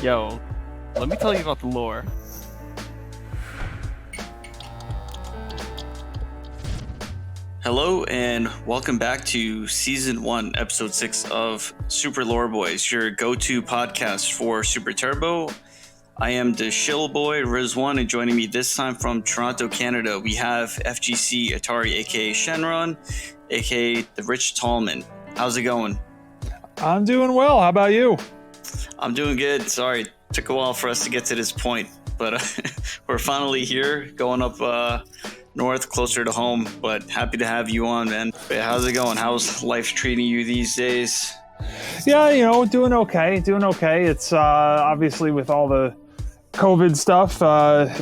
Yo, let me tell you about the lore. Hello and welcome back to Season 1, Episode 6 of Super Lore Boys, your go-to podcast for Super Turbo. I am the shill boy, Rizwan, and joining me this time from Toronto, Canada, we have FGC Atari, aka Shenron, aka the Rich Tallman. How's it going? I'm doing well. How about you? I'm doing good. Sorry, it took a while for us to get to this point, but we're finally here, going up north, closer to home, but happy to have you on, man. How's it going? How's life treating you these days? Yeah, doing okay. It's obviously with all the COVID stuff,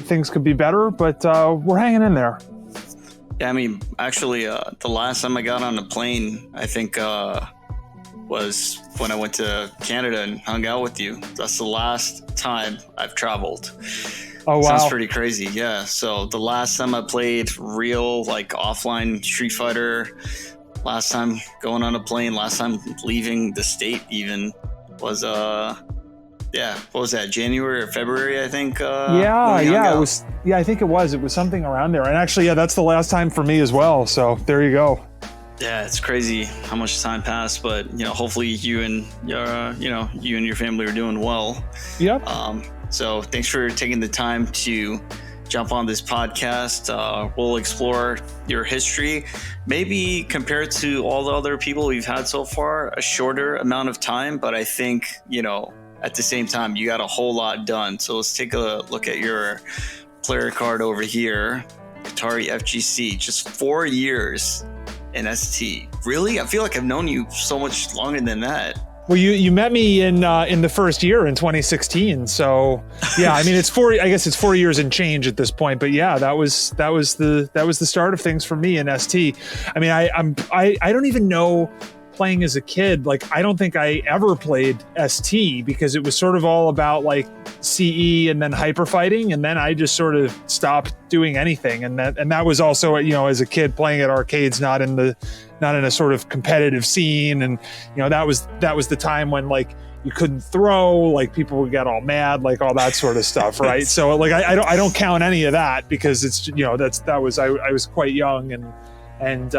things could be better, but we're hanging in there. Yeah, I mean, actually, the last time I got on a plane, I think was when I went to Canada and hung out with you. That's the last time I've traveled. Oh, wow. Sounds pretty crazy, yeah. So the last time I played real, offline Street Fighter, last time going on a plane, last time leaving the state even, was, what was that, January or February, I think? It was. Yeah, I think it was. It was something around there. And actually, yeah, that's the last time for me as well. So there you go. Yeah, it's crazy how much time passed, but hopefully you and your family are doing well. Yep. So thanks for taking the time to jump on this podcast. We'll explore your history, maybe compared to all the other people we've had so far, a shorter amount of time, but I think, at the same time, you got a whole lot done. So let's take a look at your player card over here. Atari FGC, just 4 years in ST. Really? I feel like I've known you so much longer than that. Well, you met me in the first year in 2016. So yeah, I mean it's 4 years and change at this point. But yeah, that was the start of things for me in ST. I mean, I don't even know, playing as a kid, I don't think I ever played ST because it was sort of all about CE and then hyper fighting, and then I just sort of stopped doing anything. And that was also, as a kid playing at arcades, not in a sort of competitive scene. And that was the time when you couldn't throw, people would get all mad, all that sort of stuff, right? So I don't count any of that because it's I was quite young and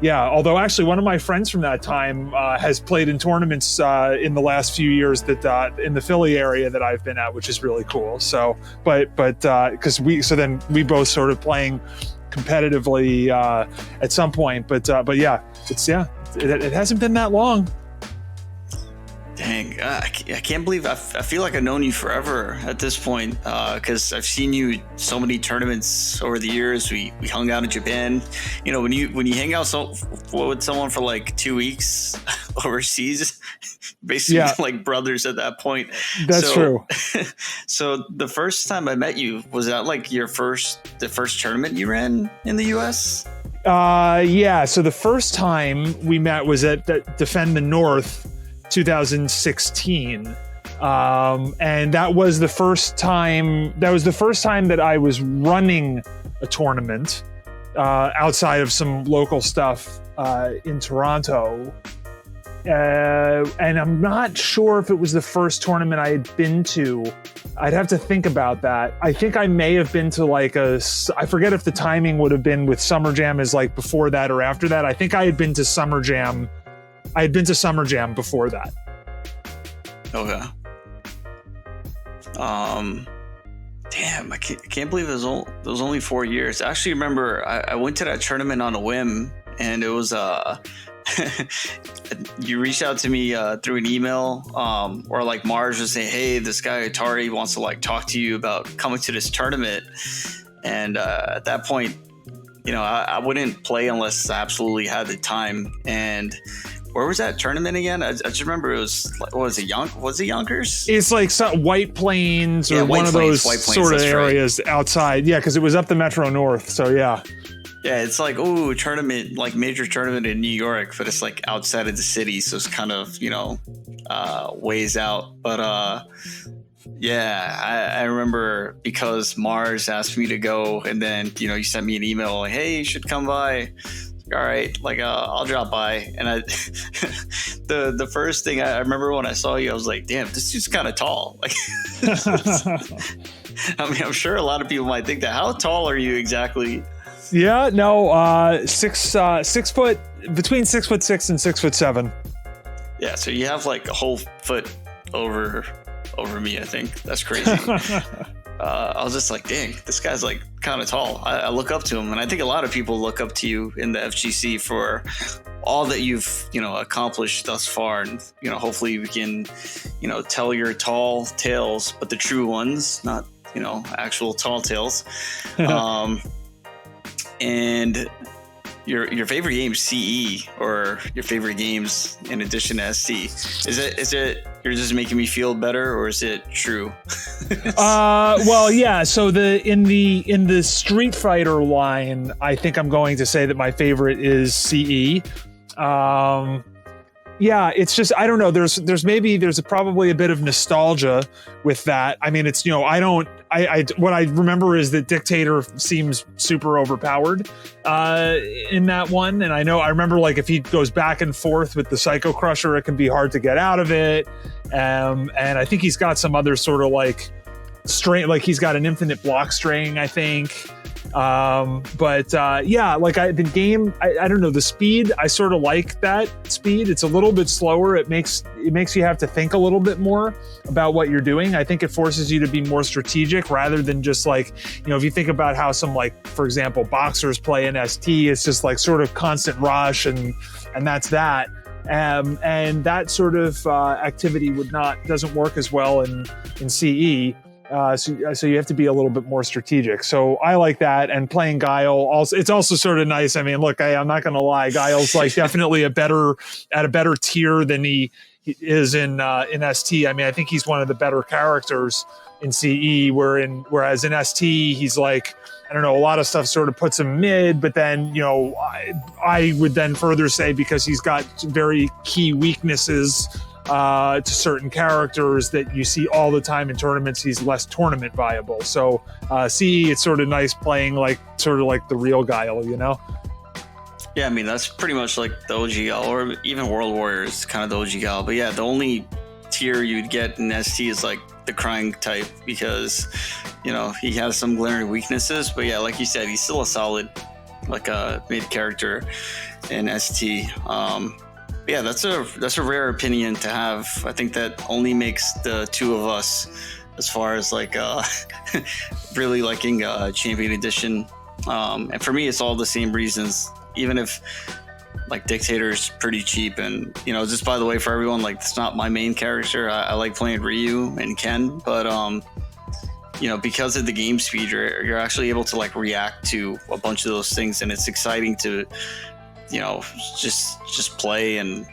yeah, although actually one of my friends from that time has played in tournaments in the last few years that in the Philly area that I've been at, which is really cool. So, but because then we both started playing competitively at some point. But yeah, it hasn't been that long. Dang, I can't believe I feel like I've known you forever at this point because I've seen you so many tournaments over the years. We hung out in Japan. When you hang out with someone for 2 weeks overseas, basically brothers at that point. That's true. So the first time I met you, was that the first tournament you ran in the US? Yeah. So the first time we met was at Defend the North 2016, and that was the first time that I was running a tournament outside of some local stuff in Toronto, and I'm not sure if it was the first tournament I had been to. I'd have to think about that. I think I may have been to I forget if the timing would have been with Summer Jam as before that or after that. I think I had been to Summer Jam. I had been to Summer Jam before that. Okay. Damn, I can't believe it was only 4 years. I actually remember I went to that tournament on a whim, and it was you reached out to me through an email, or Mars was saying, hey, this guy Atari wants to talk to you about coming to this tournament. And at that point, I wouldn't play unless I absolutely had the time. And where was that tournament again? I just remember it was, was it Yonkers? It's White Plains or one of those sort of areas outside. Yeah, because it was up the Metro North. So yeah. Yeah, it's tournament, major tournament in New York, but it's outside of the city. So it's kind of, ways out. But Yeah, I remember because Mars asked me to go, and then you sent me an email like, "Hey, you should come by." All right, like I'll drop by, and I the first thing I remember when I saw you, I was like, "Damn, this dude's kind of tall." Like, I mean, I'm sure a lot of people might think that. How tall are you exactly? Yeah, no, 6 foot, between 6'6" and 6'7". Yeah, so you have like a whole foot over me. I think that's crazy. I was just like, dang, this guy's like kind of tall. I look up to him, and I think a lot of people look up to you in the FGC for all that you've accomplished thus far, and hopefully we can tell your tall tales, but the true ones, not actual tall tales. And your favorite game, CE, or your favorite games in addition to ST, is it you're just making me feel better, or is it true? Well, yeah. So in the Street Fighter line, I think I'm going to say that my favorite is CE. Yeah, it's just, I don't know. There's probably a bit of nostalgia with that. I mean, it's, what I remember is that Dictator seems super overpowered in that one. And I remember like if he goes back and forth with the Psycho Crusher, it can be hard to get out of it. And I think he's got some other sort of like string, like he's got an infinite block string, I think. Yeah, like the game, I don't know, the speed, I sort of like that speed. It's a little bit slower. It makes you have to think a little bit more about what you're doing. I think it forces you to be more strategic rather than just like, if you think about how some, like, for example, boxers play in ST, it's just like sort of constant rush and that's that. And that sort of activity doesn't work as well in CE. So you have to be a little bit more strategic. So I like that. And playing Guile, also, it's also sort of nice. I mean, look, I'm not going to lie. Guile's like definitely at a better tier than he is in ST. I mean, I think he's one of the better characters in CE, whereas in ST, he's like, I don't know, a lot of stuff sort of puts him mid, but then, I would then further say because he's got very key weaknesses to certain characters that you see all the time in tournaments, he's less tournament viable. So CE, it's sort of nice playing like sort of like the real Guile, Yeah, I mean, that's pretty much like the OG Guile, or even World Warriors is kind of the OG Guile. But yeah, the only tier you'd get in ST is like the crying type, because he has some glaring weaknesses. But yeah, like you said, he's still a solid like a mid character in ST. Yeah, that's a rare opinion to have. I think that only makes the two of us, as far as like really liking Champion Edition. And for me, it's all the same reasons. Even if like Dictator's pretty cheap, and just by the way, for everyone, like, it's not my main character. I like playing Ryu and Ken, but because of the game speed, you're actually able to like react to a bunch of those things, and it's exciting to just play and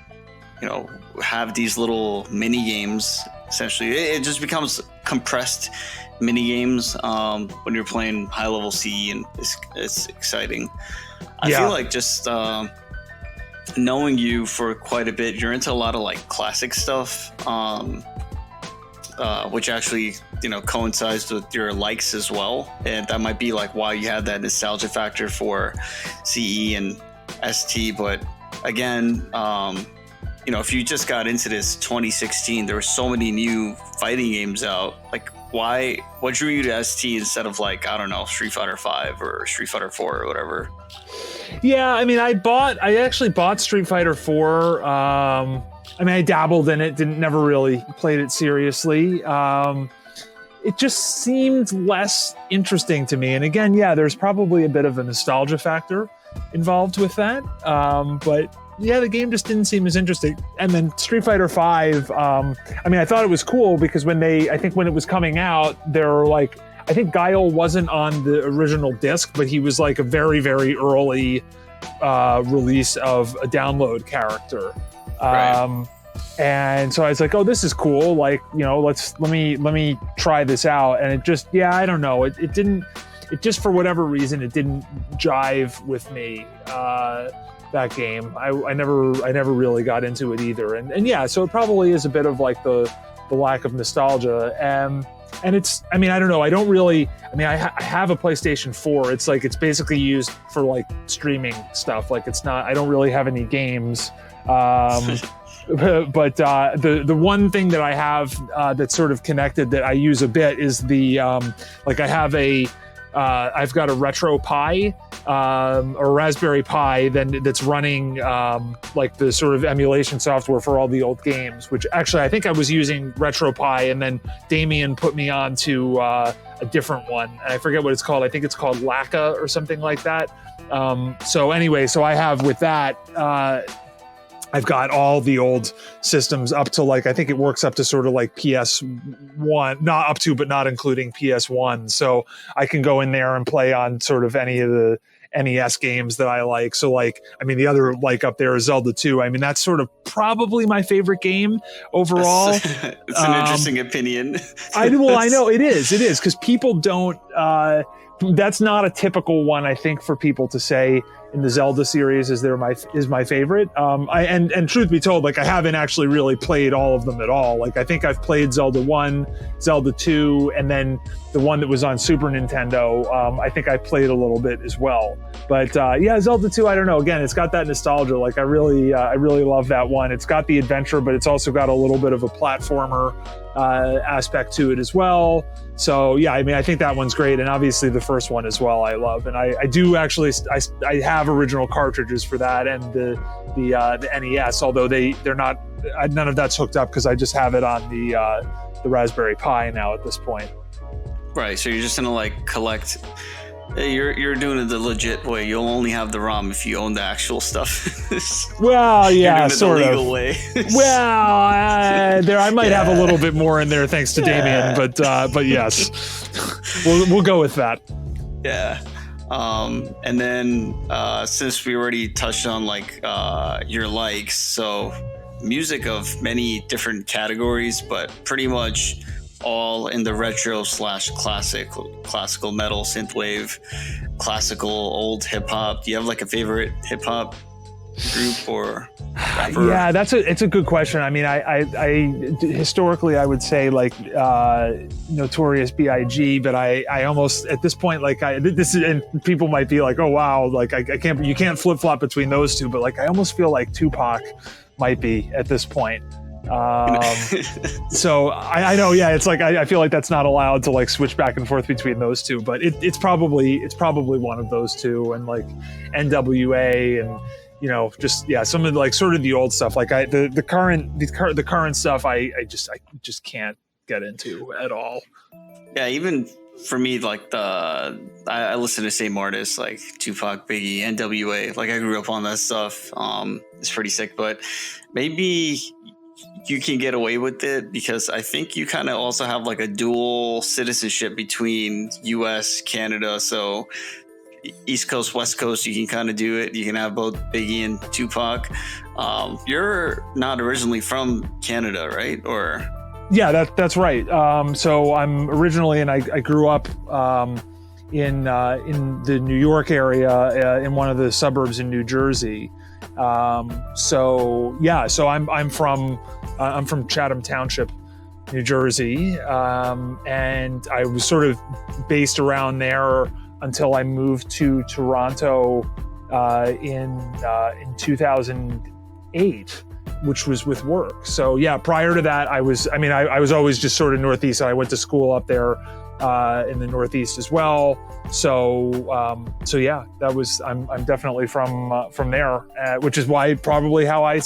have these little mini games. Essentially, it just becomes compressed mini games when you're playing high level CE, and it's exciting. I feel like just knowing you for quite a bit, you're into a lot of like classic stuff, which actually coincides with your likes as well, and that might be like why you have that nostalgia factor for CE and ST. But again, if you just got into this 2016, there were so many new fighting games out. Like, what drew you to ST instead of like, I don't know, Street Fighter 5 or Street Fighter 4 or whatever? Yeah, I mean, I actually bought Street Fighter 4. I mean, I dabbled in it, never really played it seriously. It just seemed less interesting to me. And again, yeah, there's probably a bit of a nostalgia factor involved with that. But yeah, the game just didn't seem as interesting. And then Street Fighter 5, I mean, I thought it was cool because when it was coming out, I think Guile wasn't on the original disc, but he was like a very, very early release of a download character. Right. And so I was like, oh, this is cool. Like, let me try this out. And it just, yeah, I don't know. It just, for whatever reason, it didn't jive with me. That game, I never really got into it either, and yeah, so it probably is a bit of like the the lack of nostalgia. And it's, I mean, I don't know. I don't really, I mean, I have a PlayStation 4. It's like, it's basically used for like streaming stuff. Like it's not, I don't really have any games. But the one thing that I have that's sort of connected that I use a bit is the, like I have I've got a Retro Pi, or Raspberry Pi that's running like the sort of emulation software for all the old games, which actually I think I was using Retro Pi, and then Damien put me on to a different one. And I forget what it's called. I think it's called Laka or something like that. So anyway, so I have with that, I've got all the old systems up to like, I think it works up to sort of like PS1, not up to, but not including PS1. So I can go in there and play on sort of any of the NES games that I like. So like, I mean, the other like up there is Zelda 2. I mean, that's sort of probably my favorite game overall. It's an interesting opinion. I know it is because people don't, that's not a typical one, I think, for people to say in the Zelda series is my favorite. And truth be told, like I haven't actually really played all of them at all. Like I think I've played Zelda 1, Zelda 2, and then the one that was on Super Nintendo. I think I played a little bit as well. But yeah, Zelda 2, I don't know. Again, it's got that nostalgia. Like I really love that one. It's got the adventure, but it's also got a little bit of a platformer aspect to it as well. So yeah, I mean, I think that one's great, and obviously the first one as well I love. And I do actually I have original cartridges for that and the NES, although they're not, none of that's hooked up because I just have it on the Raspberry Pi now at this point. Right, so you're just gonna like collect. You're doing it the legit way. You'll only have the ROM if you own the actual stuff. Well, yeah, you're doing it sort the legal of. way. Well, there I might have a little bit more in there thanks to Damien, but yes, we'll go with that. Yeah. And then since we already touched on like your likes, so music of many different categories, but pretty much all in the retro / classical metal, synthwave, classical, old hip hop. Do you have like a favorite hip hop group or rapper? Yeah, it's a good question. I mean, I historically I would say like Notorious B.I.G., but I almost at this point like this is, and people might be like, oh wow, like you can't flip flop between those two, but like I almost feel like Tupac might be at this point. So I know, yeah, it's like I feel like that's not allowed to like switch back and forth between those two, but it's probably one of those two, and like NWA and just some of like sort of the old stuff. Like the current stuff I just can't get into at all. Yeah, even for me, like I listen to same artists like Tupac, Biggie, NWA. Like I grew up on that stuff. It's pretty sick, but maybe you can get away with it because I think you kind of also have like a dual citizenship between US, Canada. So East Coast, West Coast, you can kind of do it. You can have both Biggie and Tupac. You're not originally from Canada, right? Or yeah, that's right. So I'm originally, and I grew up in the New York area, in one of the suburbs in New Jersey. So I'm from Chatham Township, New Jersey, and I was sort of based around there until I moved to Toronto in 2008, which was with work. So yeah, prior to that, I was always just sort of Northeast. So I went to school up there in the Northeast as well. So yeah, I'm definitely from there, which is why probably how I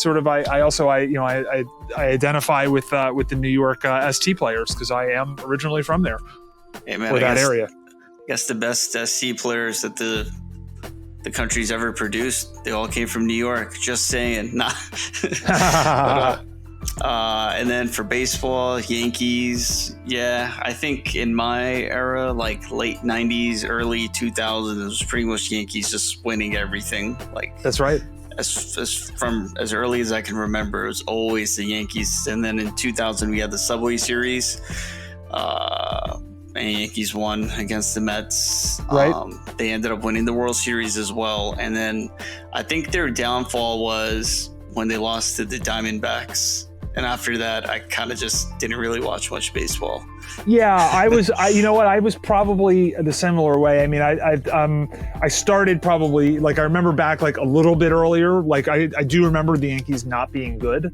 identify with the New York ST players, because I am originally from there, or that area. I guess the best SC players that the country's ever produced, they all came from New York. Just saying. Nah. And then for baseball, Yankees. Yeah, I think in my era, like late 90s, early 2000s, it was pretty much Yankees just winning everything. Like that's right. From as early as I can remember, it was always the Yankees. And then in 2000, we had the Subway Series. And Yankees won against the Mets. Right. They ended up winning the World Series as well. And then I think their downfall was when they lost to the Diamondbacks. and after that, I kind of just didn't really watch much baseball. Yeah, I was probably the similar way. I mean, I started probably, like, I remember back like a little bit earlier. Like I do remember the Yankees not being good.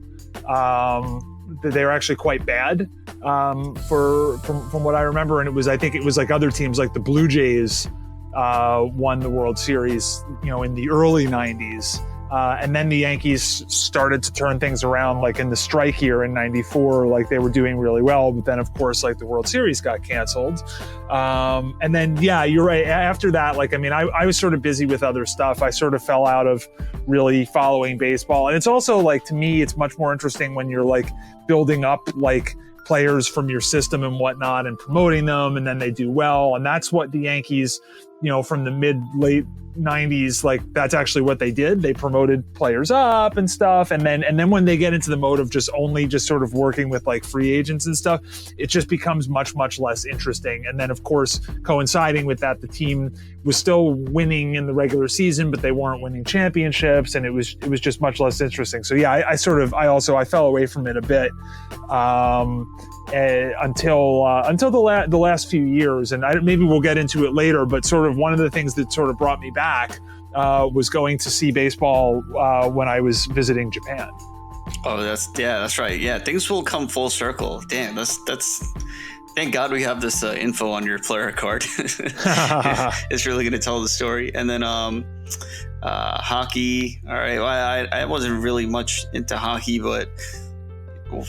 They were actually quite bad from what I remember. And I think it was like other teams, like the Blue Jays won the World Series, in the early 90s. And then the Yankees started to turn things around, like in the strike year in 94, like they were doing really well. But then, of course, like the World Series got canceled. And then, yeah, you're right. After that, like, I mean, I was sort of busy with other stuff. I sort of fell out of really following baseball. And it's also like, to me, it's much more interesting when you're like building up like players from your system and whatnot and promoting them, and then they do well. And that's what the Yankees, from the late 90s, like that's actually what they did. They promoted players up and stuff. And then when they get into the mode of just sort of working with like free agents and stuff, it just becomes much, much less interesting. And then of course, coinciding with that, the team was still winning in the regular season, but they weren't winning championships, and it was just much less interesting. So yeah, I fell away from it a bit. Until the last few years, and maybe we'll get into it later, but sort of one of the things that sort of brought me back was going to see baseball when I was visiting Japan. Oh, that's right. Yeah, things will come full circle. Damn, that's. Thank God we have this info on your player card. It's really going to tell the story. And then hockey. All right, well, I wasn't really much into hockey, but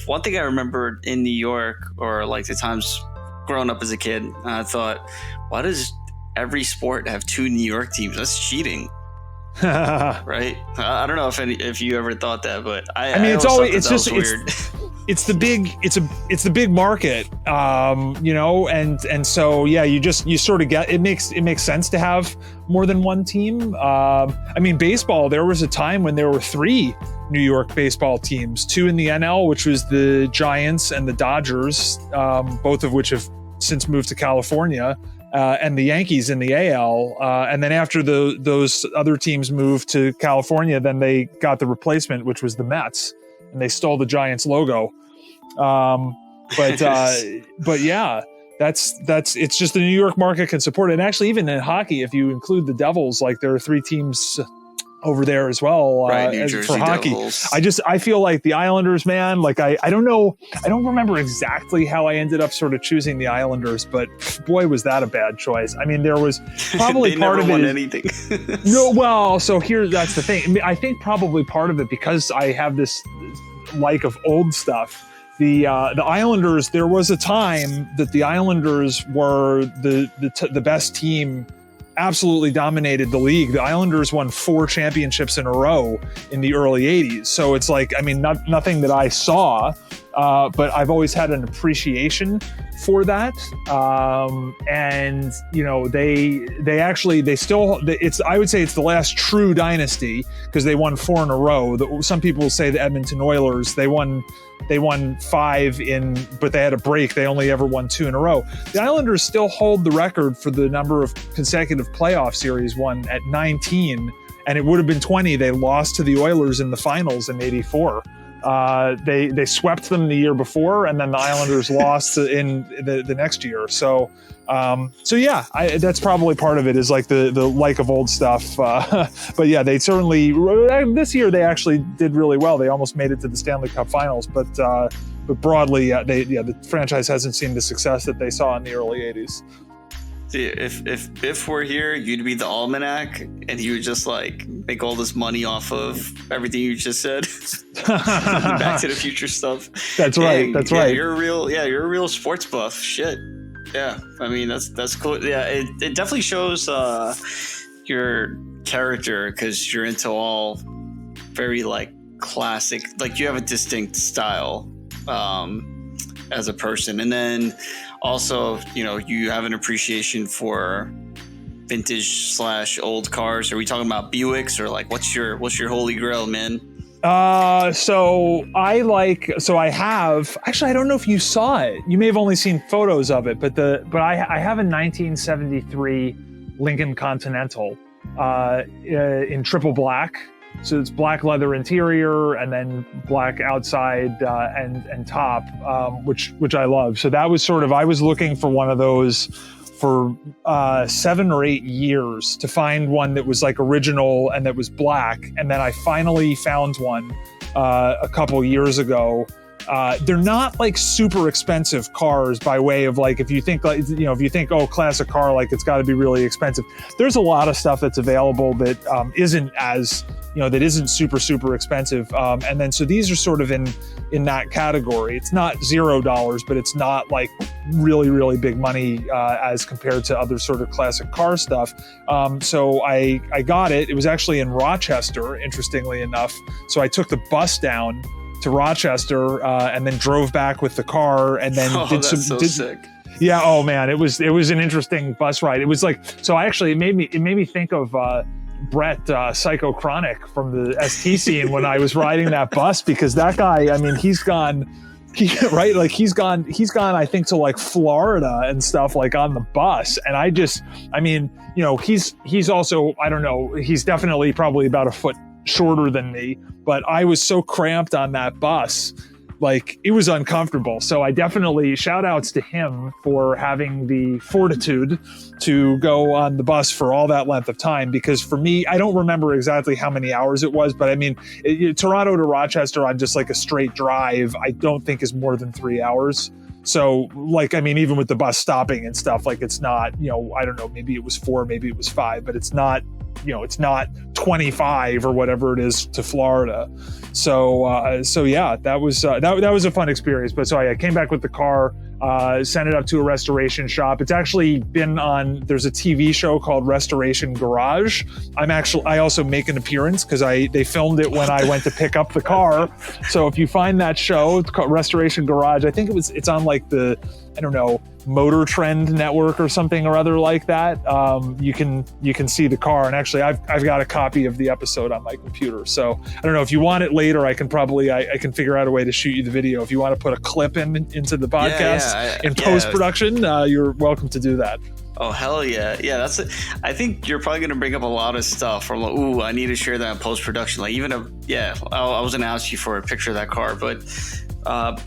one thing I remember in New York, or like the times growing up as a kid, I thought, why does every sport have two New York teams? That's cheating. Right? I don't know if you ever thought that, but I mean, it's the big market, and so yeah, you sort of get it makes sense to have more than one team. I mean, baseball, there was a time when there were 3 New York baseball teams, 2 in the NL, which was the Giants and the Dodgers, both of which have since moved to California, and the Yankees in the AL. And then after those other teams moved to California, then they got the replacement, which was the Mets, and they stole the Giants logo. But yeah, it's just the New York market can support it. And actually, even in hockey, if you include the Devils, like there are 3 teams over there as well, right, New Jersey for hockey. Devils. I feel like the Islanders, man, like I don't know, I don't remember exactly how I ended up sort of choosing the Islanders, but boy, was that a bad choice. I mean, there was probably part of it. They never won anything. No, well, so that's the thing. I mean, I think probably part of it, because I have this like of old stuff. The Islanders, there was a time that the Islanders were the best team, absolutely dominated the league. The Islanders won 4 championships in a row in the early 80s. So it's like, I mean, nothing that I saw, but I've always had an appreciation for that. And I would say it's the last true dynasty, because they won 4 in a row. Some people say the Edmonton Oilers, they won 5 but they had a break. They only ever won 2 in a row. The Islanders still hold the record for the number of consecutive playoff series won at 19, and it would have been 20. They lost to the Oilers in the finals in '84. They swept them the year before, and then the Islanders lost in the next year. So yeah, that's probably part of it, is like the like of old stuff. But yeah, they certainly, this year they actually did really well. They almost made it to the Stanley Cup Finals, but broadly, the franchise hasn't seen the success that they saw in the early '80s. See, if Biff were here, you'd be the almanac, and he would just like make all this money off of everything you just said. Back to the Future stuff. That's right. That's right. You're a real sports buff. Shit. Yeah. I mean, that's cool. Yeah. It definitely shows your character, because you're into all very like classic. Like you have a distinct style as a person, and then. Also, you have an appreciation for vintage/old cars. Are we talking about Buicks, or like what's your holy grail, man? So I have, actually, I don't know if you saw it. You may have only seen photos of it, but I have a 1973 Lincoln Continental in triple black. So it's black leather interior and then black outside and top, which I love. So that was sort of, I was looking for one of those for 7 or 8 years to find one that was like original and that was black. And then I finally found one a couple years ago. They're not like super expensive cars by way of like, if you think like, if you think, oh, classic car, like it's got to be really expensive. There's a lot of stuff that's available that isn't as, that isn't super expensive. And then, so these are sort of in that category. It's not $0, but it's not like really big money as compared to other sort of classic car stuff. So I got it. It was actually in Rochester, interestingly enough. So I took the bus down to Rochester and then drove back with the car and then sick. Yeah. Oh man, it was an interesting bus ride. It was like, so it made me think of Brett Psycho Chronic from the ST scene when I was riding that bus, because that guy, I mean, he's gone, I think to like Florida and stuff, like on the bus. And he's also, I don't know, he's definitely probably about a foot shorter than me, but I was so cramped on that bus, like it was uncomfortable. So I definitely, shout outs to him for having the fortitude to go on the bus for all that length of time, because for me, I don't remember exactly how many hours it was, but I mean, Toronto to Rochester on just like a straight drive, I don't think is more than 3 hours. So like, I mean, even with the bus stopping and stuff, like it's not, I don't know, maybe it was 4, maybe it was 5, but it's not, it's not 25 or whatever it is to Florida. So yeah, that was a fun experience. But so I came back with the car, sent it up to a restoration shop. It's actually been on, there's a TV show called Restoration Garage. I also make an appearance because they filmed it when I went to pick up the car. So if you find that show, it's called Restoration Garage. I think it's on like the, I don't know, Motor Trend Network or something or other like that. You can see the car, and actually I've got a copy of the episode on my computer. So I don't know, if you want it later, I can figure out a way to shoot you the video. If you want to put a clip into the podcast in post-production, you're welcome to do that. Oh, hell yeah. Yeah, that's it. I think you're probably going to bring up a lot of stuff from like, ooh, I need to share that in post-production. Like even I was going to ask you for a picture of that car, but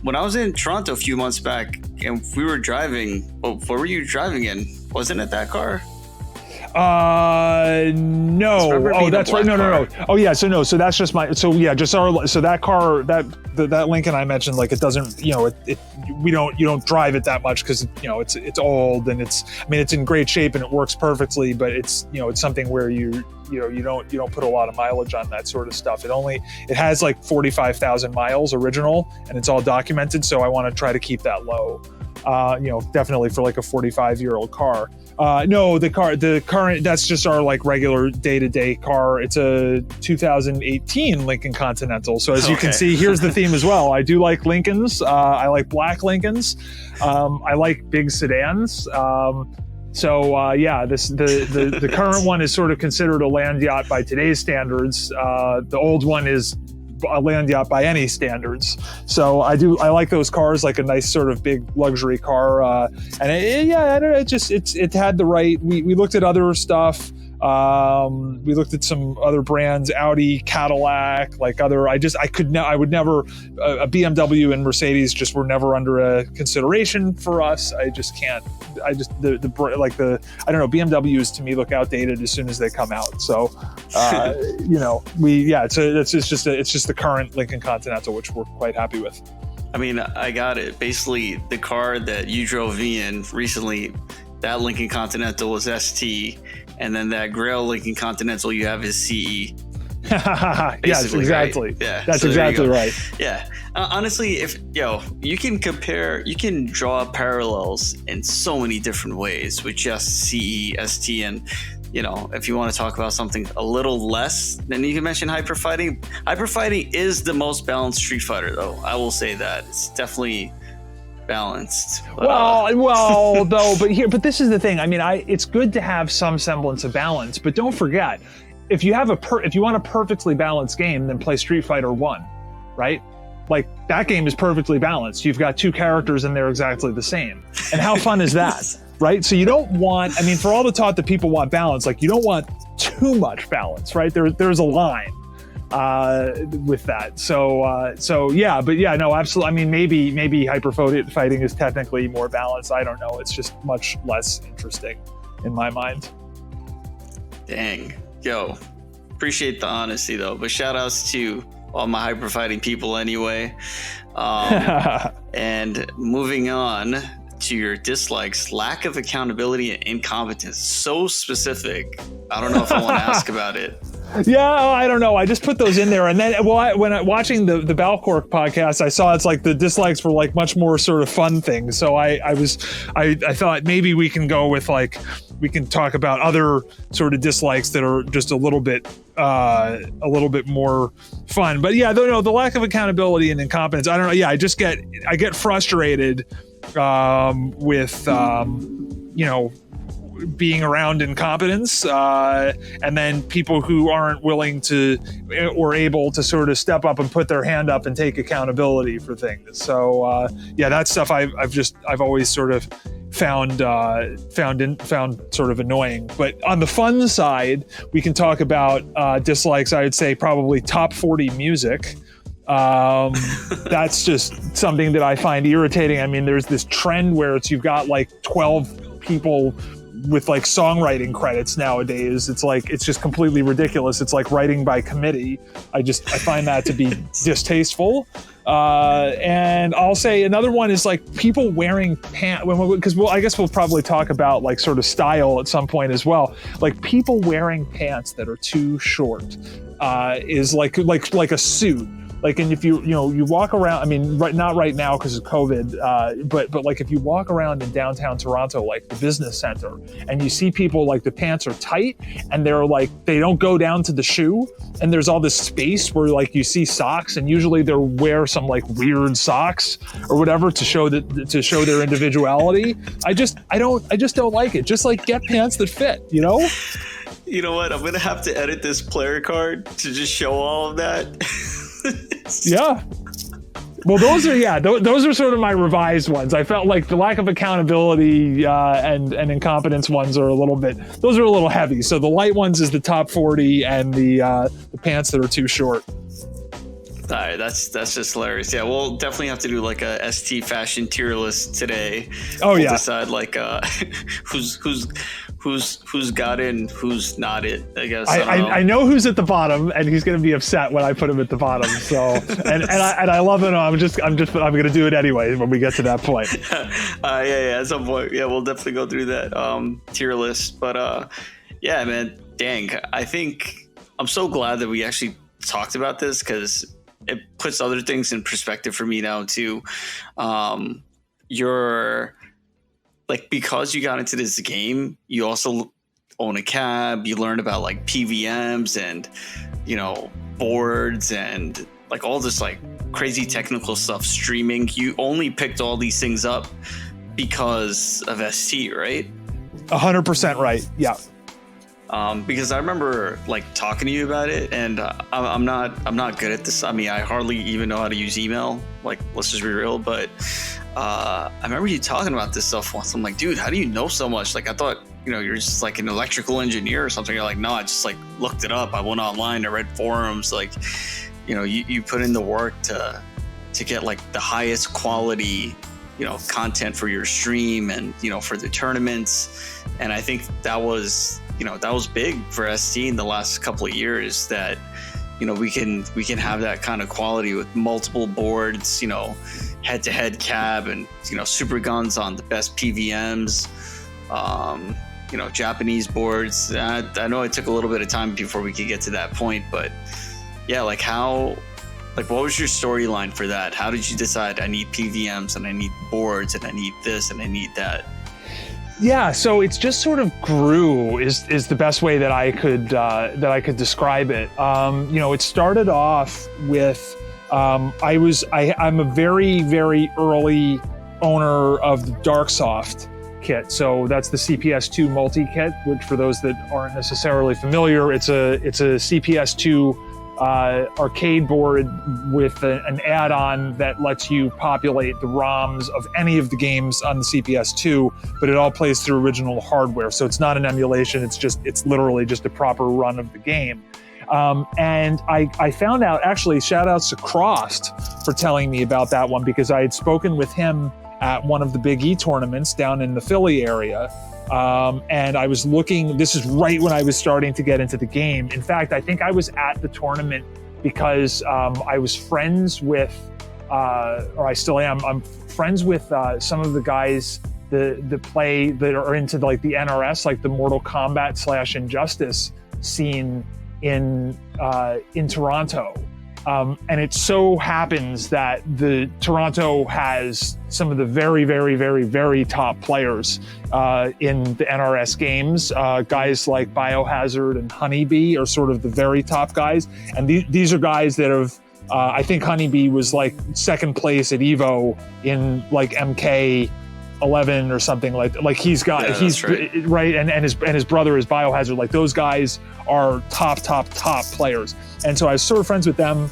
when I was in Toronto a few months back and we were driving, what were you driving in? Wasn't it that car? No. Oh, that's right. No. Oh yeah. So no. So that's just so that car, that Lincoln I mentioned, like it doesn't, you don't drive it that much because, it's old and it's in great shape and it works perfectly, but it's something where you don't put a lot of mileage on that sort of stuff. It has like 45,000 miles original and it's all documented. So I want to try to keep that low, definitely for like a 45-year-old car. No, the current, that's just our like regular day-to-day car. It's a 2018 Lincoln Continental. So as you can see, here's the theme as well. I do like Lincolns. I like black Lincolns. I like big sedans. The current one is sort of considered a land yacht by today's standards. The old one is a land yacht by any standards. So I like those cars, like a nice sort of big luxury car. It had the right, we looked at other stuff. We looked at some other brands, Audi, Cadillac, like other, I would never, a BMW and Mercedes just were never under a consideration for us. I just can't, I don't know, BMWs to me look outdated as soon as they come out. So, it's just the current Lincoln Continental, which we're quite happy with. I mean, I got it. Basically, the car that you drove me in recently, that Lincoln Continental was ST, and then that Grail Lincoln Continental you have is CE. Yes, exactly. Right? Yeah, that's exactly right. Yeah. Honestly, you can compare, you can draw parallels in so many different ways with just CE, ST, and if you want to talk about something a little less, then you can mention Hyper Fighting. Hyper Fighting is the most balanced Street Fighter, though. I will say that it's definitely balanced. But this is the thing. I mean, it's good to have some semblance of balance, but don't forget, if you want a perfectly balanced game, then play Street Fighter 1, right? Like that game is perfectly balanced. You've got 2 characters and they're exactly the same. And how fun is that? Right? So you don't want, for all the talk that people want balance, like you don't want too much balance, right? There's a line. with that. So yeah, but yeah, no, absolutely. I mean, maybe hyper fighting is technically more balanced. I don't know. It's just much less interesting in my mind. Dang. Yo, appreciate the honesty though, but shout outs to all my hyper fighting people anyway. And moving on to your dislikes, lack of accountability and incompetence. So specific. I don't know if I want to ask about it. Yeah, I don't know. I just put those in there, and then when watching the Balcork podcast, I saw it's like the dislikes were like much more sort of fun things. So I thought maybe we can go with like we can talk about other sort of dislikes that are just a little bit more fun. But yeah, no, the lack of accountability and incompetence. I don't know. Yeah, I get frustrated with being around incompetence, and then people who aren't willing to or able to sort of step up and put their hand up and take accountability for things. So yeah, that stuff I've always sort of found sort of annoying. But on the fun side, we can talk about dislikes. I would say probably top 40 music. That's just something that I find irritating. I mean, there's this trend where you've got like 12 people with like songwriting credits nowadays. It's like, it's just completely ridiculous. It's like writing by committee. I find that to be distasteful. And I'll say another one is like people wearing pants, because I guess we'll probably talk about like sort of style at some point as well. Like people wearing pants that are too short is like a suit. Like, and if you walk around, I mean, not right now because of COVID, but like if you walk around in downtown Toronto, like the business center, and you see people like the pants are tight and they're like, they don't go down to the shoe, and there's all this space where like you see socks, and usually they'll wear some like weird socks or whatever to show their individuality. I just don't like it. Just like get pants that fit, you know? You know what? I'm going to have to edit this player card to just show all of that. Yeah. Well, those are sort of my revised ones. I felt like the lack of accountability and incompetence ones are a little heavy. So the light ones is the top 40, and the pants that are too short. All right, that's just hilarious. Yeah, we'll definitely have to do like a ST fashion tier list today. Oh, we'll yeah. Decide like who's got in, who's not it. I guess I know who's at the bottom, and he's going to be upset when I put him at the bottom. So and I love it. I'm going to do it anyway when we get to that point. Yeah. At some point, yeah, we'll definitely go through that tier list. But yeah, man, dang, I think I'm so glad that we actually talked about this, because it puts other things in perspective for me now too. You're like, because you got into this game, you also own a cab. You learned about like PVMs and, boards and like all this like crazy technical stuff, streaming. You only picked all these things up because of ST, right? 100% right. Yeah. Because I remember like talking to you about it, and I'm not good at this. I mean, I hardly even know how to use email. Like, let's just be real. But I remember you talking about this stuff once. I'm like, dude, how do you know so much? Like, I thought, you're just like an electrical engineer or something. You're like, no, I just like looked it up. I went online, I read forums. Like, you put in the work to get like the highest quality, content for your stream and, for the tournaments. And I think that was big for ST in the last couple of years, that, we can have that kind of quality with multiple boards, head-to-head cab and, super guns on the best PVMs, Japanese boards. I know it took a little bit of time before we could get to that point, but yeah, like what was your storyline for that? How did you decide I need PVMs and I need boards and I need this and I need that? Yeah, so it's just sort of grew is the best way that I could describe it. It started off with I'm a very, very early owner of the Darksoft kit. So that's the CPS2 multi-kit, which for those that aren't necessarily familiar, it's a CPS2 arcade board with an add-on that lets you populate the ROMs of any of the games on the CPS2, but it all plays through original hardware. So it's not an emulation. It's literally just a proper run of the game. And I found out, actually, shout outs to Crossed for telling me about that one, because I had spoken with him at one of the Big E tournaments down in the Philly area. And I was looking, this is right when I was starting to get into the game. In fact, I think I was at the tournament because I was friends with, or I still am, I'm friends with some of the guys that play, that are into like the NRS, like the Mortal Kombat / Injustice scene in Toronto. And it so happens that Toronto has some of the very, very, very, very top players in the NRS games. Guys like Biohazard and Honeybee are sort of the very top guys. And these are guys that have, I think Honeybee was like second place at Evo in like MK 11 or something like he's got, yeah, he's right. And his brother is Biohazard. Like those guys are top players. And so I was sort of friends with them.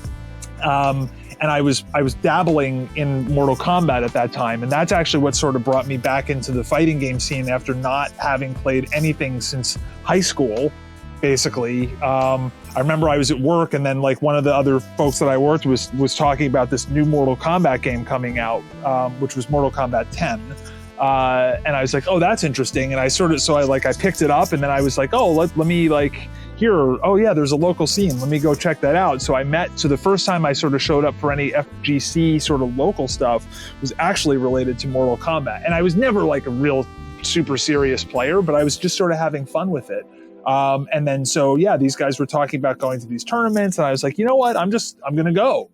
And I was dabbling in Mortal Kombat at that time. And that's actually what sort of brought me back into the fighting game scene after not having played anything since high school, basically. I remember I was at work, and then like one of the other folks that I worked with was talking about this new Mortal Kombat game coming out, which was Mortal Kombat 10. And I was like, oh, that's interesting. And I picked it up, and then I was like, oh, let me like, here, oh yeah, there's a local scene. Let me go check that out. So the first time I sort of showed up for any FGC sort of local stuff was actually related to Mortal Kombat. And I was never like a real super serious player, but I was just sort of having fun with it. And then, so yeah, these guys were talking about going to these tournaments, and I was like, you know what, I'm going to go.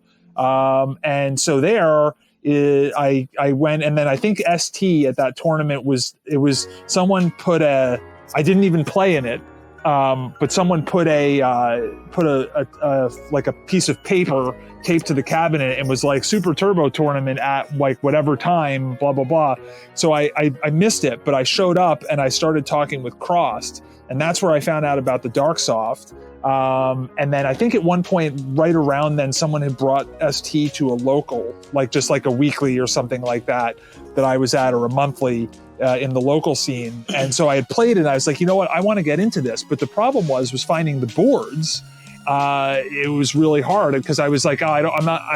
And so there, I went, and then I think ST at that tournament was someone put I didn't even play in it, but someone put a like a piece of paper taped to the cabinet and was like Super Turbo tournament at like whatever time, blah, blah, blah. So I missed it, but I showed up and I started talking with Crossed, and that's where I found out about the Darksoft. And then I think at one point right around then, someone had brought ST to a local, like just like a weekly or something like that I was at, or a monthly in the local scene. And so I had played it, and I was like, you know what, I want to get into this. But the problem was finding the boards. It was really hard because I was like, oh, I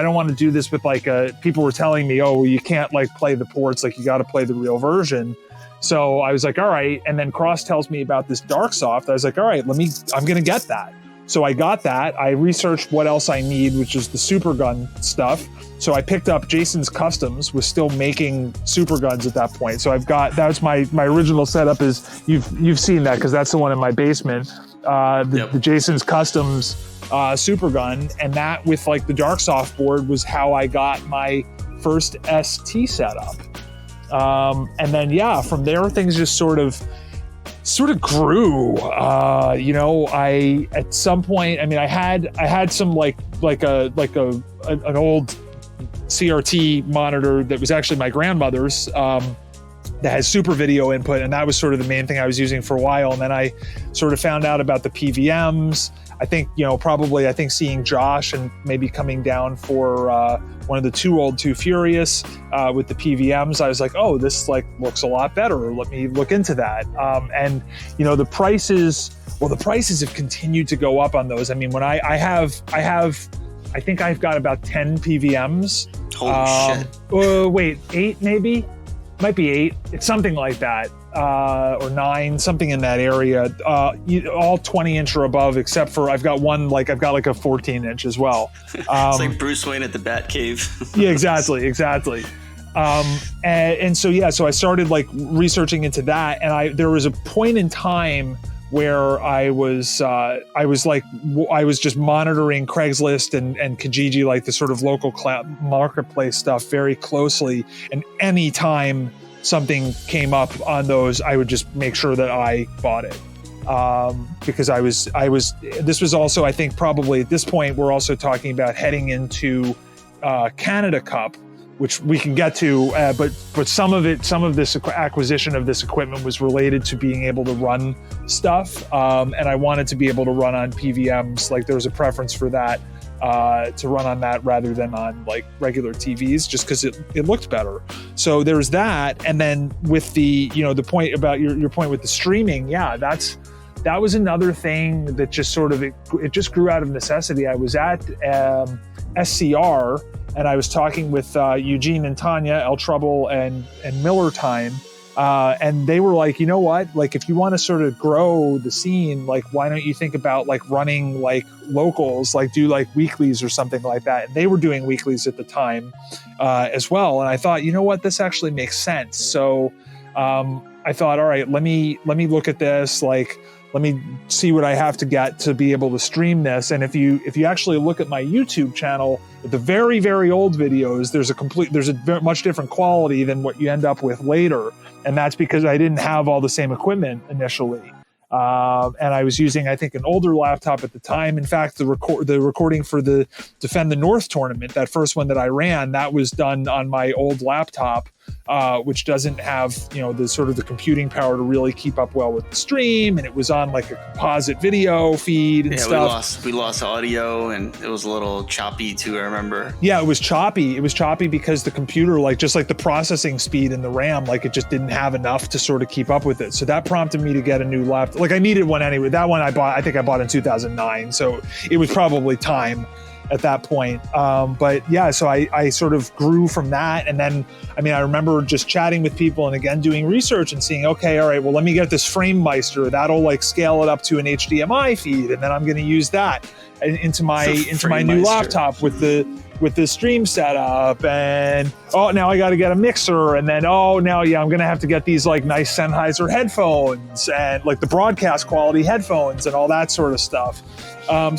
don't want to do this with like people were telling me, oh, you can't like play the ports, like you got to play the real version. So I was like, all right. And then Cross tells me about this Darksoft. I was like, all right, I'm going to get that. So I got that. I researched what else I need, which is the super gun stuff. So I picked up Jason's Customs, was still making super guns at that point. So that was my original setup. Is you've seen that, because that's the one in my basement. The Jason's Customs super gun, and that with like the Darksoft board was how I got my first ST setup. And then, yeah, from there, things just sort of grew. At some point, I mean, I had some like an old CRT monitor that was actually my grandmother's, that has super video input, and that was sort of the main thing I was using for a while. And then I sort of found out about the PVMs. I think, seeing Josh and maybe coming down for one of the Too Old Too Furious with the PVMs, I was like, oh, this like looks a lot better. Let me look into that. And the prices have continued to go up on those. I mean, when I think I've got about 10 PVMs. Holy shit. Wait, 8 maybe? Might be 8. It's something like that. Or 9, something in that area, all 20-inch or above, except for I've got like a 14-inch as well. It's like Bruce Wayne at the Batcave. Yeah, exactly. And so I started like researching into that, and there was a point in time where I was just monitoring Craigslist and Kijiji, like the sort of local marketplace stuff, very closely, and any time something came up on those, I would just make sure that I bought it. Because this was also, I think probably at this point, we're also talking about heading into Canada Cup, which we can get to, but some of this acquisition of this equipment was related to being able to run stuff. And I wanted to be able to run on PVMs. Like there was a preference for that, to run on that rather than on like regular TVs, just because it looked better. So there's that. And then with the point about your point with the streaming, yeah, that's that was another thing that just sort of, it just grew out of necessity. I was at SCR, and I was talking with Eugene and Tanya, El Trouble and Miller Time. And they were like, you know what, like, if you want to sort of grow the scene, like, why don't you think about like running like locals, like do like weeklies or something like that. And they were doing weeklies at the time as well. And I thought, you know what, this actually makes sense. So I thought, all right, let me look at this. Like, let me see what I have to get to be able to stream this. And if you actually look at my YouTube channel, the very, very old videos, there's a very much different quality than what you end up with later. And that's because I didn't have all the same equipment initially. And I was using, I think, an older laptop at the time. In fact, the recording for the Defend the North tournament, that first one that I ran, that was done on my old laptop, which doesn't have, the sort of the computing power to really keep up well with the stream. And it was on like a composite video feed and stuff. We lost audio, and it was a little choppy too, I remember. Yeah, it was choppy. It was choppy because the computer, like, just like the processing speed and the RAM, like, it just didn't have enough to sort of keep up with it. So that prompted me to get a new laptop. Like, I needed one anyway. That one I think I bought in 2009. So it was probably time at that point. But yeah, so I sort of grew from that. And then, I remember just chatting with people and again, doing research and seeing, okay, all right, well, let me get this FrameMeister. That'll like scale it up to an HDMI feed. And then I'm going to use that into my new laptop with the stream setup. And, now I got to get a mixer. And then, I'm going to have to get these like nice Sennheiser headphones and like the broadcast quality headphones and all that sort of stuff. It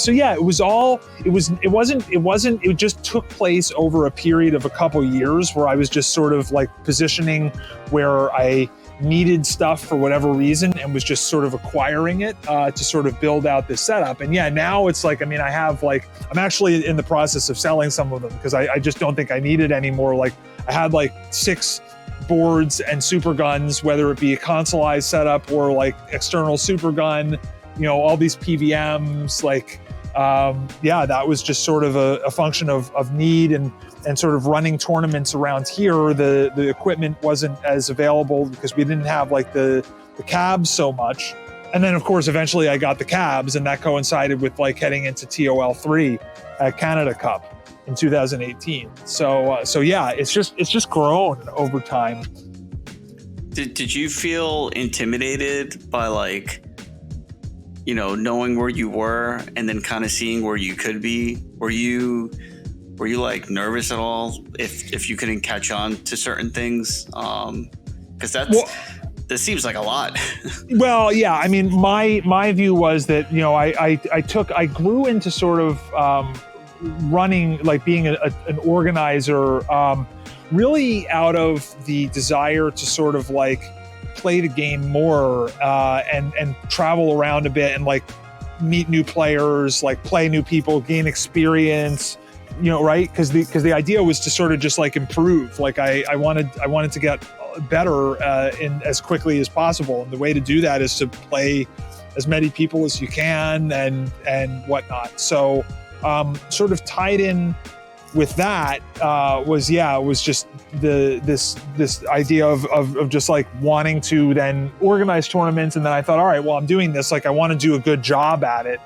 just took place over a period of a couple years where I was just sort of like positioning where I needed stuff for whatever reason and was just sort of acquiring it to sort of build out this setup. And yeah, now it's like, I have like, I'm actually in the process of selling some of them because I just don't think I need it anymore. Like, I had like 6 boards and super guns, whether it be a consoleized setup or like external super gun, all these PVMs, like, that was just sort of a function of need and sort of running tournaments around here. The equipment wasn't as available because we didn't have like the cabs so much. And then of course, eventually I got the cabs, and that coincided with like heading into TOL3 at Canada Cup in 2018. So yeah, it's just grown over time. Did you feel intimidated by like, knowing where you were and then kind of seeing where you could be? Were you like nervous at all if you couldn't catch on to certain things? Because that seems like a lot. Well, yeah. My view was that I grew into sort of running, like being an organizer, really out of the desire to sort of like play the game more and travel around a bit and like meet new players, like play new people, gain experience, right? Because the idea was to sort of just like improve. Like I wanted to get better in as quickly as possible, and the way to do that is to play as many people as you can and whatnot. So sort of tied in with that was just this idea of just like wanting to then organize tournaments. And then I thought, all right, well, I'm doing this, like I want to do a good job at it.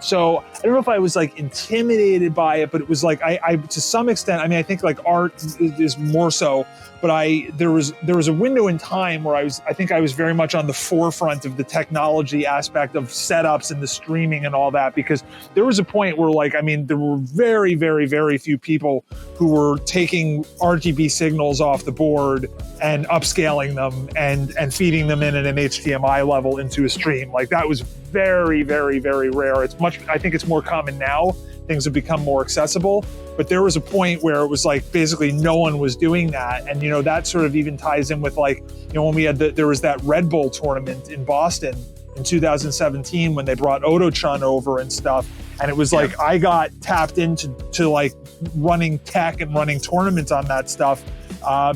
So I don't know if I was like intimidated by it, but it was like I to some extent, I think like art is more so, but there was a window in time where I think I was very much on the forefront of the technology aspect of setups and the streaming and all that, because there was a point where like, there were very, very, very few people who were taking RGB signals off the board and upscaling them and feeding them in at an HDMI level into a stream. Like that was very, very, very rare. I think it's more common now. Things have become more accessible, but there was a point where it was like basically no one was doing that. And that sort of even ties in with like, when we had there was that Red Bull tournament in Boston in 2017 when they brought Oto-chan over and stuff. And it was like, I got tapped into like running tech and running tournaments on that stuff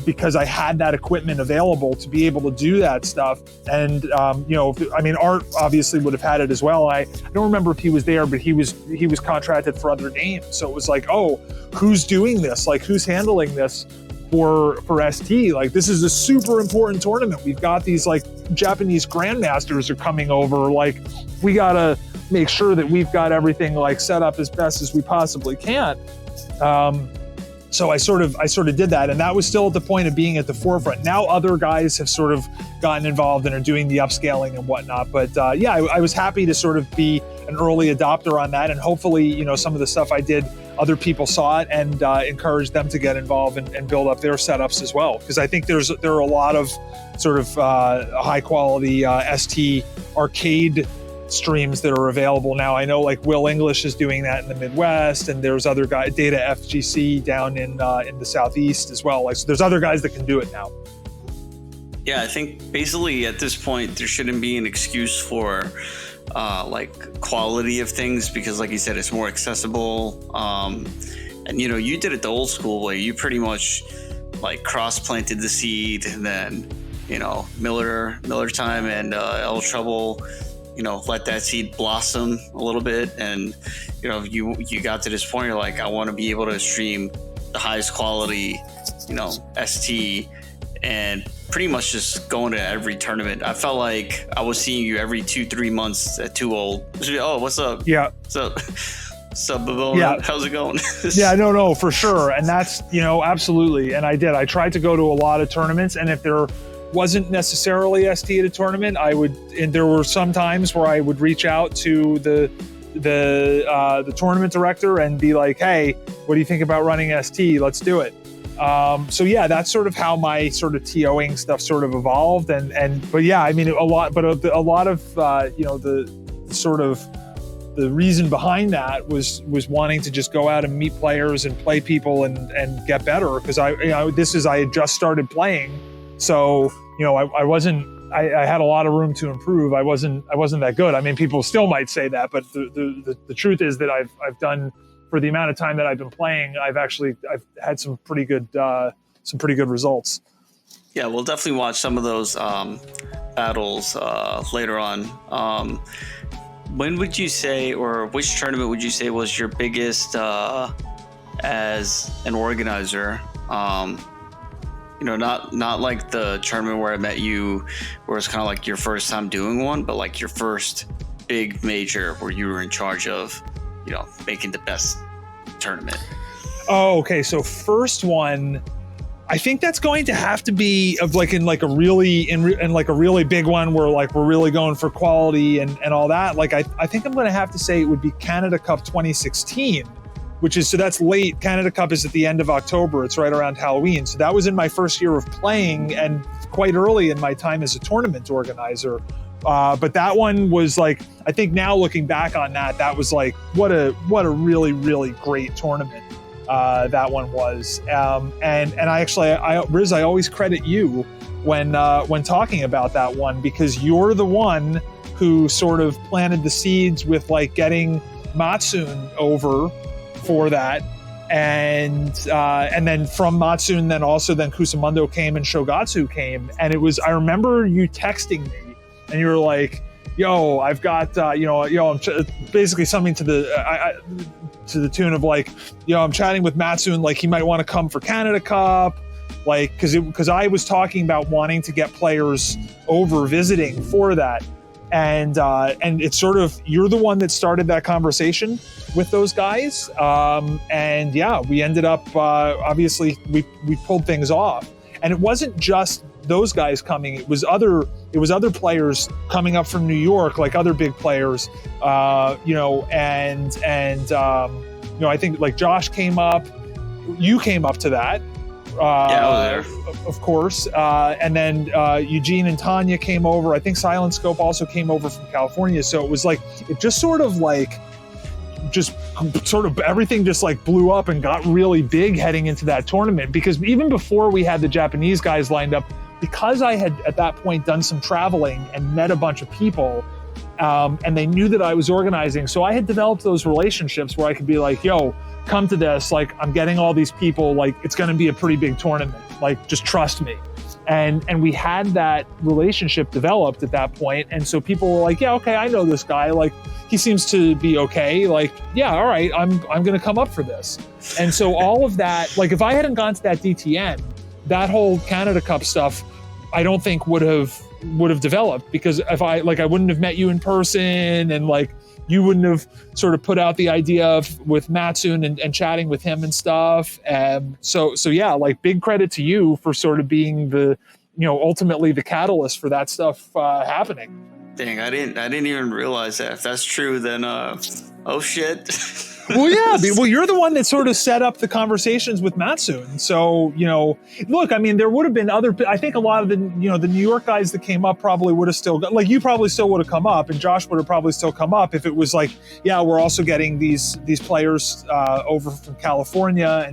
because I had that equipment available to be able to do that stuff. And, Art obviously would have had it as well. I don't remember if he was there, but he was contracted for other names. So it was like, oh, who's doing this? Like, who's handling this for ST? Like, this is a super important tournament. We've got these like Japanese grandmasters are coming over. Like, we gotta make sure that we've got everything like set up as best as we possibly can. So I sort of did that, and that was still at the point of being at the forefront. Now other guys have sort of gotten involved and are doing the upscaling and whatnot. But I was happy to sort of be an early adopter on that, and hopefully, you know, some of the stuff I did, other people saw it and encouraged them to get involved and build up their setups as well. Because I think there are a lot of sort of high quality ST arcade streams that are available now. I know like Will English is doing that in the Midwest, and there's other guys, Data FGC down in the Southeast as well. Like, so there's other guys that can do it now. Yeah, I think basically at this point there shouldn't be an excuse for like quality of things, because like you said, it's more accessible. And you know, you did it the old school way. You pretty much like cross-planted the seed, and then, you know, Miller Time and El Trouble, you know, let that seed blossom a little bit, and you know, you got to this point, you're like, I want to be able to stream the highest quality, you know, ST, and pretty much just going to every tournament. I felt like I was seeing you every 2-3 months at Too Old. Oh, what's up? Yeah. What's up? What's up, Babona? Yeah. How's it going? Yeah, no, for sure. And that's, you know, absolutely. And I tried to go to a lot of tournaments, and if there wasn't necessarily ST at a tournament, and there were some times where I would reach out to the tournament director and be like, hey, what do you think about running ST? Let's do it. So yeah, that's sort of how my sort of TOing stuff sort of evolved. But yeah, I mean, a lot of, you know, the sort of the reason behind that was wanting to just go out and meet players and play people and get better. Cause I had just started playing. So, you know, I had a lot of room to improve. I wasn't that good. I mean, people still might say that, but the truth is that I've done, for the amount of time that I've been playing, I've had some pretty good results. Yeah, we'll definitely watch some of those battles later on. When would you say, or which tournament would you say was your biggest as an organizer? You know, not like the tournament where I met you, where it's kind of like your first time doing one, but like your first big major where you were in charge of, you know, making the best tournament. Oh, okay. So first one, I think that's going to have to be of like in like a really big one where like we're really going for quality and all that. Like I think I'm going to have to say it would be Canada Cup 2016. So that's late. Canada Cup is at the end of October. It's right around Halloween. So that was in my first year of playing and quite early in my time as a tournament organizer. But that one was like, I think now looking back on that was like, what a really, really great tournament that one was. And Riz, I always credit you when talking about that one, because you're the one who sort of planted the seeds with like getting Matsun over for that, and then from Matsun, then Kusamundo came and Shogatsu came, and it was, I remember you texting me, and you were like, "Yo, I've got I'm basically something to the tune of like, I'm chatting with Matsun, like he might want to come for Canada Cup, like because I was talking about wanting to get players over visiting for that." And it's sort of, you're the one that started that conversation with those guys. And yeah, we ended up, obviously we pulled things off, and it wasn't just those guys coming. It was other players coming up from New York, like other big players, I think like Josh came up, you came up to that. Yeah, I was there. Of course. And then Eugene and Tanya came over. I think Silent Scope also came over from California. So it was like, it just sort of everything just like blew up and got really big heading into that tournament. Because even before we had the Japanese guys lined up, because I had at that point done some traveling and met a bunch of people, and they knew that I was organizing. So I had developed those relationships where I could be like, yo, come to this, like I'm getting all these people, like it's going to be a pretty big tournament, like just trust me. And we had that relationship developed at that point. And so people were like, yeah, okay, I know this guy, like he seems to be okay, like yeah, all right, I'm going to come up for this. And so all of that, like if I hadn't gone to that DTN, that whole Canada Cup stuff, I don't think would have would have developed, because if I wouldn't have met you in person, and like you wouldn't have sort of put out the idea of with Matsun and chatting with him and stuff. So yeah, like big credit to you for sort of being the, ultimately the catalyst for that stuff happening. Dang, I didn't even realize that. If that's true, then oh shit. Well, yeah. Well, you're the one that sort of set up the conversations with Matsun. So, look, I mean, there would have been I think a lot of the New York guys that came up probably would have still, like, you probably still would have come up, and Josh would have probably still come up if it was like, yeah, we're also getting these players over from California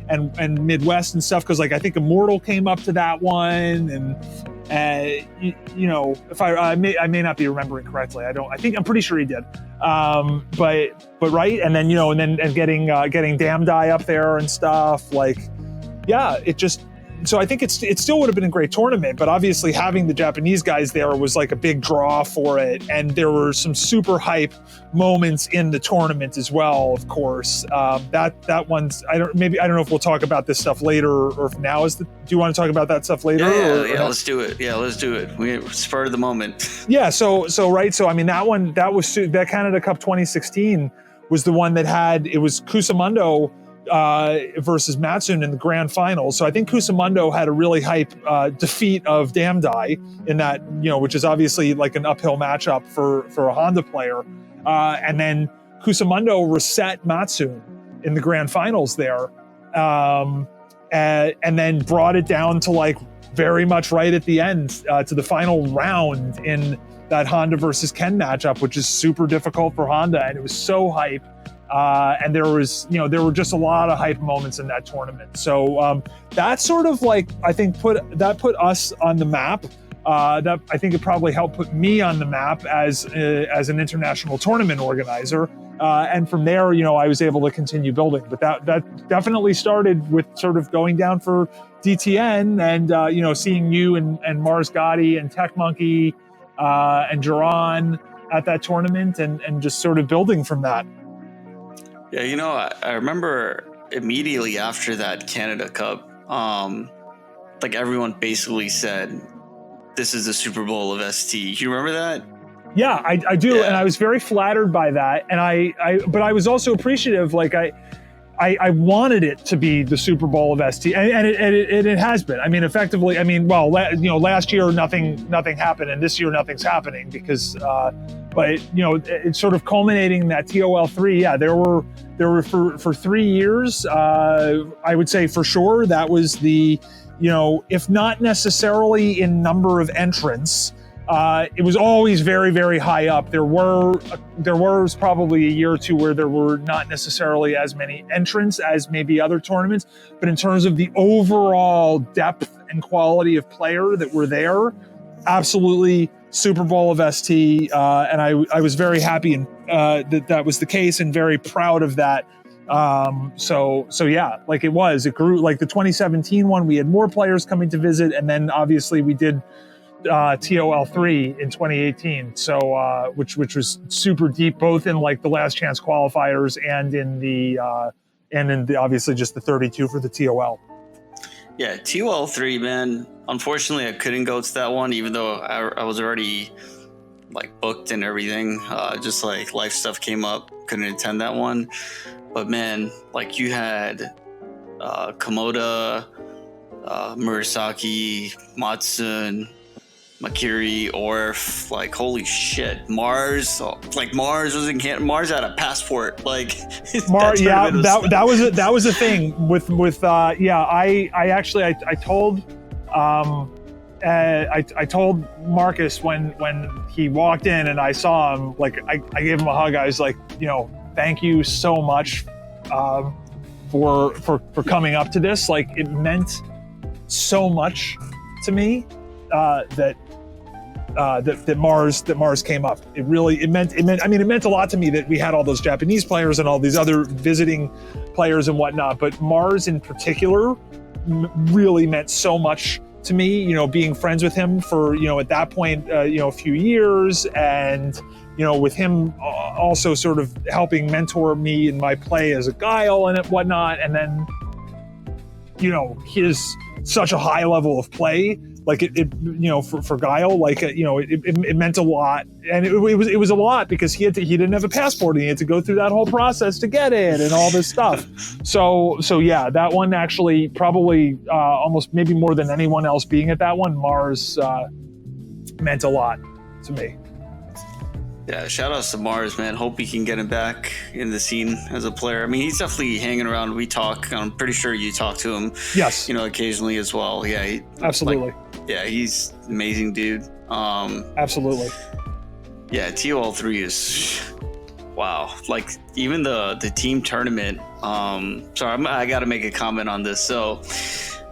and Midwest and stuff. Cause like, I think Immortal came up to that one, and if I may not be remembering correctly. I'm pretty sure he did. But right. And then, and getting Damn Die up there and stuff, like, yeah, so I think it still would have been a great tournament, but obviously having the Japanese guys there was like a big draw for it. And there were some super hype moments in the tournament as well, of course. That one's, I don't know if we'll talk about this stuff later, or if now do you want to talk about that stuff later? Yeah, let's do it. Yeah, let's do it. We spur of the moment. Yeah. So right. So, I mean, that Canada Cup 2016 was the one it was Kusamundo versus Matsun in the grand final. So I think Kusamundo had a really hype defeat of Damn Die in that, which is obviously like an uphill matchup for a Honda player. And then Kusamundo reset Matsun in the grand finals there. And then brought it down to like very much right at the end to the final round in that Honda versus Ken matchup, which is super difficult for Honda. And it was so hype. And there were just a lot of hype moments in that tournament. So that sort of like, I think put us on the map. That I think it probably helped put me on the map as an international tournament organizer. And from there, I was able to continue building. But that definitely started with sort of going down for DTN and seeing you and Mars Gotti and Tech Monkey and Duran at that tournament and just sort of building from that. Yeah, I remember immediately after that Canada Cup, like everyone basically said, "This is the Super Bowl of ST." You remember that? Yeah, I do, yeah. And I was very flattered by that, and but I was also appreciative. Like I wanted it to be the Super Bowl of ST, and it has been. I mean, effectively. I mean, well, last year nothing happened, and this year nothing's happening because. But it's sort of culminating in that TOL3. Yeah, there were for 3 years. I would say for sure that was the, if not necessarily in number of entrants, it was always very, very high up. There was probably a year or two where there were not necessarily as many entrants as maybe other tournaments, but in terms of the overall depth and quality of player that were there, absolutely. Super Bowl of ST, and I was very happy that was the case, and very proud of that. So yeah, like it grew. Like the 2017 one, we had more players coming to visit, and then obviously we did TOL3 in 2018. So which was super deep, both in like the last chance qualifiers and in the obviously just the 32 for the TOL. Yeah, TOL3, man. Unfortunately, I couldn't go to that one, even though I was already like booked and everything. Just like life stuff came up, couldn't attend that one. But man, like you had Komoda, Murasaki, Matsun, Makiri, Orf, like holy shit, Mars was in Canada. Mars had a passport, like Mars. Yeah, that was a thing with I told Marcus when he walked in and I saw him, like I gave him a hug. I was like, thank you so much for coming up to this. Like it meant so much to me that Mars came up. It meant a lot to me that we had all those Japanese players and all these other visiting players and whatnot, but Mars in particular really meant so much to me, being friends with him for, at that point, a few years, and, with him also sort of helping mentor me in my play as a Guile and whatnot. And then, his such a high level of play like it for Guile, like it meant a lot, and it was a lot because he didn't have a passport and he had to go through that whole process to get it and all this stuff. So yeah, that one actually probably almost maybe more than anyone else being at that one, Mars meant a lot to me. Yeah, shout outs to Mars, man. Hope we can get him back in the scene as a player. I mean, he's definitely hanging around. We talk. I'm pretty sure you talk to him. Yes. Occasionally as well. Yeah. Absolutely. He's an amazing dude. Absolutely. Yeah, TOL3 is wow. Like even the team tournament. Sorry, I got to make a comment on this. So,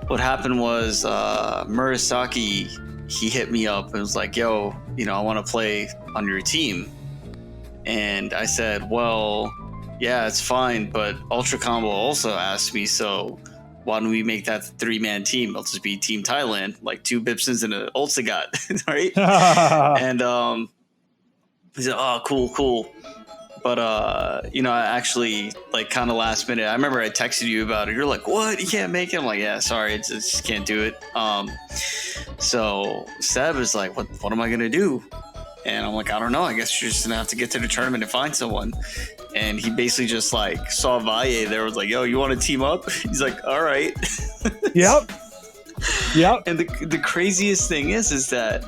what happened was Murasaki. He hit me up and was like, yo, I want to play on your team. And I said, well, yeah, it's fine. But Ultra Combo also asked me, so why don't we make that 3-man team? It'll just be Team Thailand, like 2 Bipsons and an Ultigot, right? And he said, oh, cool. But, I actually, like, kind of last minute, I remember I texted you about it. You're like, what? You can't make it? I'm like, yeah, sorry. I just can't do it. So Seb is like, what am I going to do? And I'm like, I don't know. I guess you're just going to have to get to the tournament and find someone. And he basically just, like, saw Valle there, was like, yo, you want to team up? He's like, all right. Yep. And the craziest thing is that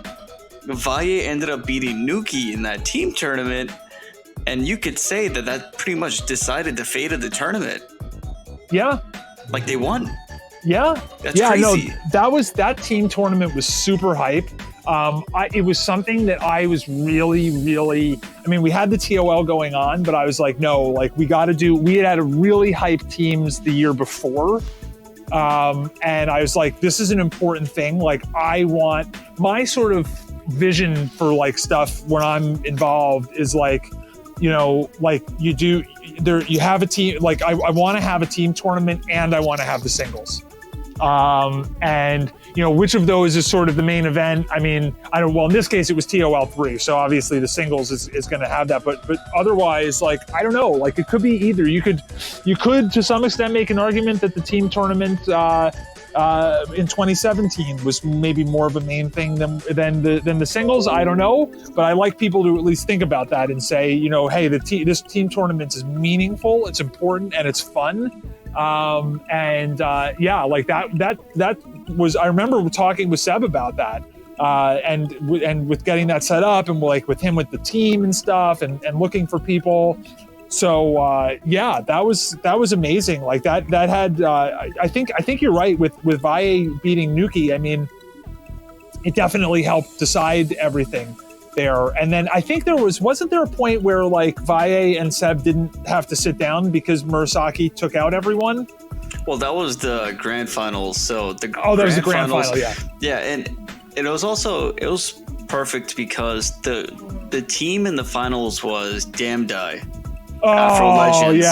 Valle ended up beating Nuki in that team tournament. And you could say that pretty much decided the fate of the tournament. Yeah. Like they won. Yeah. That's crazy. No, that team tournament was super hype. It was something that I was really, really, I mean, we had the TOL going on, but I was like, no, like we had a really hype teams the year before. And I was like, this is an important thing. Like I want my sort of vision for like stuff when I'm involved is like, like you have a team, like I want to have a team tournament and I want to have the singles. And which of those is sort of the main event? I mean, well, in this case it was TOL3. So obviously the singles is going to have that, but otherwise, like, I don't know, like it could be either. You could to some extent make an argument that the team tournament, in 2017 was maybe more of a main thing than the singles. I don't know, but I like people to at least think about that and say, hey, this team tournament is meaningful, it's important, and it's fun. Like that was, I remember talking with Seb about that, and with getting that set up and like with him with the team and stuff and looking for people. So that was amazing. Like that had I think you're right with Valle beating Nuki. I mean, it definitely helped decide everything there. And then I think wasn't there a point where like Valle and Seb didn't have to sit down because Murasaki took out everyone? Well, that was the grand finals. So that was the grand final. Yeah, and it was perfect because the team in the finals was Damdai. Afro Legends,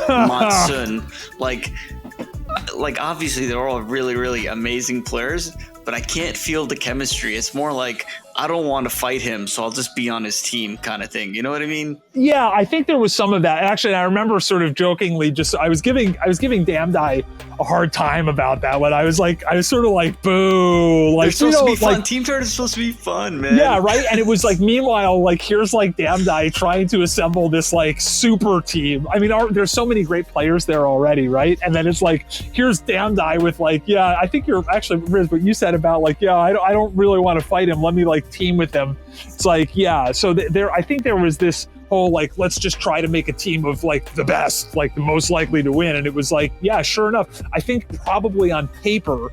Matsun, like obviously they're all really, really amazing players, but I can't feel the chemistry. It's more like I don't want to fight him, so I'll just be on his team kind of thing. You know what I mean? Yeah, I think there was some of that. Actually, I remember sort of jokingly, I was giving Damdai a hard time about that. When I was sort of like, boo. Like, they're supposed to be fun. Team tournament's supposed to be fun, man. Yeah, right? And it was like, meanwhile, like, here's like Damdai trying to assemble this like super team. I mean, there's so many great players there already, right? And then it's like, here's Damdai with like, yeah, I think you're actually, Riz, what you said about like, yeah, I don't really want to fight him. Let me like team with him. It's like, yeah. So I think there was this whole like, let's just try to make a team of like the best, like the most likely to win. And it was like, yeah, sure enough. I think probably on paper,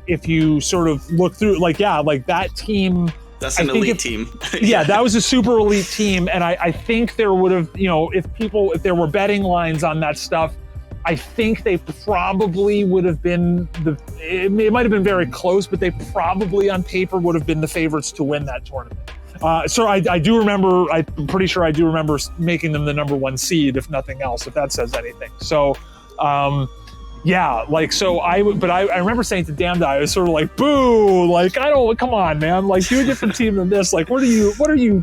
if you sort of look through, like, yeah, like that team. That's an elite team. Yeah, that was a super elite team. And I think there would have, if there were betting lines on that stuff, I think they probably would have been it might have been very close, but they probably on paper would have been the favorites to win that tournament. So I do remember, I'm pretty sure I do remember making them the number 1 seed, if nothing else, if that says anything. So, yeah, like, so I remember saying to Damdai, I was sort of like, boo, like, come on, man, like, do a different team than this. Like, what are you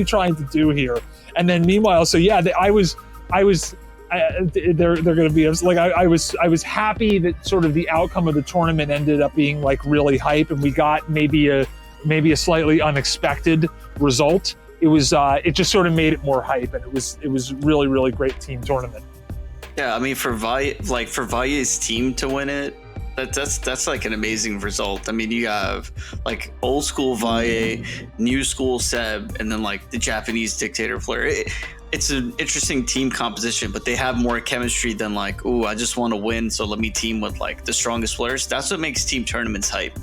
trying to do here? And then meanwhile, so yeah, I they're going to be like, I was happy that sort of the outcome of the tournament ended up being like really hype, and we got maybe a slightly unexpected result. It was it just sort of made it more hype, and it was really, really great team tournament. Yeah, I mean, for Valle's team to win it, that's like an amazing result. I mean, you have like old school Valle, new school Seb, and then like the Japanese dictator player. It's an interesting team composition, but they have more chemistry than like, ooh, I just want to win, so let me team with like the strongest players. That's what makes team tournaments hype.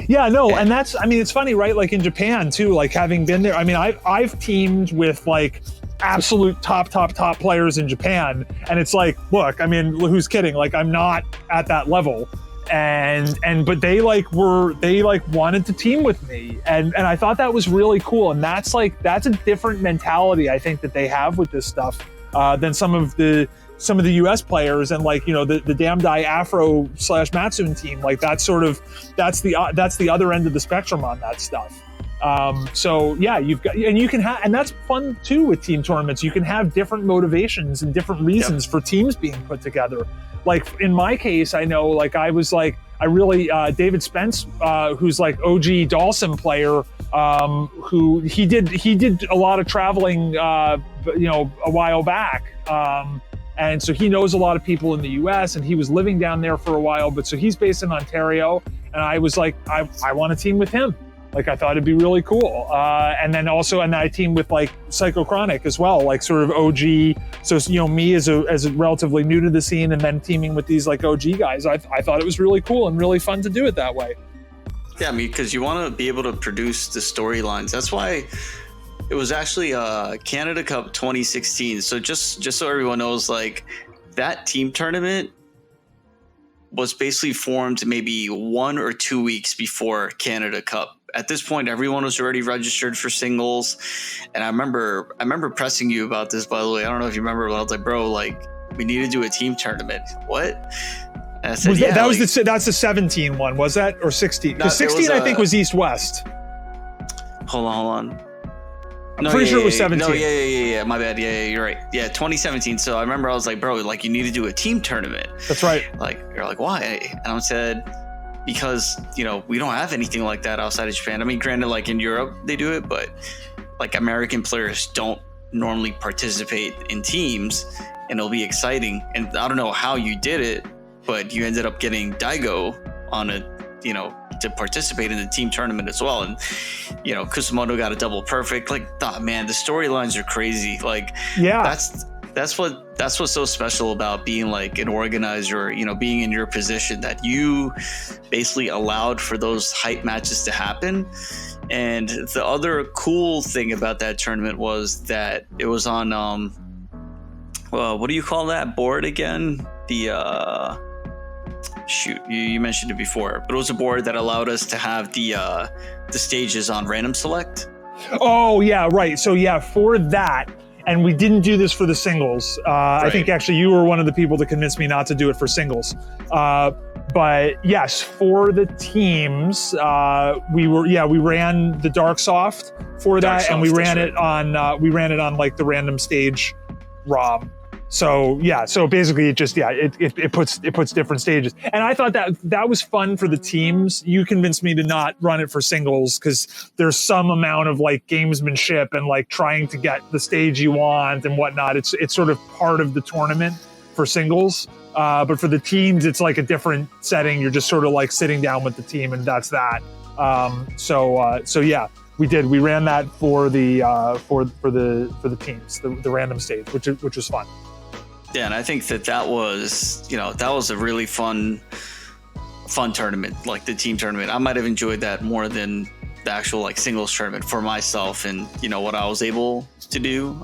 Yeah, no, and that's, I mean, it's funny, right? Like in Japan too, like having been there, I mean, I've teamed with like absolute top players in Japan, and it's like, look, I mean, who's kidding? Like, I'm not at that level, but they wanted to team with me, and I thought that was really cool, and that's a different mentality I think that they have with this stuff than some of the US players, and like, you know, the Damdai Afro / Matsun team, like that's the other end of the spectrum on that stuff. So yeah, and that's fun too with team tournaments. You can have different motivations and different reasons for teams being put together. Like in my case, I know, like I really David Spence, who's like OG Dawson player, who he did a lot of traveling, you know, a while back. And so he knows a lot of people in the US, and he was living down there for a while, but so he's based in Ontario, and I was like, I want to team with him. Like, I thought it'd be really cool. And then I teamed with like Psycho Chronic as well, like sort of OG. So, you know, me as a relatively new to the scene, and then teaming with these like OG guys, I thought it was really cool and really fun to do it that way. Yeah, I mean, because you want to be able to produce the storylines. That's why it was actually Canada Cup 2016. So just so everyone knows, like that team tournament was basically formed maybe 1 or 2 weeks before Canada Cup. At this point, everyone was already registered for singles, and I remember pressing you about this. By the way, I don't know if you remember, but I was like, "Bro, like we need to do a team tournament." What? And I said, that's the 17 one, was that, or 16? Because 16 I think was East West. Hold on. I'm pretty sure it was 17. No, yeah. My bad. Yeah, you're right. Yeah, 2017. So I remember I was like, bro, like you need to do a team tournament. That's right. Like, you're like, why? And I said, because, you know, we don't have anything like that outside of Japan. I mean, granted, like in Europe they do it, but like American players don't normally participate in teams, and it'll be exciting. And I don't know how you did it, but you ended up getting Daigo on a, you know, to participate in the team tournament as well. And, you know, Kusumoto got a double perfect. Like, oh, man, the storylines are crazy. Like, yeah, that's what's so special about being like an organizer, you know, being in your position, that you basically allowed for those hype matches to happen. And the other cool thing about that tournament was that it was on, well, what do you call that board again? The, shoot, you mentioned it before, but it was a board that allowed us to have the stages on random select. Oh yeah, right. So yeah, for that, and we didn't do this for the singles. Right. I think actually you were one of the people that convinced me not to do it for singles. But yes, for the teams, we ran the Darksoft for that, and we ran it on like the random stage ROM. So yeah, so basically it puts different stages, and I thought that was fun for the teams. You convinced me to not run it for singles because there's some amount of like gamesmanship and like trying to get the stage you want and whatnot. It's sort of part of the tournament for singles, but for the teams it's like a different setting. You're just sort of like sitting down with the team, and that's that. So yeah. We ran that for the teams, the random stage, which was fun. Yeah, and I think that was a really fun tournament, like the team tournament. I might have enjoyed that more than the actual like singles tournament for myself, and you know what I was able to do.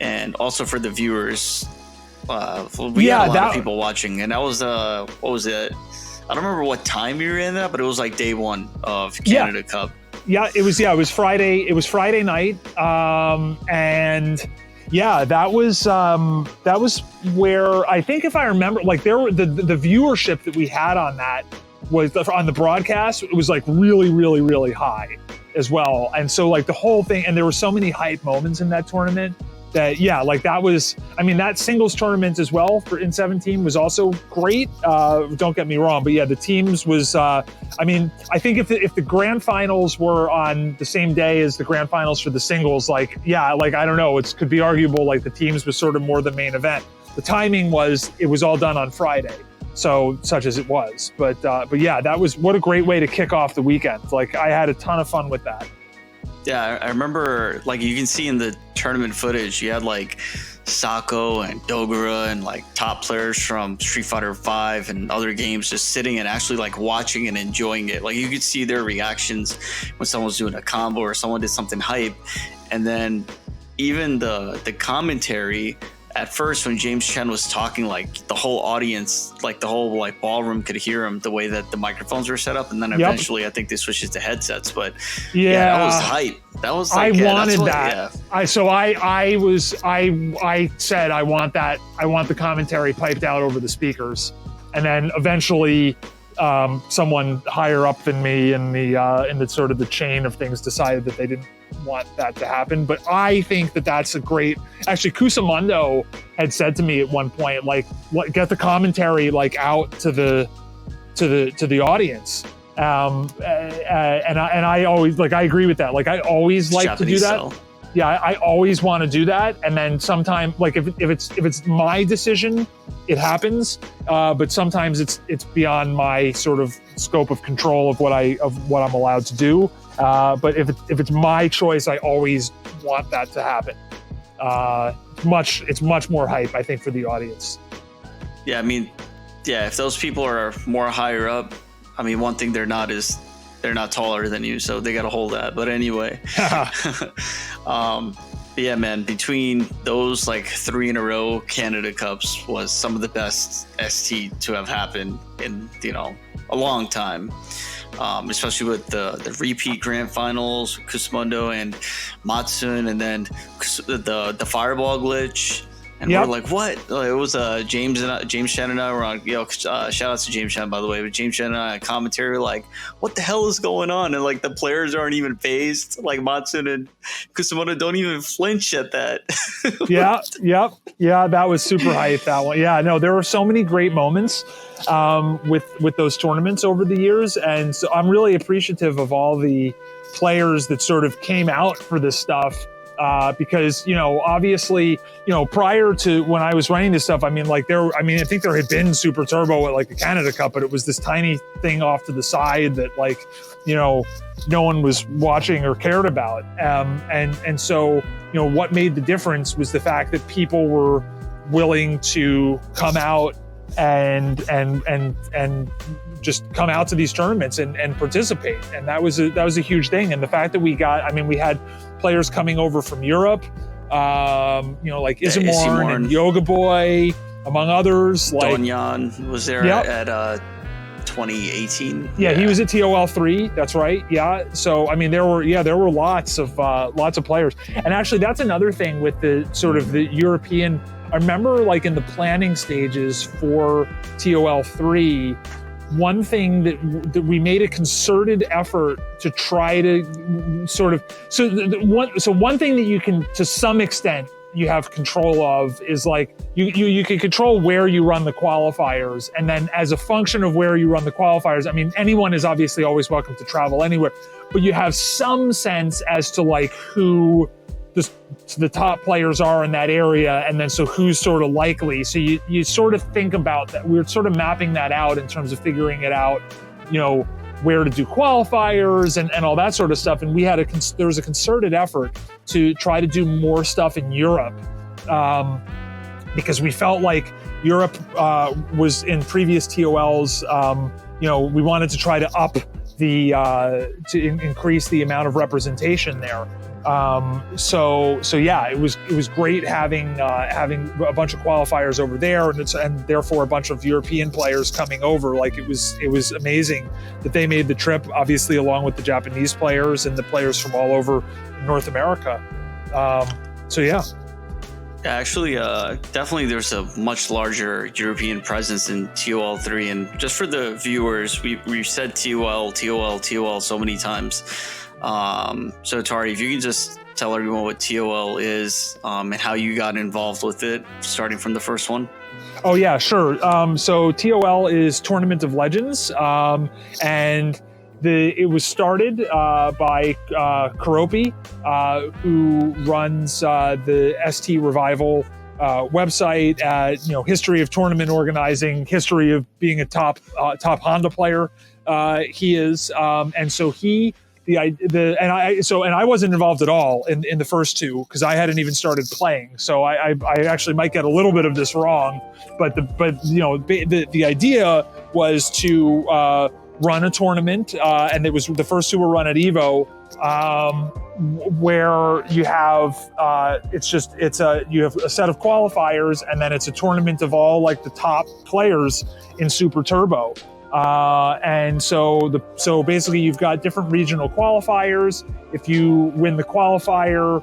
And also for the viewers, we had a lot of people watching, and that was what was it? I don't remember what time you were in that, but it was like day one of Canada Cup. Yeah, it was Friday. It was Friday night, and yeah, that was where I think, if I remember, like there were the viewership that we had on that was on the broadcast. It was like really, really, really high as well, and so like the whole thing. And there were so many hype moments in that tournament. that, yeah, like that was, I mean, that singles tournament as well in 17 was also great. Don't get me wrong, but yeah, the teams was, I mean, I think if the grand finals were on the same day as the grand finals for the singles, like, yeah, like, I don't know, it could be arguable, like the teams was sort of more the main event. The timing was, it was all done on Friday. So such as it was, but yeah, that was, what a great way to kick off the weekend. Like I had a ton of fun with that. Yeah, I remember, like, you can see in the tournament footage, you had like Sako and Dogura and like top players from Street Fighter V and other games just sitting and actually like watching and enjoying it. Like you could see their reactions when someone was doing a combo or someone did something hype. And then even the commentary, at first when James Chen was talking, like the whole audience, like the whole like ballroom could hear him the way that the microphones were set up, and then eventually I think they switched it to headsets. But yeah, that was hype. That was like, I wanted that. Yeah. I said I want that. I want the commentary piped out over the speakers, and then eventually someone higher up than me in the sort of the chain of things decided that they didn't want that to happen. But I think that that's a great, actually Kusamondo had said to me at one point, like, get the commentary like out to the audience. And I always, like, I agree with that. Like I always like Japanese to do that. Style. Yeah, I always want to do that. And then sometimes, like if it's my decision, it happens. But sometimes it's beyond my sort of scope of control of what I'm allowed to do. But if it's my choice, I always want that to happen. It's much more hype, I think, for the audience. Yeah, I mean, yeah, if those people are more higher up, I mean, one thing they're not is they're not taller than you, so they got to hold that. But anyway, yeah, man, between those like 3 in a row Canada Cups was some of the best ST to have happened in, a long time. Especially with the repeat grand finals, Kusamondo and Matsun, and then the fireball glitch. And we're like, what? It was James Chen and I were on, shout out to James Chen, by the way, but James Chen and I on commentary, like, what the hell is going on? And like the players aren't even phased. Like Matsun and Kusamondo don't even flinch at that. Yeah, that was super hype, that one. Yeah, no, there were so many great moments with those tournaments over the years. And so I'm really appreciative of all the players that sort of came out for this stuff. Because, obviously, prior to when I was running this stuff, I think there had been Super Turbo at like the Canada Cup, but it was this tiny thing off to the side that like, no one was watching or cared about. And so, what made the difference was the fact that people were willing to come out and just come out to these tournaments and participate. And that was a huge thing. And the fact that we had players coming over from Europe, like Izumorn and Yoga Boy, among others. Like Donyan was there at 2018. Yeah, he was at TOL3. That's right. Yeah. So I mean, there were lots of players. And actually, that's another thing with the sort of the European. I remember, like in the planning stages for TOL3. One thing that we made a concerted effort to try to sort of one thing that you can, to some extent, you have control of is like you can control where you run the qualifiers, and then as a function of where you run the qualifiers, I mean, anyone is obviously always welcome to travel anywhere, but you have some sense as to like who the top players are in that area, and then so who's sort of likely. So you sort of think about that. We're sort of mapping that out in terms of figuring it out, where to do qualifiers and all that sort of stuff. And there was a concerted effort to try to do more stuff in Europe, because we felt like Europe was in previous TOLs. We wanted to try to up to increase the amount of representation there. So yeah, it was great having a bunch of qualifiers over there, and therefore a bunch of European players coming over. Like it was amazing that they made the trip, obviously along with the Japanese players and the players from all over North America. So yeah. Actually, definitely there's a much larger European presence in TOL3, and just for the viewers, we've said TOL so many times. So Atari, if you can just tell everyone what TOL is and how you got involved with it, starting from the first one? Oh yeah, sure. So TOL is Tournament of Legends, and it was started by Karopi, who runs the ST Revival website. History of tournament organizing, history of being a top Honda player. He is, and so I wasn't involved at all in the first two because I hadn't even started playing. So I actually might get a little bit of this wrong, but the idea was to run a tournament, and it was the first two were run at Evo, where you have you have a set of qualifiers, and then it's a tournament of all like the top players in Super Turbo. And so basically you've got different regional qualifiers. If you win the qualifier,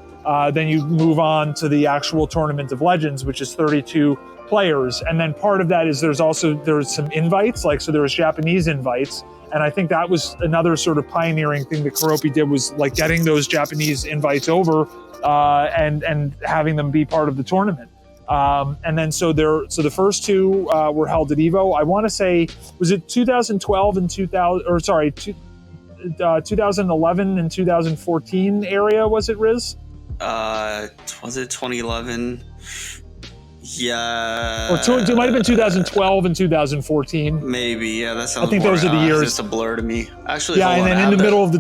then you move on to the actual Tournament of Legends, which is 32 players. And then part of that is there's some invites, so there was Japanese invites. And I think that was another sort of pioneering thing that Karopi did, was like getting those Japanese invites over, and having them be part of the tournament. And then so the first two were held at Evo. I want to say, was it 2012 and 2011 and 2014 area? Was it, Riz? Was it 2011? Yeah. Or it might have been 2012 and 2014. Maybe, yeah. That sounds. I think more, those are the years. It's a blur to me. Actually, yeah. And then in the middle of the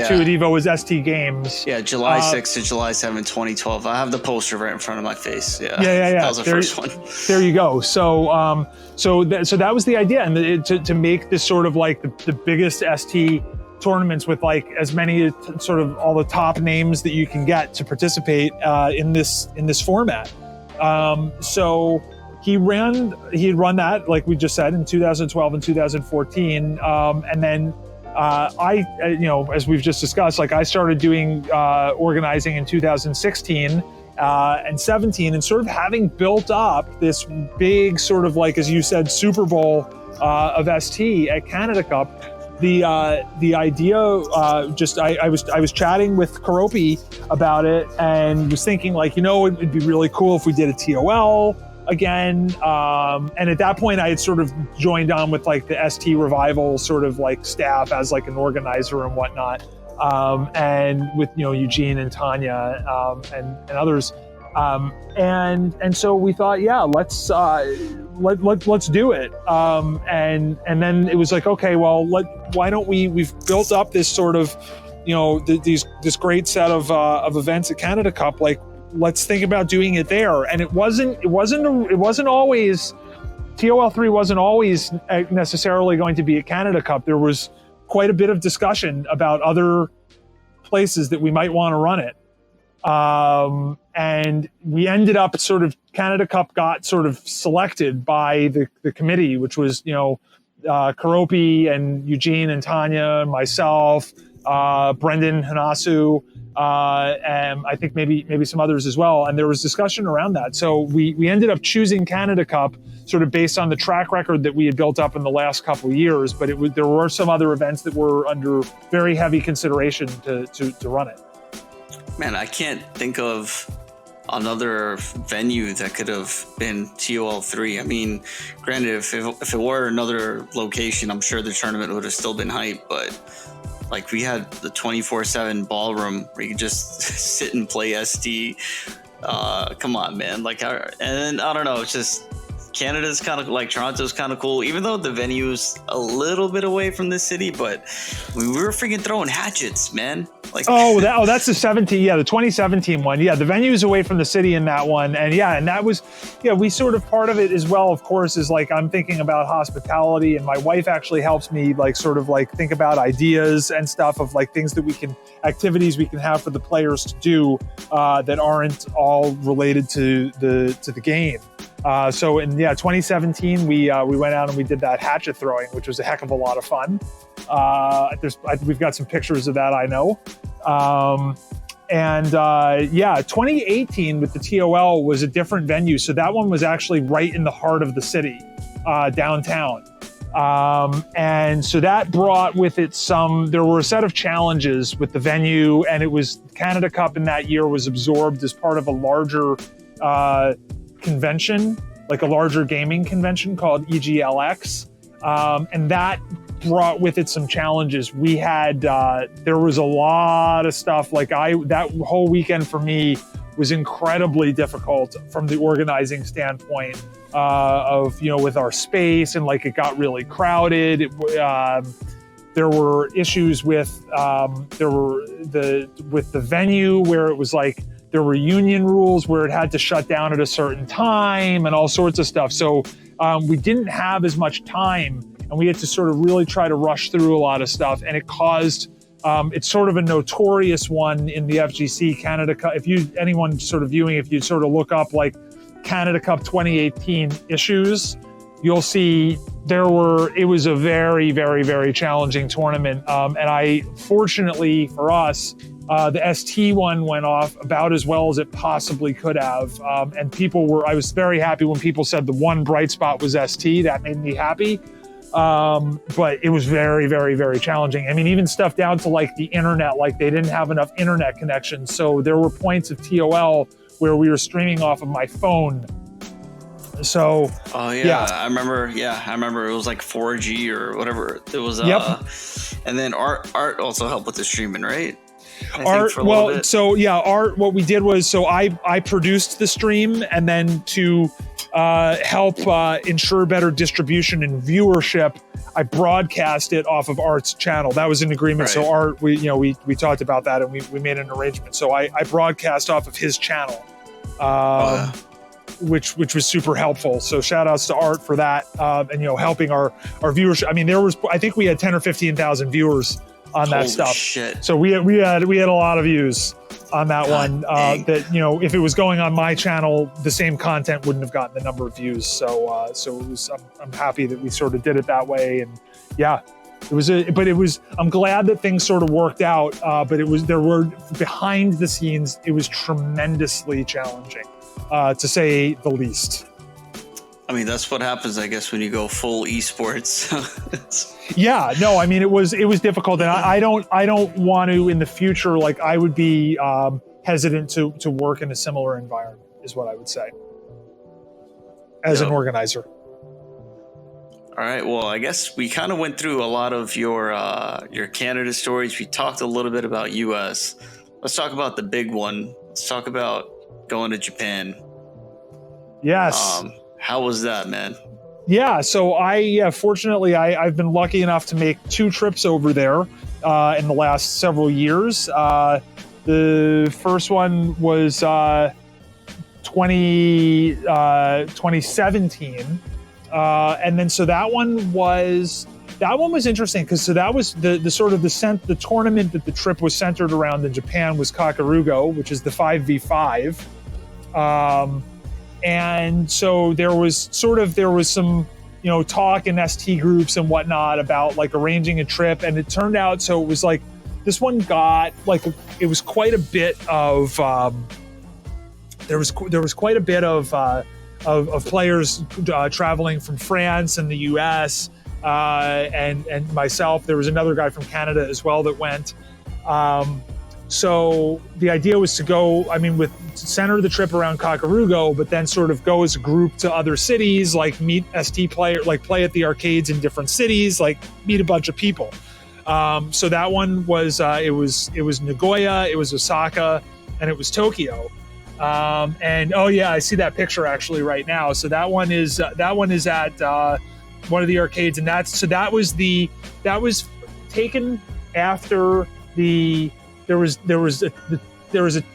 two at Evo was ST Games. Yeah, July 6th to July 7th, 2012. I have the poster right in front of my face. Yeah. That was the first one. There you go. So that was the idea, and to make this sort of like the biggest ST tournaments with like as many sort of all the top names that you can get to participate in this format. So he had run that, like we just said, in 2012 and 2014. And then as we've just discussed, like I started doing organizing in 2016 and 17, and sort of having built up this big sort of like, as you said, Super Bowl of ST at Canada Cup. The idea, I was chatting with Karopi about it and was thinking like, it'd be really cool if we did a TOL again. And at that point I had sort of joined on with like the ST Revival sort of like staff as like an organizer and whatnot. And with, Eugene and Tanya, and others. And so we thought, let's do it. And then it was like, okay, well, why don't we've built up this sort of, this great set of events at Canada Cup, like, let's think about doing it there. And it wasn't always, TOL3 wasn't always necessarily going to be at Canada Cup. There was quite a bit of discussion about other places that we might want to run it. And we ended up sort of, Canada Cup got sort of selected by the committee, which was, Karopi and Eugene and Tanya and myself, Brendan Hanasu, and I think maybe some others as well. And there was discussion around that. So we ended up choosing Canada Cup sort of based on the track record that we had built up in the last couple of years. But there were some other events that were under very heavy consideration to run it. Man, I can't think of another venue that could have been TOL3. I mean, granted, if it were another location, I'm sure the tournament would have still been hyped, but like we had the 24/7 ballroom where you could just sit and play ST. Come on, man. And I don't know, it's just Canada's kind of like, Toronto's kind of cool, even though the venue's a little bit away from the city, but we were freaking throwing hatchets, man. Like, that's the 17, the 2017 one. Yeah, the venue's away from the city in that one. And that was, we sort of, part of it as well, of course, is like, I'm thinking about hospitality, and my wife actually helps me like sort of like think about ideas and stuff of like things that activities we can have for the players to do that aren't all related to the game. So in 2017, we went out and we did that hatchet throwing, which was a heck of a lot of fun. We've got some pictures of that, I know. 2018 with the TOL was a different venue. So that one was actually right in the heart of the city, downtown. And so that brought with it there were a set of challenges with the venue, and it was Canada Cup in that year was absorbed as part of a larger convention, like a larger gaming convention called EGLX. And that brought with it some challenges. We had, there was a lot of stuff. Like that whole weekend for me was incredibly difficult from the organizing standpoint of, with our space, and like it got really crowded. There were issues with the venue where it was like there were union rules where it had to shut down at a certain time and all sorts of stuff. So we didn't have as much time, and we had to sort of really try to rush through a lot of stuff, and it caused it's sort of a notorious one in the FGC Canada Cup. Anyone sort of viewing, if you sort of look up like Canada Cup 2018 issues, you'll see it was a very, very, very challenging tournament. And fortunately for us, the ST one went off about as well as it possibly could have. And I was very happy when people said the one bright spot was ST. That made me happy. But it was very, very, very challenging. I mean, even stuff down to like the internet, like they didn't have enough internet connections. So there were points of TOL where we were streaming off of my phone. So, I remember it was like 4G or whatever it was. And then Art also helped with the streaming, right? Art, what we did was, so I produced the stream, and then to help ensure better distribution and viewership, I broadcast it off of Art's channel. That was an agreement. Right. So Art, we talked about that, and we made an arrangement. So I broadcast off of his channel, which was super helpful. So shout outs to Art for that, and helping our viewers. I mean, I think we had 10 or 15,000 viewers on that stuff. Shit. So we had a lot of views on that one. That if it was going on my channel, the same content wouldn't have gotten the number of views. So it was. I'm happy that we sort of did it that way. And I'm glad that things sort of worked out. But there were behind the scenes, it was tremendously challenging, to say the least. I mean, that's what happens, I guess, when you go full esports. Yeah, no, I mean, it was difficult, and I don't want to in the future. Like, I would be hesitant to work in a similar environment, is what I would say, as an organizer. All right. Well, I guess we kind of went through a lot of your Canada stories. We talked a little bit about US. Let's talk about the big one. Let's talk about going to Japan. Yes. How was that, man? Yeah, so fortunately, I've been lucky enough to make 2 trips over there in the last several years. The first one was 2017, and then so that one was interesting because that was the tournament that the trip was centered around in Japan was Kakarugo, which is the 5v5. And so there was some, talk in ST groups and whatnot about like arranging a trip. And it turned out, so it was like, this one got like, it was quite a bit of, there was quite a bit of players traveling from France and the US, and myself. There was another guy from Canada as well that went. So the idea was to go, center the trip around Kakarugo, but then sort of go as a group to other cities, like meet ST players, like play at the arcades in different cities, like meet a bunch of people. So that one was, it was Nagoya, it was Osaka, and it was Tokyo. And I see that picture actually right now. So that one is at one of the arcades, and that was taken after there was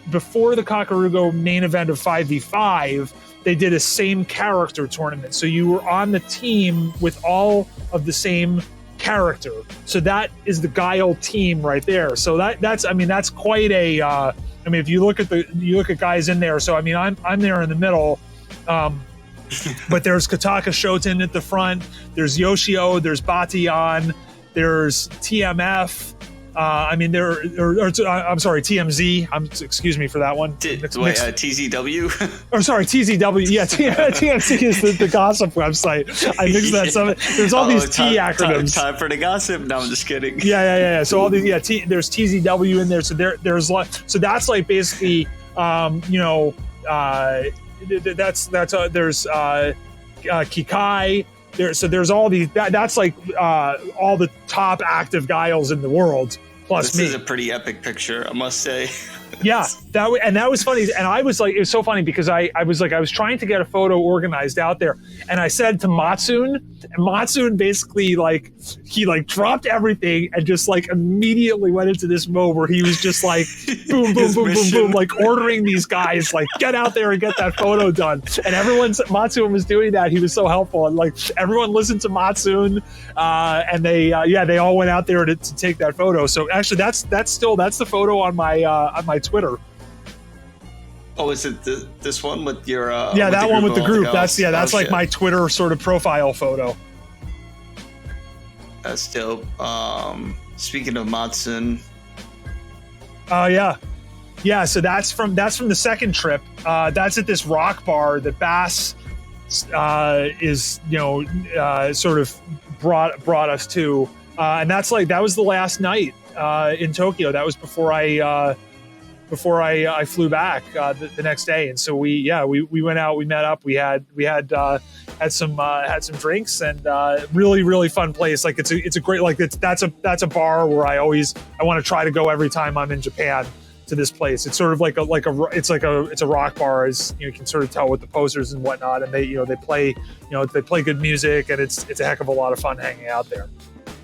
before the Kakarugo main event of 5v5, they did a same character tournament. So you were on the team with all of the same character. So that is the Guile team right there. So that's quite a, if you look at guys in there. So, I'm there in the middle, but there's Kataka Shoten at the front. There's Yoshio, there's Batian, there's TMF, I mean, I'm sorry, TMZ. Excuse me for that one. TZW? I'm sorry, TZW. Yeah, TMZ is the gossip website. I mixed that up. There's all these T acronyms. Time for the gossip. No, I'm just kidding. Yeah. So all these, there's TZW in there. So there's so that's like basically, there's Kikai. There's all these. That's like all the top active guiles in the world. Plus this me. Is a pretty epic picture, I must say. Yeah, that was funny, and I was like, it was so funny because I was trying to get a photo organized out there, and I said to Matsun, and Matsun basically he dropped everything and just immediately went into this mode where he was just boom, boom, boom, boom, boom, ordering these guys get out there and get that photo done. And Matsun was doing that. He was so helpful, and everyone listened to Matsun, and they all went out there to take that photo. So actually, that's the photo on my Twitter. Oh, is it this one with your? Yeah, that one with the group. That's shit. my Twitter sort of profile photo. That's dope. Speaking of Matsun. Yeah. So that's from the second trip. That's at this rock bar that Bass is sort of brought us to, and that was the last night in Tokyo. That was before I flew back the next day, and so we went out, we met up, we had some drinks, and really, really fun place. It's a great that's a bar where I want to try to go every time I'm in Japan to this place. It's sort of it's a rock bar, as you can sort of tell with the posters and whatnot, and they play good music, and it's a heck of a lot of fun hanging out there.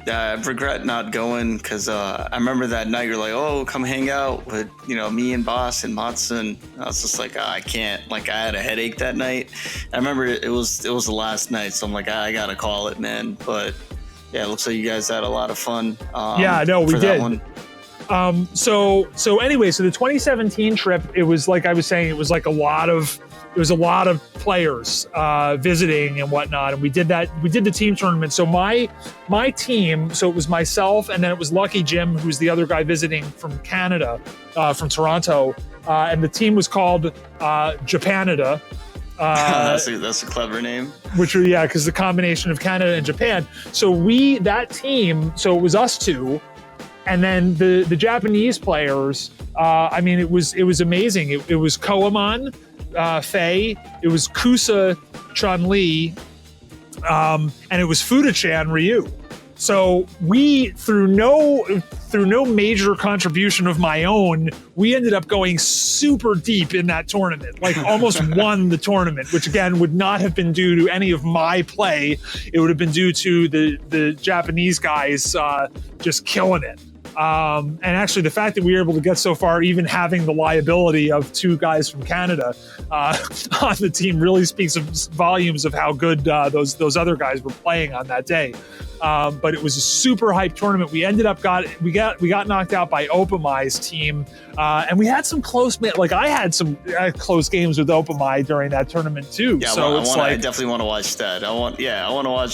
Yeah, I regret not going because I remember that night you're like, oh, come hang out with me and Boss and Matsun. I was just like, I can't. I had a headache that night. I remember it was the last night, so I'm like, I gotta call it, man. But yeah, it looks like you guys had a lot of fun. We did. So anyway, so the 2017 trip, it was like I was saying, it was a lot of players visiting and whatnot, and we did the team tournament. So my team, so it was myself, and then it was Lucky Jim, who's the other guy visiting from Canada, from Toronto, and the team was called Japanada. That's a clever name. Because the combination of Canada and Japan. So that team, so it was us two. And then the Japanese players, it was amazing. It was Koemon, Faye, it was Kusa Chun-Li, and it was Fuda-chan Ryu. So we, through no major contribution of my own, we ended up going super deep in that tournament, almost won the tournament, which again would not have been due to any of my play. It would have been due to the Japanese guys just killing it. And actually, the fact that we were able to get so far, even having the liability of two guys from Canada on the team, really speaks volumes of how good those other guys were playing on that day. But it was a super hype tournament. We ended up we got knocked out by Opamai's team, and we had some close. I had some close games with Opamai during that tournament too. Yeah, so I definitely want to watch that. I want to watch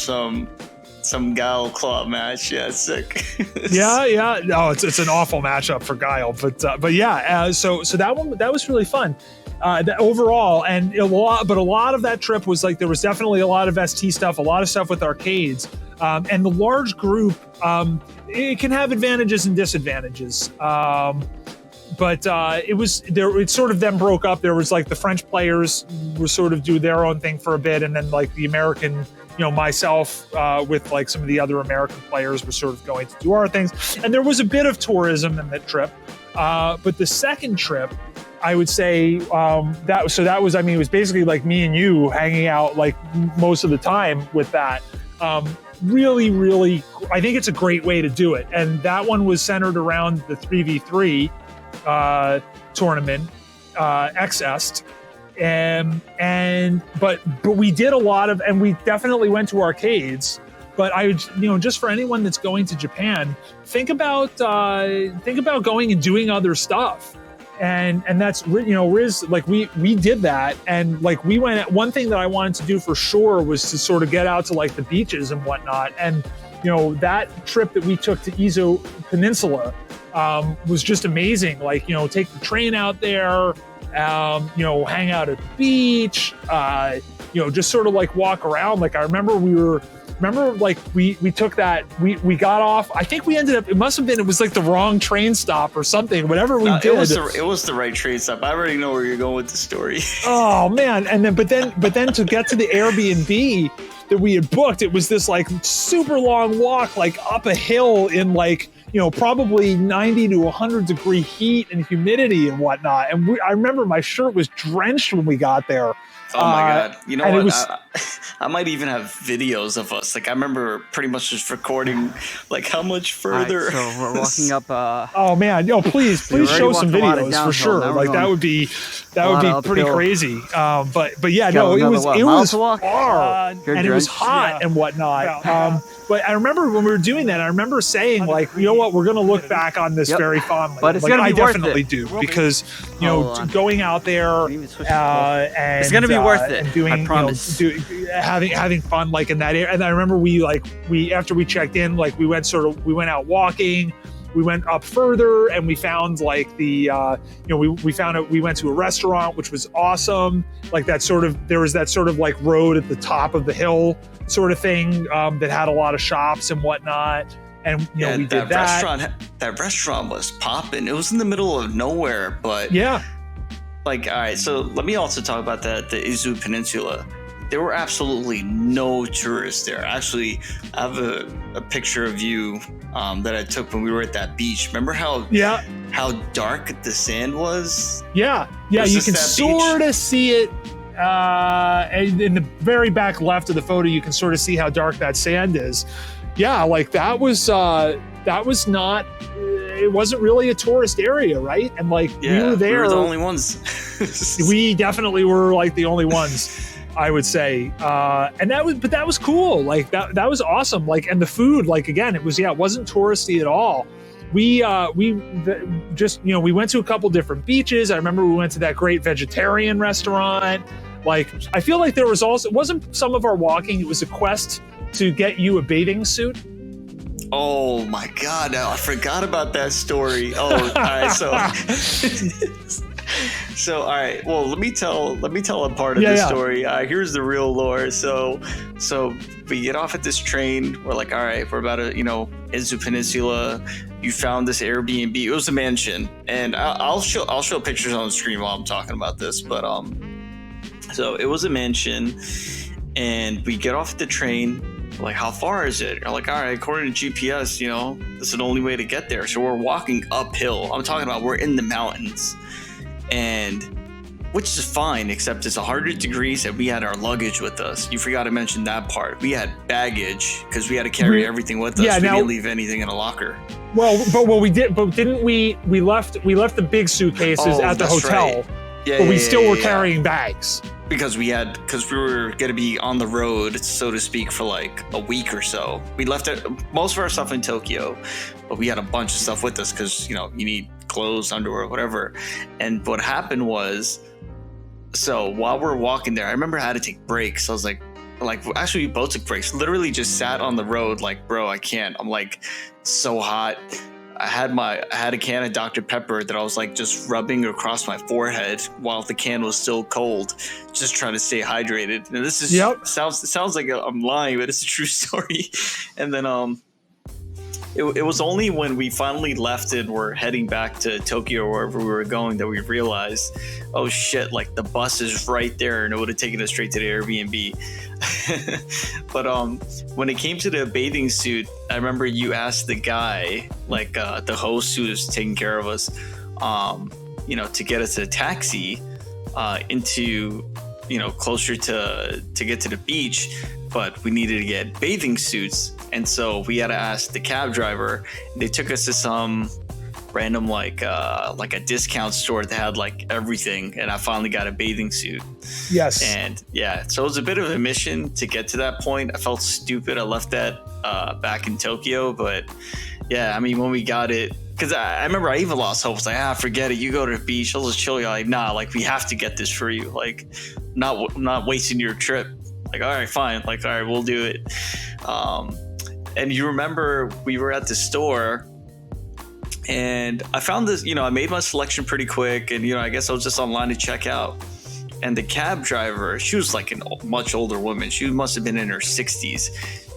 some Guile club match. Yeah, it's sick. Yeah. No, it's an awful matchup for Guile, but yeah. So that was really fun. Overall, and a lot of that trip was there was definitely a lot of ST stuff, a lot of stuff with arcades, and the large group. It can have advantages and disadvantages. But it was there. It sort of then broke up. There was the French players were sort of do their own thing for a bit, and then the American, myself with some of the other American players were sort of going to do our things. And there was a bit of tourism in that trip. But the second trip, I would say that was it was basically me and you hanging out most of the time with that. Really, really, I think it's a great way to do it. And that one was centered around the 3v3 tournament, X-Est. But we did a lot of, and we definitely went to arcades. But I, just for anyone that's going to Japan, think about going and doing other stuff. And that's, Riz, we did that. And we went, one thing that I wanted to do for sure was to sort of get out to the beaches and whatnot. And that trip that we took to Izu Peninsula was just amazing. Like, take the train out there, hang out at the beach, just sort of like walk around. Like, I remember we took that, we got off. I think we ended up, it was like the wrong train stop or something, whatever we did. It was the right train stop. I already know where you're going with the story. Oh man. And then, but then to get to the Airbnb that we had booked, it was this like super long walk, like up a hill in like, probably 90 to 100 degree heat and humidity and whatnot. And I remember my shirt was drenched when we got there. Oh my God. You know what? Was, I might even have videos of us. Like, I remember pretty much just recording, like, how much further. Right, so we're walking up. Oh man, please show some videos for sure. Like, that would be pretty crazy. But yeah, no, it was far and it was hot and whatnot. But I remember when we were doing that, I remember saying, like, you know what, we're going to look back on this very fondly. But it's like, going to be worth definitely it. do, because, going out there and it's going to be worth it. And doing, I promise. Having fun, like, in that area. And I remember we after we checked in, like, we went out walking. We went up further and we found like we went to a restaurant, which was awesome. Like there was that sort of like road at the top of the hill sort of thing that had a lot of shops and whatnot. And we did that. That restaurant was popping. It was in the middle of nowhere, but yeah. Like, all right, so let me also talk about the Izu Peninsula. There were absolutely no tourists there. Actually, I have a picture of you that I took when we were at that beach. Remember how dark the sand was? Yeah. You can sort of see it in the very back left of the photo. You can sort of see how dark that sand is. Yeah, like that was not. It wasn't really a tourist area, right? And like we were there. We were the only ones. We definitely were like the only ones. I would say, and that was cool. Like that was awesome. Like, and the food, like, again, it wasn't touristy at all. We went to a couple different beaches. I remember we went to that great vegetarian restaurant. Like, I feel like there was also, it wasn't some of our walking, it was a quest to get you a bathing suit. Oh my God, I forgot about that story. Oh, all right, so all right, well, let me tell a part of this story. Here's the real lore. So we get off at this train. We're like, all right, we're about to, Izu Peninsula. You found this Airbnb. It was a mansion, and I'll show pictures on the screen while I'm talking about this. But so it was a mansion, and we get off the train. We're like, how far is it? We're like, all right, according to GPS, this is the only way to get there. So we're walking uphill. I'm talking about we're in the mountains. And which is fine, except it's 100 degrees and we had our luggage with us. You forgot to mention that part. We had baggage because we had to carry everything with us. We didn't leave anything in a locker. Well, we did, but didn't we left the big suitcases at the hotel. Right. Yeah, but we still were carrying bags. Because we were going to be on the road, so to speak, for like a week or so. We left most of our stuff in Tokyo, but we had a bunch of stuff with us because, you need clothes, underwear, whatever. And what happened was, so while we're walking there, I remember I had to take breaks. I was like actually we both took breaks. Literally just sat on the road like, bro, I can't. I'm like so hot. I had a can of Dr. Pepper that I was like just rubbing across my forehead while the can was still cold, just trying to stay hydrated. And this is sounds like I'm lying, but it's a true story. And then it was only when we finally left and were heading back to Tokyo or wherever we were going that we realized, oh shit, like the bus is right there, and it would have taken us straight to the Airbnb. But when it came to the bathing suit, I remember you asked the guy, like the host who was taking care of us, to get us a taxi into closer to get to the beach, but we needed to get bathing suits. And so we had to ask the cab driver. They took us to some random like a discount store that had like everything, and I finally got a bathing suit. Yes. And so it was a bit of a mission to get to that point. I felt stupid. I left that back in Tokyo, but yeah, I mean, when we got it, because I remember I even lost hope. I was like, forget it. You go to the beach. I'll just chill. You're like, nah, like we have to get this for you. Like, not wasting your trip. Like, all right, fine. Like, all right, we'll do it. And you remember we were at the store and I found this, I made my selection pretty quick. And, I guess I was just online to check out. And the cab driver, she was like a much older woman. She must have been in her 60s.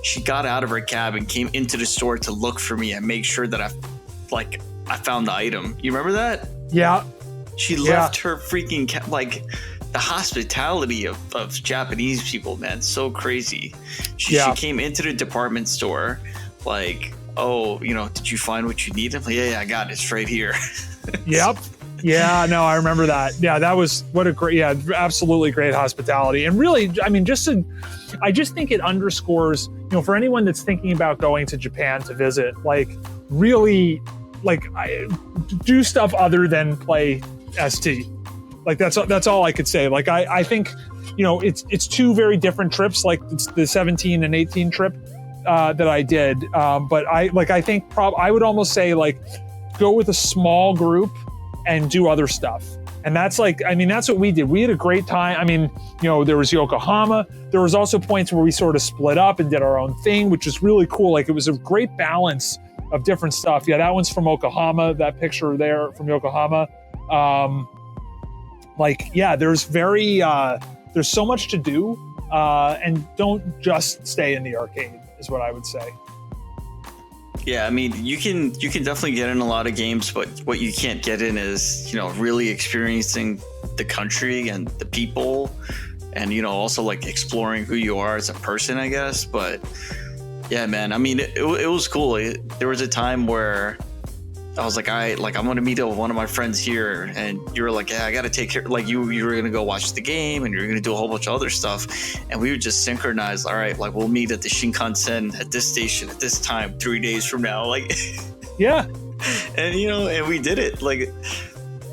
She got out of her cab and came into the store to look for me and make sure that I found the item. You remember that? Yeah. She left her freaking the hospitality of Japanese people, man, so crazy. She came into the department store like, oh, did you find what you need? I'm like, yeah, I got it. It's right here. Yep. Yeah, no, I remember that. Yeah, that was absolutely great hospitality. And really, I mean, I just think it underscores, for anyone that's thinking about going to Japan to visit, really, do stuff other than play ST. That's all I could say. I think, it's two very different trips. It's the 17 and 18 trip that I did. But I think I would almost say go with a small group and do other stuff. And that's that's what we did. We had a great time. I mean, there was Yokohama. There was also points where we sort of split up and did our own thing, which was really cool. It was a great balance of different stuff. Yeah, that one's from Yokohama, that picture there from Yokohama. There's so much to do, and don't just stay in the arcade is what I would say. Yeah, I mean, you can definitely get in a lot of games, but what you can't get in is, really experiencing the country and the people and, also exploring who you are as a person, I guess. But yeah, man, I mean, it was cool. There was a time where I was like, I'm going to meet up with one of my friends here. And you were like, yeah, I got to take care. You were going to go watch the game and you're going to do a whole bunch of other stuff. And we would just synchronize. All right, we'll meet at the Shinkansen at this station at this time, 3 days from now. Yeah. And, and we did it.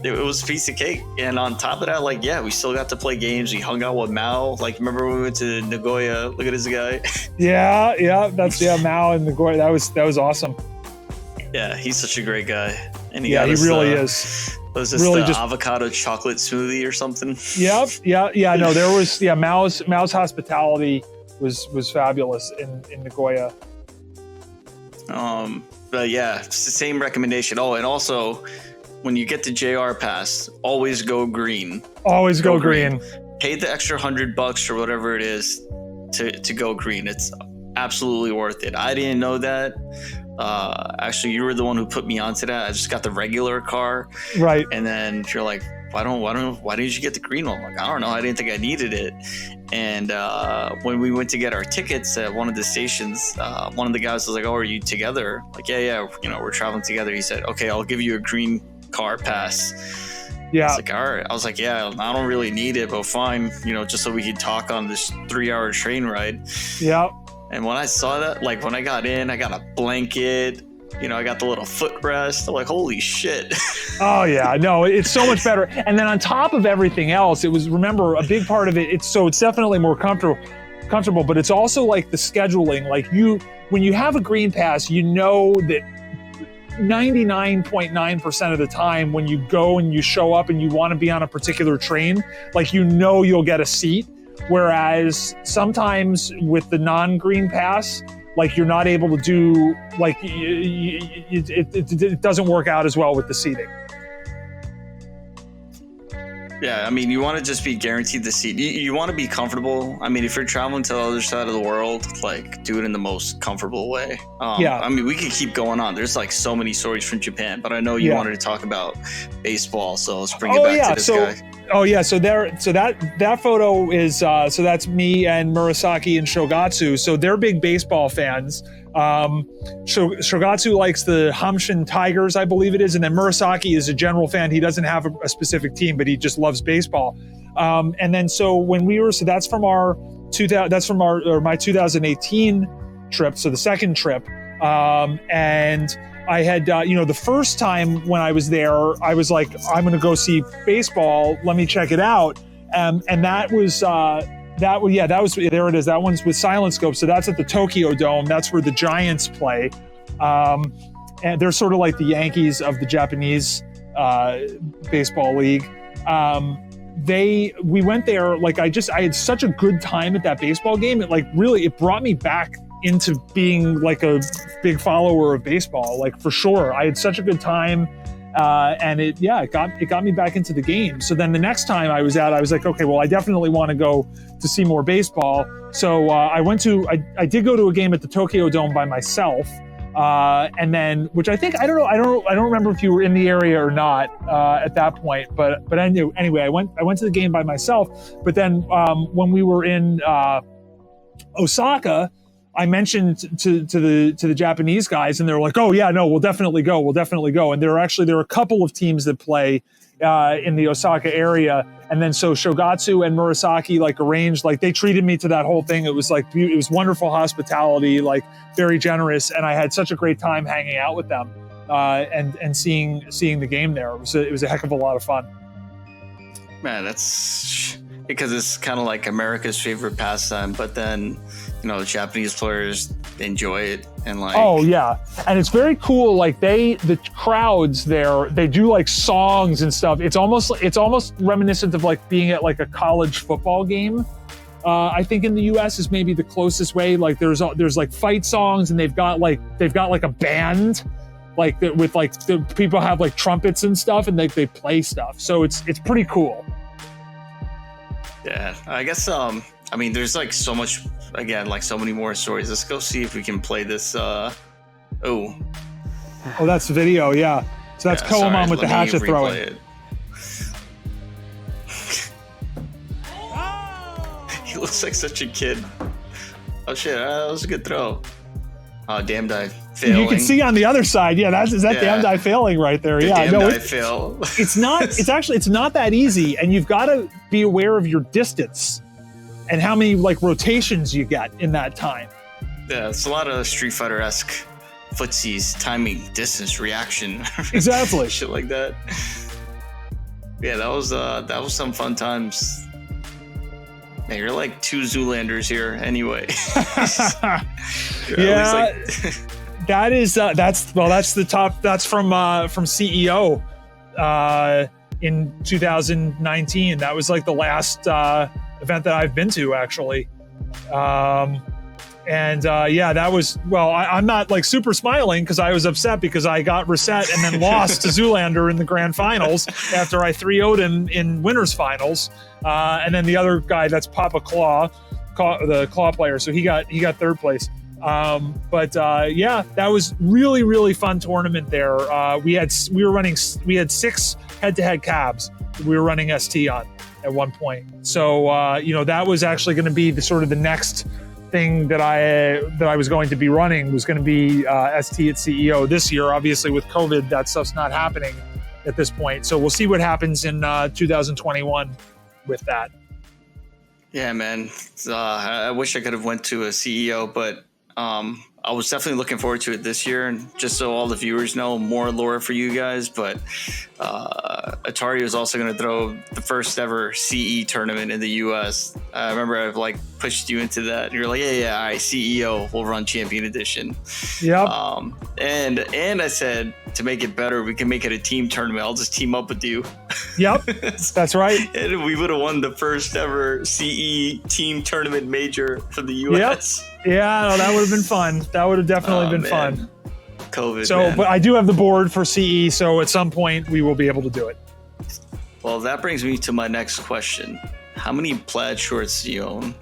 It was a piece of cake. And on top of that, we still got to play games. We hung out with Mao. Remember when we went to Nagoya? Look at this guy. Yeah. That's Mao and Nagoya. That was awesome. Yeah, he's such a great guy. And he really is. Was this really just avocado chocolate smoothie or something? Yep. Yeah. No, there was Mao's hospitality was fabulous in Nagoya. But yeah, it's the same recommendation. Oh, and also when you get the JR pass, always go green. Always go green. Pay the extra $100 or whatever it is to go green. It's absolutely worth it. I didn't know that. Actually, you were the one who put me onto that. I just got the regular car, right? And then you're like, why didn't you get the green one? I'm like, I don't know. I didn't think I needed it. And when we went to get our tickets at one of the stations, one of the guys was like, "Oh, are you together?" Like, yeah, we're traveling together. He said, "Okay, I'll give you a green car pass." Yeah. I was like, all right. I was like, yeah, I don't really need it, but fine. Just so we could talk on this 3-hour train ride. Yeah. And when I saw that, when I got in, I got a blanket, I got the little footrest. I'm like, holy shit. Oh yeah, no, it's so much better. And then on top of everything else, remember, a big part of it, it's definitely more comfortable, but it's also the scheduling. When you have a green pass, that 99.9% of the time when you go and you show up and you want to be on a particular train, you'll get a seat. Whereas sometimes with the non-green pass, you're not able to do, it doesn't work out as well with the seating. Yeah, I mean, you want to just be guaranteed the seat. You want to be comfortable. I mean, if you're traveling to the other side of the world, do it in the most comfortable way. Yeah. I mean, we could keep going on. There's so many stories from Japan, but I know you wanted to talk about baseball, so let's bring it back to this guy. Oh yeah, so that photo is so that's me and Murasaki and Shogatsu. So they're big baseball fans. Shogatsu likes the Hanshin Tigers, I believe it is, and then Murasaki is a general fan. He doesn't have a specific team, but he just loves baseball. And then so when that's from my 2018 trip, so the second trip, and I had, the first time when I was there, I was like, I'm going to go see baseball. Let me check it out. And that was, there it is. That one's with Silent Scope. So that's at the Tokyo Dome. That's where the Giants play. And they're sort of like the Yankees of the Japanese baseball league. We went there, I had such a good time at that baseball game. It brought me back into being like a big follower of baseball, like for sure. I had such a good time. And it got me back into the game. So then the next time I was out, I was like, okay, well, I definitely want to go to see more baseball. So I did go to a game at the Tokyo Dome by myself. And then, which I don't remember if you were in the area or not at that point, but I knew. Anyway, I went to the game by myself. But then when we were in Osaka, I mentioned to the Japanese guys, and they were like, "Oh yeah, no, we'll definitely go. And there are a couple of teams that play in the Osaka area, and then so Shogatsu and Murasaki like arranged, like they treated me to that whole thing. It was like it was wonderful hospitality, like very generous, and I had such a great time hanging out with them and seeing the game there. It was a heck of a lot of fun. Man, that's because it's kind of like America's favorite pastime, but then Japanese players enjoy it and like. Oh yeah, and it's very cool. Like the crowds there, they do like songs and stuff. It's almost reminiscent of like being at like a college football game. I think in the U.S. is maybe the closest way. Like there's like fight songs, and they've got like a band, like with like the people have like trumpets and stuff, and they play stuff. So it's pretty cool. Yeah, I guess there's like so much, again, like so many more stories. Let's go see if we can play this. Oh, that's the video, yeah. So that's Koemon with the hatchet throwing. It. He looks like such a kid. Oh shit, that was a good throw. Oh, damn dive failing. You can see on the other side, is that damn dive failing right there? Damn dive fail. It's not that easy, and you've got to be aware of your distance and how many like rotations you get in that time. Yeah, it's a lot of Street Fighter-esque footsies, timing, distance, reaction. Exactly. Shit like that. Yeah, that was some fun times. Man, you're like two Zoolanders here anyway. Yeah, that's the top. That's from CEO in 2019. That was like the last event that I've been to actually. That was, I'm not like super smiling because I was upset because I got reset and then lost to Zoolander in the grand finals after I 3-0'd him in winners finals. And then the other guy, that's Papa Claw, the Claw player. So he got third place. That was really, really fun tournament there. We had 6 head-to-head cabs that we were running ST on at one point. So, that was actually going to be the next thing that I was going to be running was going to be ST at CEO this year. Obviously with COVID, that stuff's not happening at this point. So we'll see what happens in 2021 with that. Yeah, man. I wish I could have went to a CEO, but I was definitely looking forward to it this year. And just so all the viewers know, more lore for you guys, but Atari was also going to throw the first ever CE tournament in the US. I remember I've like pushed you into that. You're like, yeah, CEO will run Champion Edition. Yep. And I said, to make it better, we can make it a team tournament. I'll just team up with you. Yep, that's right. And we would have won the first ever CE team tournament major for the US. Yep. Yeah, no, that would have been fun. That would have definitely been fun. COVID. So, man. But I do have the board for CE, so at some point we will be able to do it. Well, that brings me to my next question. How many plaid shorts do you own?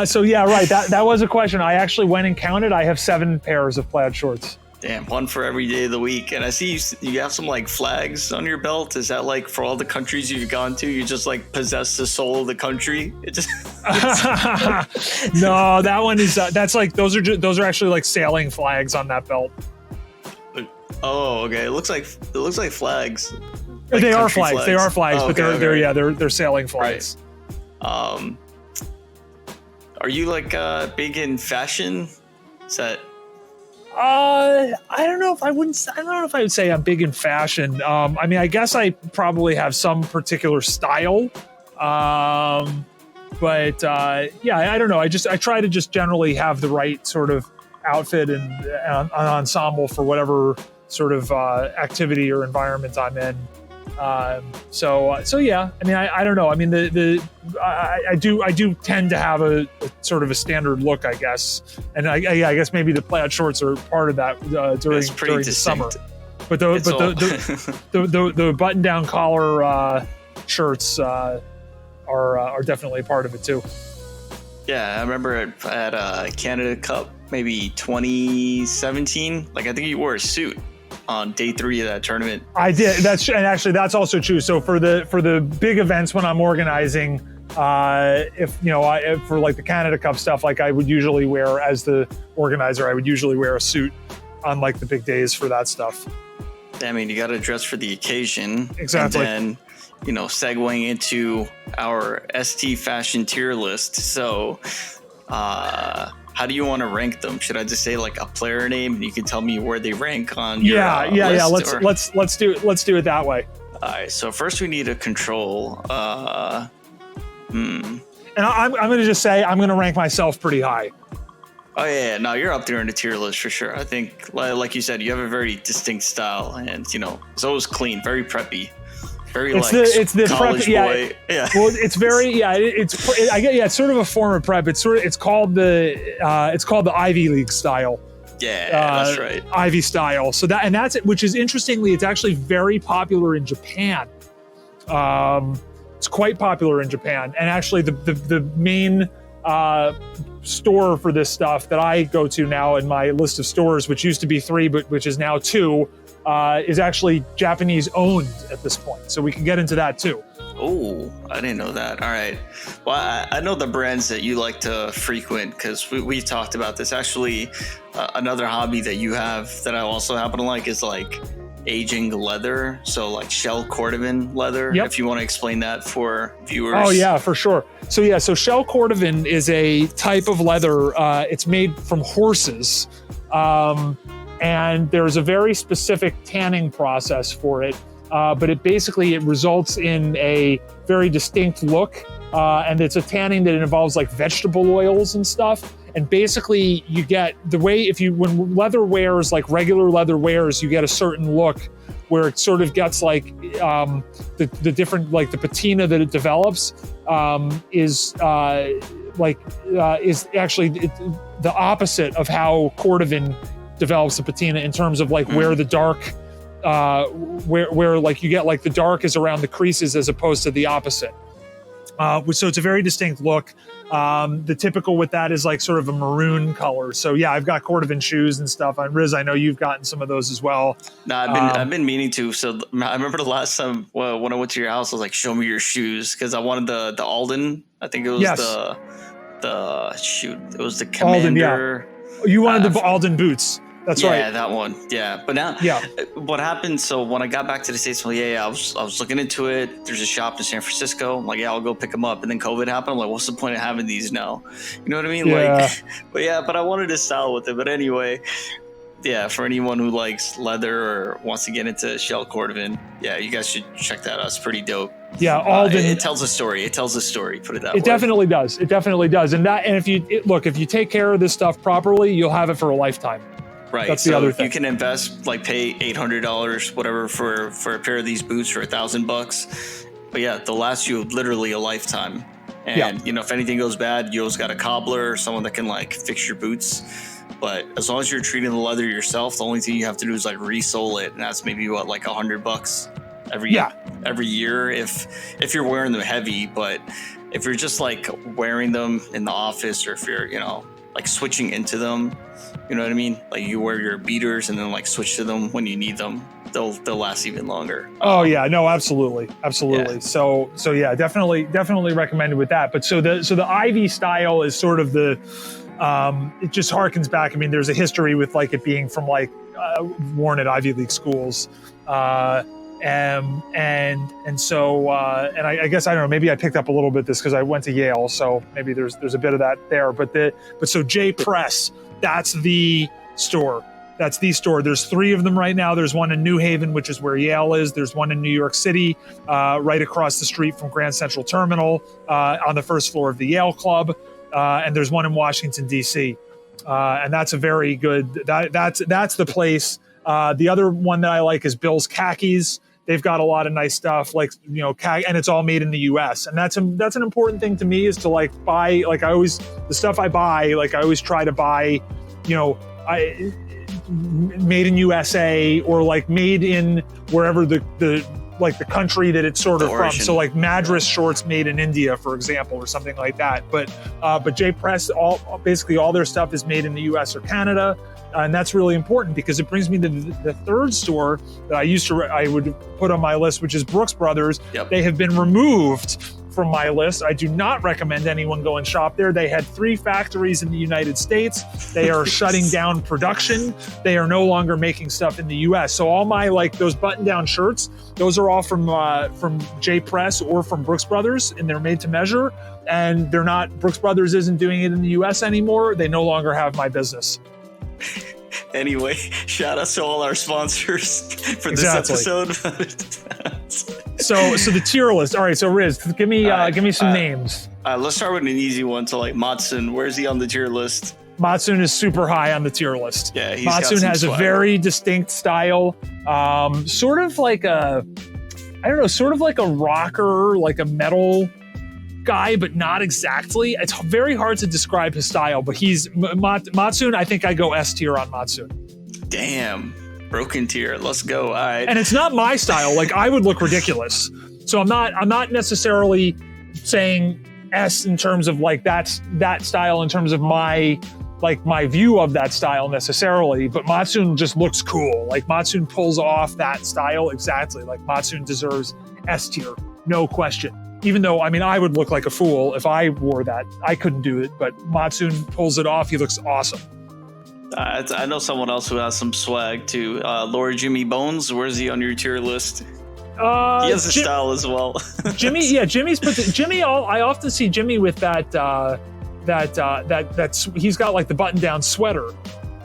So yeah, right. That was a question. I actually went and counted. I have 7 pairs of plaid shorts. Damn, one for every day of the week. And I see you have some like flags on your belt. Is that like for all the countries you've gone to? You just like possess the soul of the country? No, that one is that's like those are actually like sailing flags on that belt. Oh, okay. It looks like flags. Like they are flags. They are flags, but they're sailing flags. Right. Are you like big in fashion? Is that? I don't know if I would say I'm big in fashion. I guess I probably have some particular style. I don't know. I try to just generally have the right sort of outfit and an ensemble for whatever sort of activity or environment I'm in. So yeah, I mean, I don't know. I mean, I do tend to have a sort of a standard look, I guess, and I guess maybe the plaid shorts are part of that during the summer. But the button down collar shirts are definitely a part of it too. Yeah, I remember at Canada Cup, maybe 2017. Like I think you wore a suit on day 3 of that tournament. I did. That's also true. So for the big events when I'm organizing, if for like the Canada Cup stuff, like I would usually wear, as the organizer, I would usually wear a suit on like the big days for that stuff. I mean, you got to dress for the occasion. Exactly. And then, segueing into our ST fashion tier list. So, how do you want to rank them? Should I just say like a player name and you can tell me where they rank on your list? Let's do it that way. All right. So first we need a control. And I'm going to just say I'm going to rank myself pretty high. Oh yeah, no, you're up there in the tier list for sure. I think, like you said, you have a very distinct style, and it's always clean, very preppy. It's the college prep, boy. Yeah. Well, it's very it's sort of a form of prep. It's called the Ivy League style. Yeah, that's right. Ivy style. So that's it. Which is interestingly, it's actually very popular in Japan. It's quite popular in Japan, and actually the main store for this stuff that I go to now in my list of stores, which used to be 3, but which is now 2. Is actually Japanese owned at this point. So we can get into that too. Oh, I didn't know that. All right. Well, I know the brands that you like to frequent because we've talked about this. Actually, another hobby that you have that I also happen to like is like aging leather. So like shell cordovan leather. Yep. If you want to explain that for viewers. Oh yeah, for sure. So shell cordovan is a type of leather. It's made from horses. And there's a very specific tanning process for it, but it results in a very distinct look, and it's a tanning that involves like vegetable oils and stuff. And basically, you get when leather wears, like regular leather wears, you get a certain look where it sort of gets like the different, like the patina that it develops is actually the opposite of how cordovan develops the patina, in terms of like where the dark, where like you get like the dark is around the creases as opposed to the opposite. So it's a very distinct look. The typical with that is like sort of a maroon color. So yeah, I've got cordovan shoes and stuff. Riz, I know you've gotten some of those as well. No, I've been meaning to. So I remember the last time when I went to your house, I was like, "Show me your shoes," because I wanted the Alden. I think it was it was the Commander. Alden, yeah. You wanted the Alden boots. That's right. Yeah, that one. Yeah. But now, what happened? So when I got back to the States, I was looking into it. There's a shop in San Francisco. I'm like, yeah, I'll go pick them up. And then COVID happened. I'm like, what's the point of having these now? You know what I mean? Yeah. But I wanted to style with it. But anyway, yeah, for anyone who likes leather or wants to get into shell cordovan, yeah, you guys should check that out. It's pretty dope. Yeah, Alden. It tells a story. Put it that way. It definitely does. And if you take care of this stuff properly, you'll have it for a lifetime. Right. That's the other thing. You can invest, like pay $800, whatever, for a pair of these boots for $1,000. But yeah, they'll last you literally a lifetime. And if anything goes bad, you always got a cobbler or someone that can like fix your boots. But as long as you're treating the leather yourself, the only thing you have to do is like resole it, and that's maybe like $100 every year if you're wearing them heavy. But if you're just like wearing them in the office, or if you're like switching into them, you know what I mean? Like you wear your beaters and then like switch to them when you need them. They'll last even longer. Oh yeah, no, absolutely. Yeah. So yeah, definitely recommended with that. But so the Ivy style is sort of the it just harkens back. I mean, there's a history with like it being from like worn at Ivy League schools. And I guess, I don't know, maybe I picked up a little bit this because I went to Yale, so maybe there's a bit of that there. But so J Press, that's the store. There's 3 of them right now. There's one in New Haven, which is where Yale is. There's one in New York City, right across the street from Grand Central Terminal, on the first floor of the Yale Club. And there's one in Washington, D.C. And that's a very good, that's the place. The other one that I like is Bill's Khakis. they've got a lot of nice stuff, like, you know, and it's all made in the US. And that's an important thing to me, is to like buy, like the stuff I buy, like I always try to buy, you know, made in USA, or like made in wherever the country that it's sort of from. So like Madras shorts made in India, for example, or something like that. But J Press, basically all their stuff is made in the US or Canada. And that's really important, because it brings me to the third store that I would put on my list, which is Brooks Brothers. Yep. They have been removed from my list. I do not recommend anyone go and shop there. They had 3 factories in the United States. They are shutting down production. They are no longer making stuff in the US. So all my, like, those button-down shirts, those are all from J Press or from Brooks Brothers, and they're made to measure. And they're not, Brooks Brothers isn't doing it in the US anymore. They no longer have my business. Anyway, shout out to all our sponsors for this episode. So the tier list. All right, so Riz, give me some names. Let's start with an easy one. So like M.Bipson, where's he on the tier list? M.Bipson is super high on the tier list. Yeah, M.Bipson has a very distinct style, sort of like a rocker, like a metal guy, but not exactly. It's very hard to describe his style, but he's M.Bipson. I think I go S tier on M.Bipson. Damn, broken tier. Let's go. All right. And it's not my style. Like, I would look ridiculous. So I'm not necessarily saying S in terms of like that style in terms of my view of that style necessarily, but M.Bipson just looks cool. Like, M.Bipson pulls off that style exactly. Like, M.Bipson deserves S tier, no question. Even though, I mean, I would look like a fool if I wore that. I couldn't do it, but M.Bipson pulls it off. He looks awesome. I know someone else who has some swag too. Lord Jimmy Bones, where's he on your tier list? He has a style as well. Jimmy's Jimmy. I often see Jimmy with that he's got like the button-down sweater.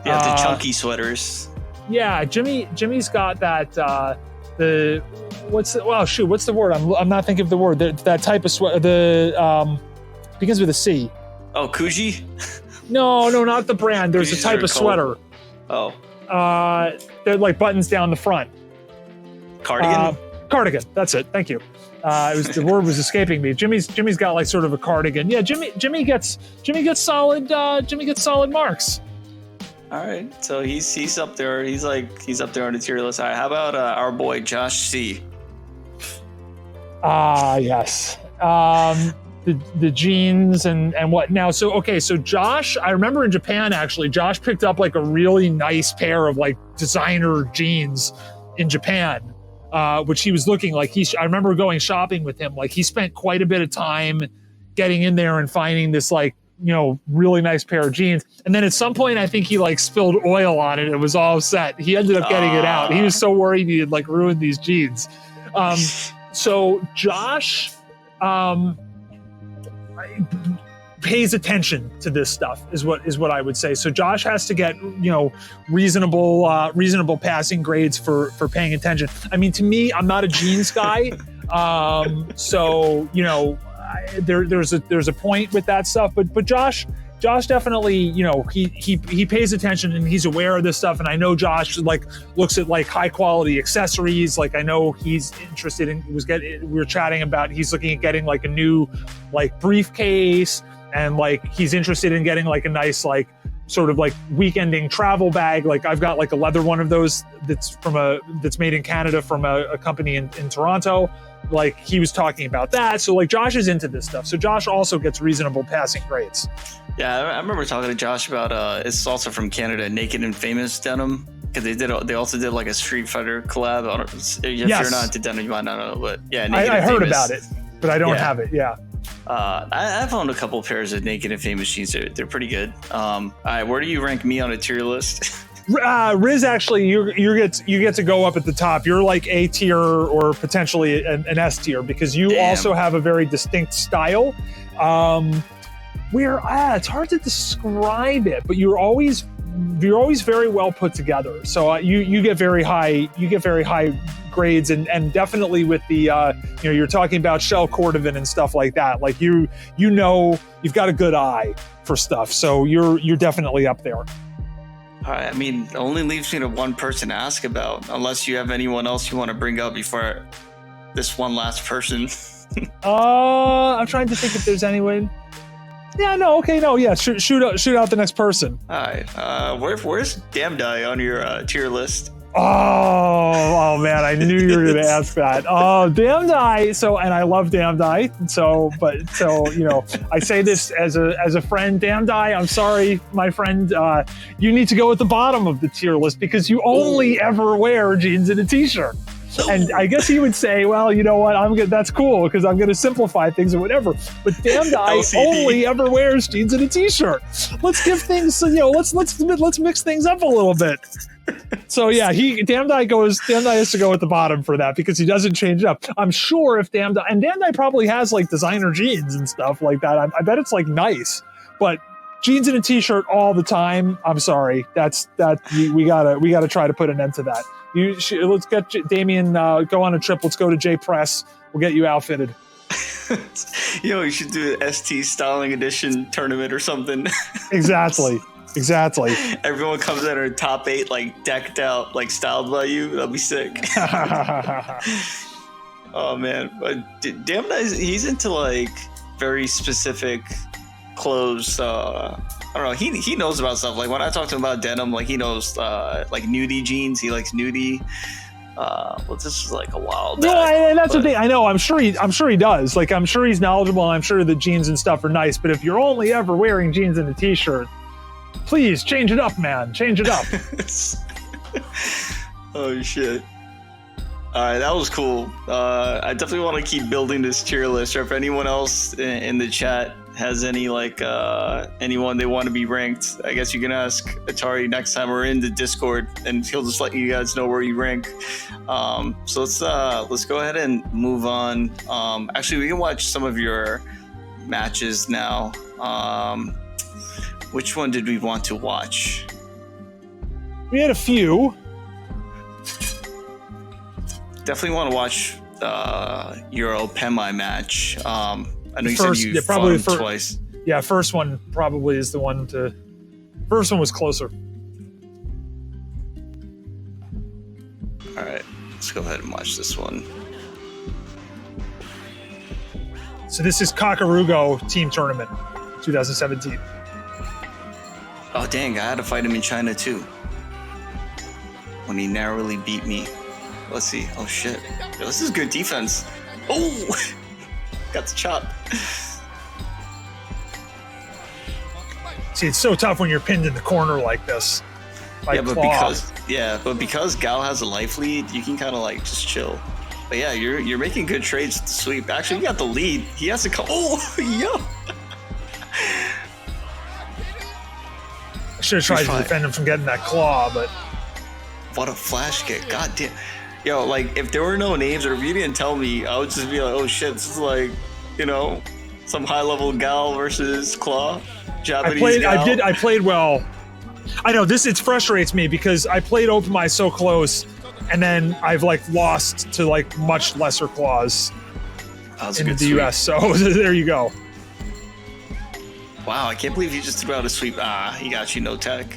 Yeah, the chunky sweaters. Yeah, Jimmy's got that. What's the word? I'm not thinking of the word. That type of sweater. Begins with a C. Oh, Kuji? No, not the brand. There's a type of sweater. Oh. They're like buttons down the front. Cardigan? Cardigan. That's it. Thank you. The word was escaping me. Jimmy's got like sort of a cardigan. Yeah, Jimmy gets solid marks. All right, so he's up there. He's up there on the tier list. All right, how about our boy Josh C? Yes. The jeans and what now? So Josh, I remember in Japan actually, Josh picked up like a really nice pair of like designer jeans in Japan, which he was looking like I remember going shopping with him. Like, he spent quite a bit of time getting in there and finding this like, you know, really nice pair of jeans. And then at some point, I think he like spilled oil on it. It was all set. He ended up getting it out. He was so worried he had like ruined these jeans. So Josh pays attention to this stuff is what I would say. So Josh has to get, you know, reasonable passing grades for paying attention. I mean, to me, I'm not a jeans guy. So, you know, there's a point with that stuff, but Josh definitely, you know, he pays attention and he's aware of this stuff. And I know Josh like looks at like high quality accessories. Like, I know he's interested in, we were chatting about, he's looking at getting like a new like briefcase, and like he's interested in getting like a nice like sort of like weekending travel bag. Like, I've got like a leather one of those that's made in Canada from a company in Toronto. Like, he was talking about that. So like, Josh is into this stuff. So Josh also gets reasonable passing grades. Yeah, I remember talking to Josh about it's also from Canada, Naked and Famous denim, because they also did like a Street Fighter collab. If you're not into denim, you might not know, but yeah, Naked I and heard Famous. about it, but I don't have it. Yeah. I've owned a couple of pairs of Naked and Famous jeans. They're pretty good. All right, where do you rank me on a tier list? Riz, actually, you get to go up at the top. You're like A tier or potentially an S tier, because you also have a very distinct style. Where it's hard to describe it, but you're always very well put together. So you get very high grades, and definitely with the you know, you're talking about shell cordovan and stuff like that. Like, you know, you've got a good eye for stuff. So you're definitely up there. All right, I mean, it only leaves me to one person to ask about, unless you have anyone else you want to bring up before this one last person. I'm trying to think if there's anyone. Yeah, no, okay, no, yeah, shoot out the next person. All right, where's Damn Die on your tier list? Oh man, I knew you were going to ask that. Oh, Damn Die. So, and I love Damn Die. So, I say this as a friend. Damn Die, I'm sorry, my friend. You need to go at the bottom of the tier list because you only ever wear jeans and a t-shirt. And I guess he would say, well, you know what? That's cool because I'm going to simplify things or whatever. But Damn Die only ever wears jeans and a t-shirt. Let's give things, let's mix things up a little bit. So yeah, Damn Die has to go at the bottom for that because he doesn't change it up. I'm sure if Damn Die probably has like designer jeans and stuff like that. I bet it's like nice, but jeans and a t-shirt all the time. I'm sorry, we gotta try to put an end to that. Let's get Damien, go on a trip. Let's go to J Press. We'll get you outfitted. You should do an ST Styling Edition tournament or something. Exactly. Everyone comes in her top 8, like decked out, like styled by you. That'll be sick. Oh man, but Damn nice. He's into like very specific clothes. I don't know. He knows about stuff. Like when I talk to him about denim, like he knows like nudie jeans. He likes nudie. Well, this is like a while back. Yeah, and that's the thing. I know. I'm sure he does. Like I'm sure he's knowledgeable. I'm sure the jeans and stuff are nice. But if you're only ever wearing jeans and a t-shirt, please change it up, man. Change it up. Oh shit. All right, that was cool. I definitely want to keep building this tier list. Or if anyone else in the chat has any like anyone they want to be ranked, I guess you can ask Atari next time we're in the Discord, and he'll just let you guys know where you rank. So let's go ahead and move on. Actually, we can watch some of your matches now. Which one did we want to watch? We had a few. Definitely want to watch Euro Pemai match. I know you said you probably fought twice. Yeah, first one probably is the one to. First one was closer. All right, let's go ahead and watch this one. So this is Kakarugo Team Tournament, 2017. Oh dang! I had to fight him in China too. When he narrowly beat me. Let's see. Oh shit! Yo, this is good defense. Oh, got the chop. See, it's so tough when you're pinned in the corner like this. But because Gal has a life lead, you can kind of like just chill. But yeah, you're making good trades with the sweep. Actually, you got the lead. He has to come. Oh, yo. I should have tried to defend him from getting that claw, but what a flash kick! God damn. Yo, like if there were no names or if you didn't tell me, I would just be like, oh shit, this is like, some high level Gal versus Claw. Japanese Gal. I played well. I know it frustrates me because I played Opamai so close, and then I've like lost to like much lesser Claws in the US. So there you go. Wow, I can't believe you just threw out a sweep. He got you, no tech.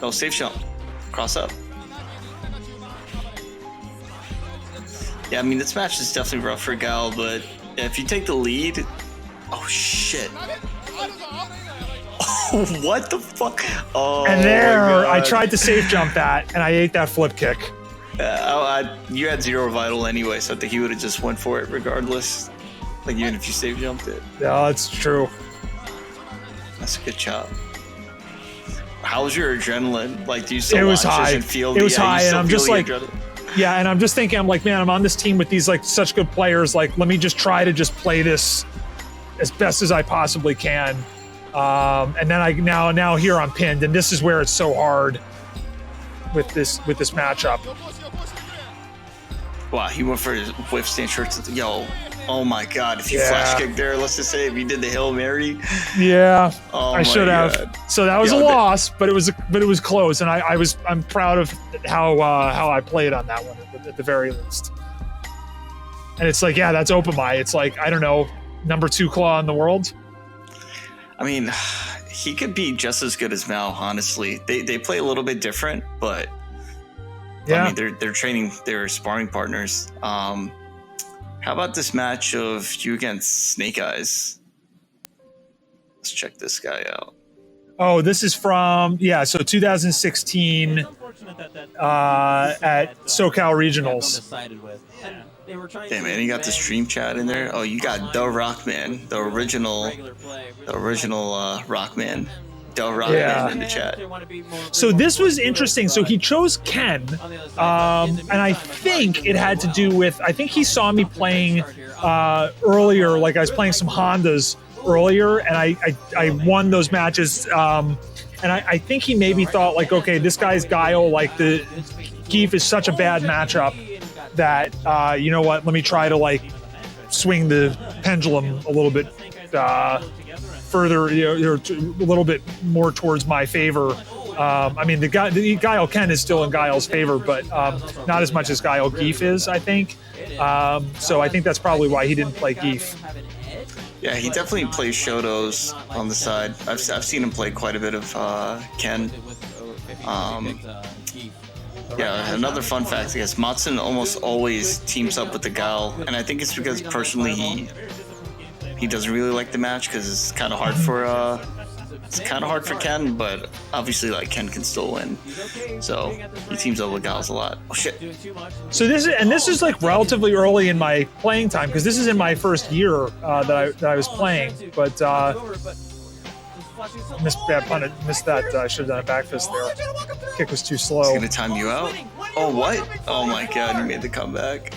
No safe jump. Cross up. Yeah, I mean, this match is definitely rough for Gal, but if you take the lead... Oh, shit. Oh, what the fuck? Oh, and there, I tried to safe jump that, and I ate that flip kick. You had 0 vital anyway, so I think he would have just went for it regardless. Like, even if you safe jumped it. Yeah, that's true. That's a good chop. How was your adrenaline? Like, do you still it was high. It was high, and I'm just like... Adrenaline? Yeah, and I'm just thinking, I'm like, man, I'm on this team with these like such good players. Like, let me just try to just play this as best as I possibly can. And then now here I'm pinned, and this is where it's so hard with this matchup. Wow, he went for his whip stand shirts. Yo, oh my God! If you flash kicked there, let's just say if you did the Hail Mary. Yeah, oh I should have. So that was a loss, but it was close, and I'm proud of how I played on that one at the very least. And it's like, yeah, that's Opamai. It's like, I don't know, number 2 claw in the world. I mean, he could be just as good as Mao. Honestly, they play a little bit different, but Yeah. I mean they're training, they're sparring partners. How about this match of you against Snake Eyes? Let's check this guy out. Oh, this is from, so 2016 at SoCal Regionals. Damn, man, you got the stream chat in there. Oh, you got the Rockman, the original Rockman, the Rockman in the chat. So this was interesting. So he chose Ken, and I think it had to do with, I think he saw me playing earlier, like I was playing some Hondas earlier, and I won those matches, and I think he maybe thought like, okay, this guy's Guile, like the Geef is such a bad matchup that you know what, let me try to like swing the pendulum a little bit further, a little bit more towards my favor. I mean, the Guile Ken is still in Guile's favor, but not as much as Guile Geef is, I think. So I think that's probably why he didn't play Geef. Yeah, he definitely plays Shotos on the side. I've seen him play quite a bit of Ken. Yeah, another fun fact, I guess, Matsun almost always teams up with the Guile, and I think it's because personally he doesn't really like the match because it's kind of hard for Ken, but obviously like Ken can still win, so he teams up with Guiles a lot. Oh shit! So this is like relatively early in my playing time because this is in my first year that I was playing, but missed that. I should have done a back fist there. Kick was too slow. It's gonna time you out. Oh what? Oh my god! You made the comeback.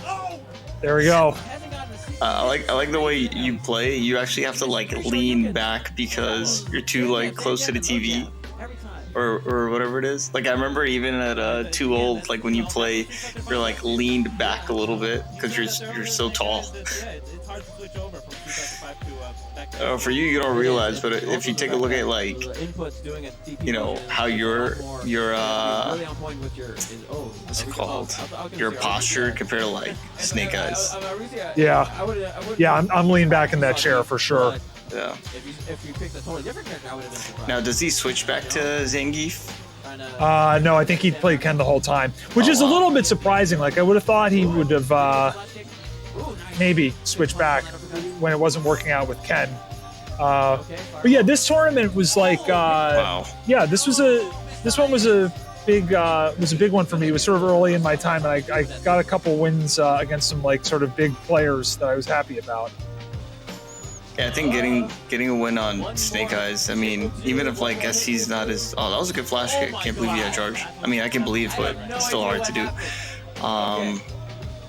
There we go. I like the way you play. You actually have to like lean back because you're too like close to the TV, or whatever it is. Like I remember even at Too Old, like when you play, you're like leaned back a little bit because you're so tall. For you don't realize, but if you take a look at like, you know, how your what's it called? Your posture compared to like Snake Eyes. Yeah, I'm leaning back in that chair for sure. Yeah. Now, does he switch back to Zangief? No, I think he played Ken the whole time, which is a little bit surprising. Like I would have thought he would have maybe switched back when it wasn't working out with Ken. But yeah, this tournament was like, wow. Yeah, this one was a big one for me. It was sort of early in my time, and I got a couple wins against some like sort of big players that I was happy about. Yeah, I think getting a win on Snake Eyes, I mean, even if like SC's not as... Oh, that was a good flash kick. Can't believe you had charge. I mean, I can believe, but it's still hard to do.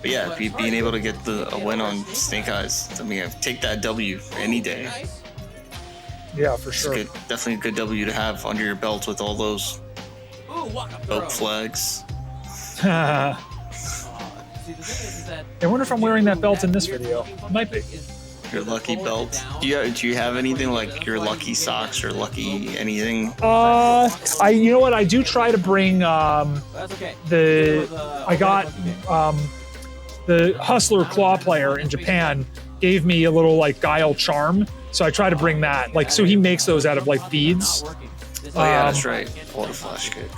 But yeah, being able to get a win on Snake Eyes, I mean, take that W any day. Yeah, for sure. It's definitely a good W to have under your belt with all those belt flags. I wonder if I'm wearing that belt in this video. Might be. Your lucky belt. Do you have anything like your lucky socks or lucky anything? You know what? I do try to bring the Hustler Claw player in Japan gave me a little like Guile charm, so I try to bring that. Like, so he makes those out of like beads. Oh yeah, that's right. What a flash kick.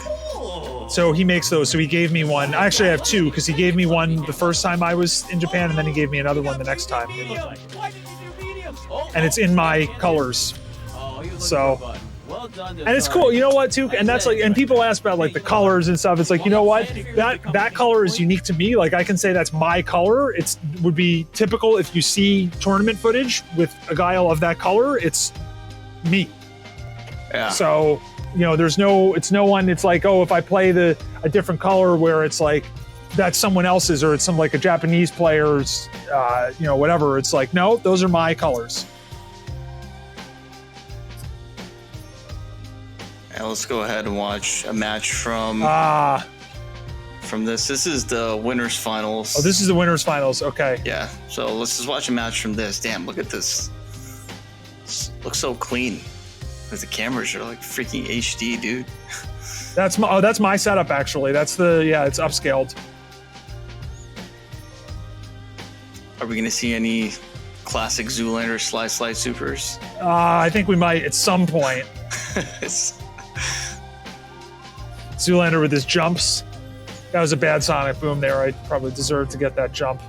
So he makes those. So he gave me one. I actually have two because he gave me one the first time I was in Japan, and then he gave me another one the next time. And it's in my colors. So, and it's cool. You know what, too? And that's like, and people ask about like the colors and stuff. It's like, you know what? That color is unique to me. Like I can say that's my color. It would be typical if you see tournament footage with a Guile of that color. It's me. Yeah. So, you know, it's no one. It's like, oh, if I play a different color where it's like that's someone else's, or it's some like a Japanese player's, you know, whatever. It's like, no, those are my colors. Now let's go ahead and watch a match from this. This is the winners finals. Oh, this is the winners finals. Okay. Yeah. So let's just watch a match from this. Damn, look at this. This looks so clean. Because the cameras are like freaking HD, dude. That's my setup actually. It's upscaled. Are we gonna see any classic Zoolander slide supers? I think we might at some point. Zoolander with his jumps. That was a bad sonic boom there. I probably deserved to get that jump.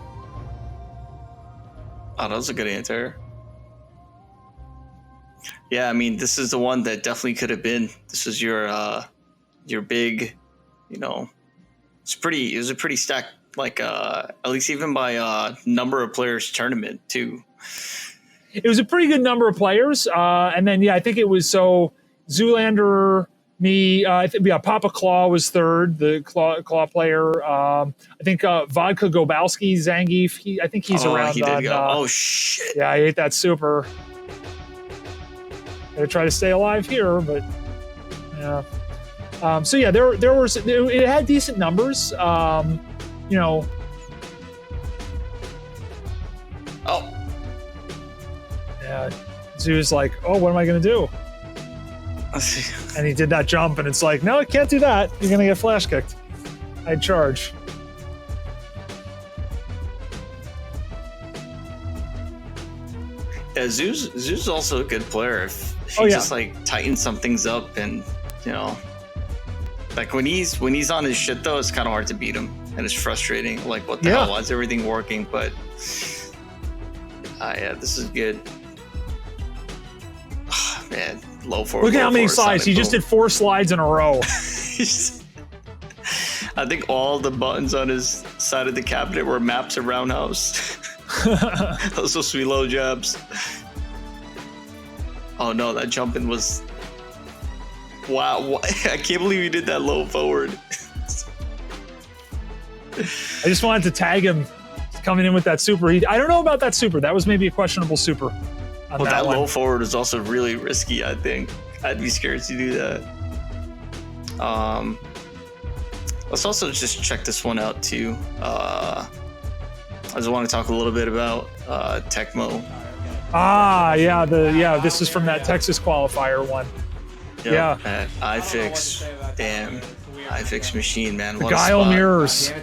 Oh, that was a good answer. Yeah, I mean, this is the one that definitely could have been. This was your big, you know, it was a pretty stacked, like, at least even by number of players tournament too. It was a pretty good number of players. And then, I think it was Zoolander, me, Papa Claw was third, the Claw player. I think Vodka Gobowski, Zangief, I think he's around. He did go. Oh, shit. Yeah, I ate that super. Gonna try to stay alive here, but yeah. There was, it had decent numbers. Oh. Yeah, Zoo's like, oh, what am I gonna do? And he did that jump, and it's like, no, I can't do that. You're gonna get flash kicked. I'd charge. Yeah, Zoo's also a good player. If he just like tightens some things up, and like when he's on his shit though, it's kind of hard to beat him, and it's frustrating. Like, what the hell? Why is everything working? But this is good. Oh, man, low forward. Look at how many slides. He just did 4 slides in a row. I think all the buttons on his side of the cabinet were maps of roundhouse. Those are sweet low jabs. Oh no, that jumping was... Wow, I can't believe he did that low forward. I just wanted to tag him coming in with that super. I don't know about that super. That was maybe a questionable super. Well, that low forward is also really risky, I think. I'd be scared to do that. Let's also just check this one out too. I just want to talk a little bit about Tecmo. This is from that Texas qualifier one. Yep, at iFix. Damn, iFix machine, man. The Guile mirrors.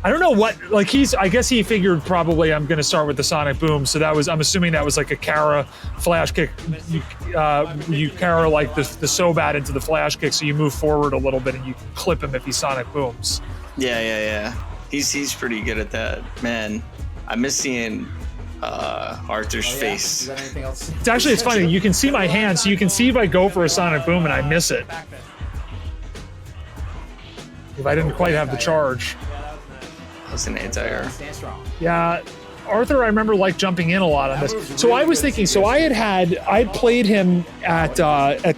I don't know what, like I guess he figured probably I'm going to start with the sonic boom. So I'm assuming that was like a Kara flash kick. You Kara like the Sobat into the flash kick, so you move forward a little bit and you clip him if he sonic booms. Yeah. He's pretty good at that, man. I miss seeing Arthur's face. It's funny. You can see my hand, so you can see if I go for a sonic boom and I miss it. If I didn't quite have the charge. That's an anti-air. Yeah, Arthur, I remember like jumping in a lot on this. So I was thinking, I'd played him at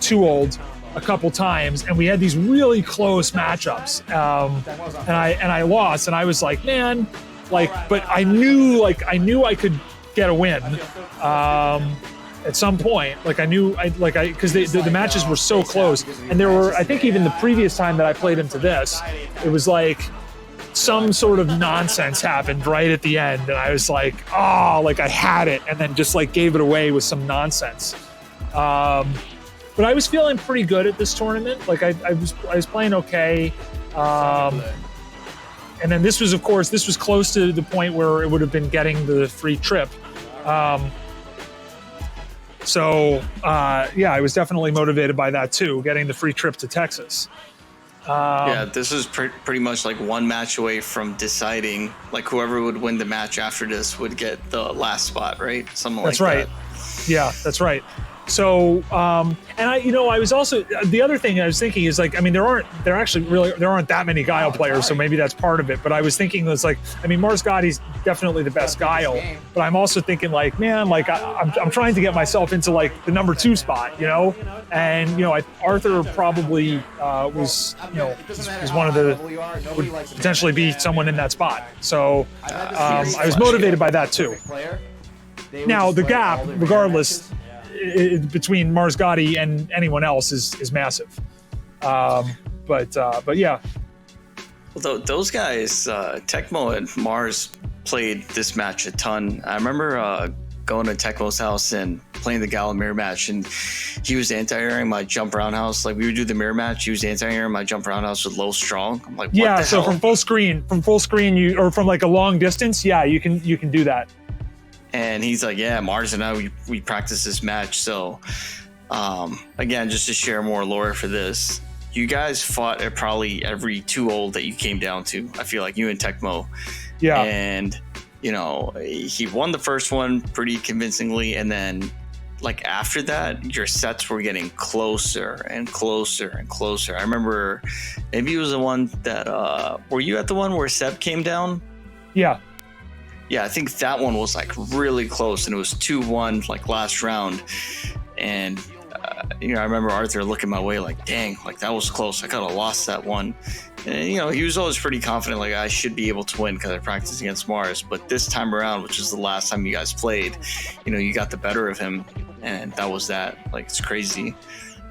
2 Old a couple times, and we had these really close matchups. And I lost, and I was like, man, but I knew I could get a win. At some point, because the matches were so close, and there were, I think even the previous time that I played him to this, it was like some sort of nonsense happened right at the end, and I was like, I had it, and then just like gave it away with some nonsense. But I was feeling pretty good at this tournament. Like I was playing okay. And then this was close to the point where it would have been getting the free trip. I was definitely motivated by that too, getting the free trip to Texas. This is pretty much like one match away from deciding, like whoever would win the match after this would get the last spot, right? Something like that. That's right. Yeah, that's right. So, and I was also, the other thing I was thinking is like, I mean, there aren't that many Guile players, so maybe that's part of it. But I was thinking was like, I mean, Mars Gotti's definitely the best Guile, but I'm also thinking like, man, like I'm trying to get myself into like the number 2 spot, and Arthur probably was one of the, would potentially be someone in that spot. So I was motivated by that too. Now the gap, regardless, between Mars Gotti and anyone else is massive. But yeah. Well, those guys, Tecmo and Mars played this match a ton. I remember going to Tecmo's house and playing the Gala mirror match, and he was anti-airing my jump roundhouse. Like we would do the mirror match, he was anti-airing my jump roundhouse with low strong. I'm like, what the hell? From full screen, or from like a long distance, you can do that. And he's like, yeah, Mars and I, we practiced this match. So Again, just to share more lore for this, you guys fought at probably every 2-0 that you came down to. I feel like you and Tecmo. Yeah. And, he won the first one pretty convincingly. And then, like, after that, your sets were getting closer and closer and closer. I remember maybe it was the one that, were you at the one where Seb came down? Yeah. Yeah, I think that one was, like, really close. And it was 2-1, like, last round. And, I remember Arthur looking my way like, dang, like, that was close. I could have lost that one. And, he was always pretty confident, like, I should be able to win because I practiced against Mars. But this time around, which is the last time you guys played, you got the better of him. And that was that. Like, it's crazy.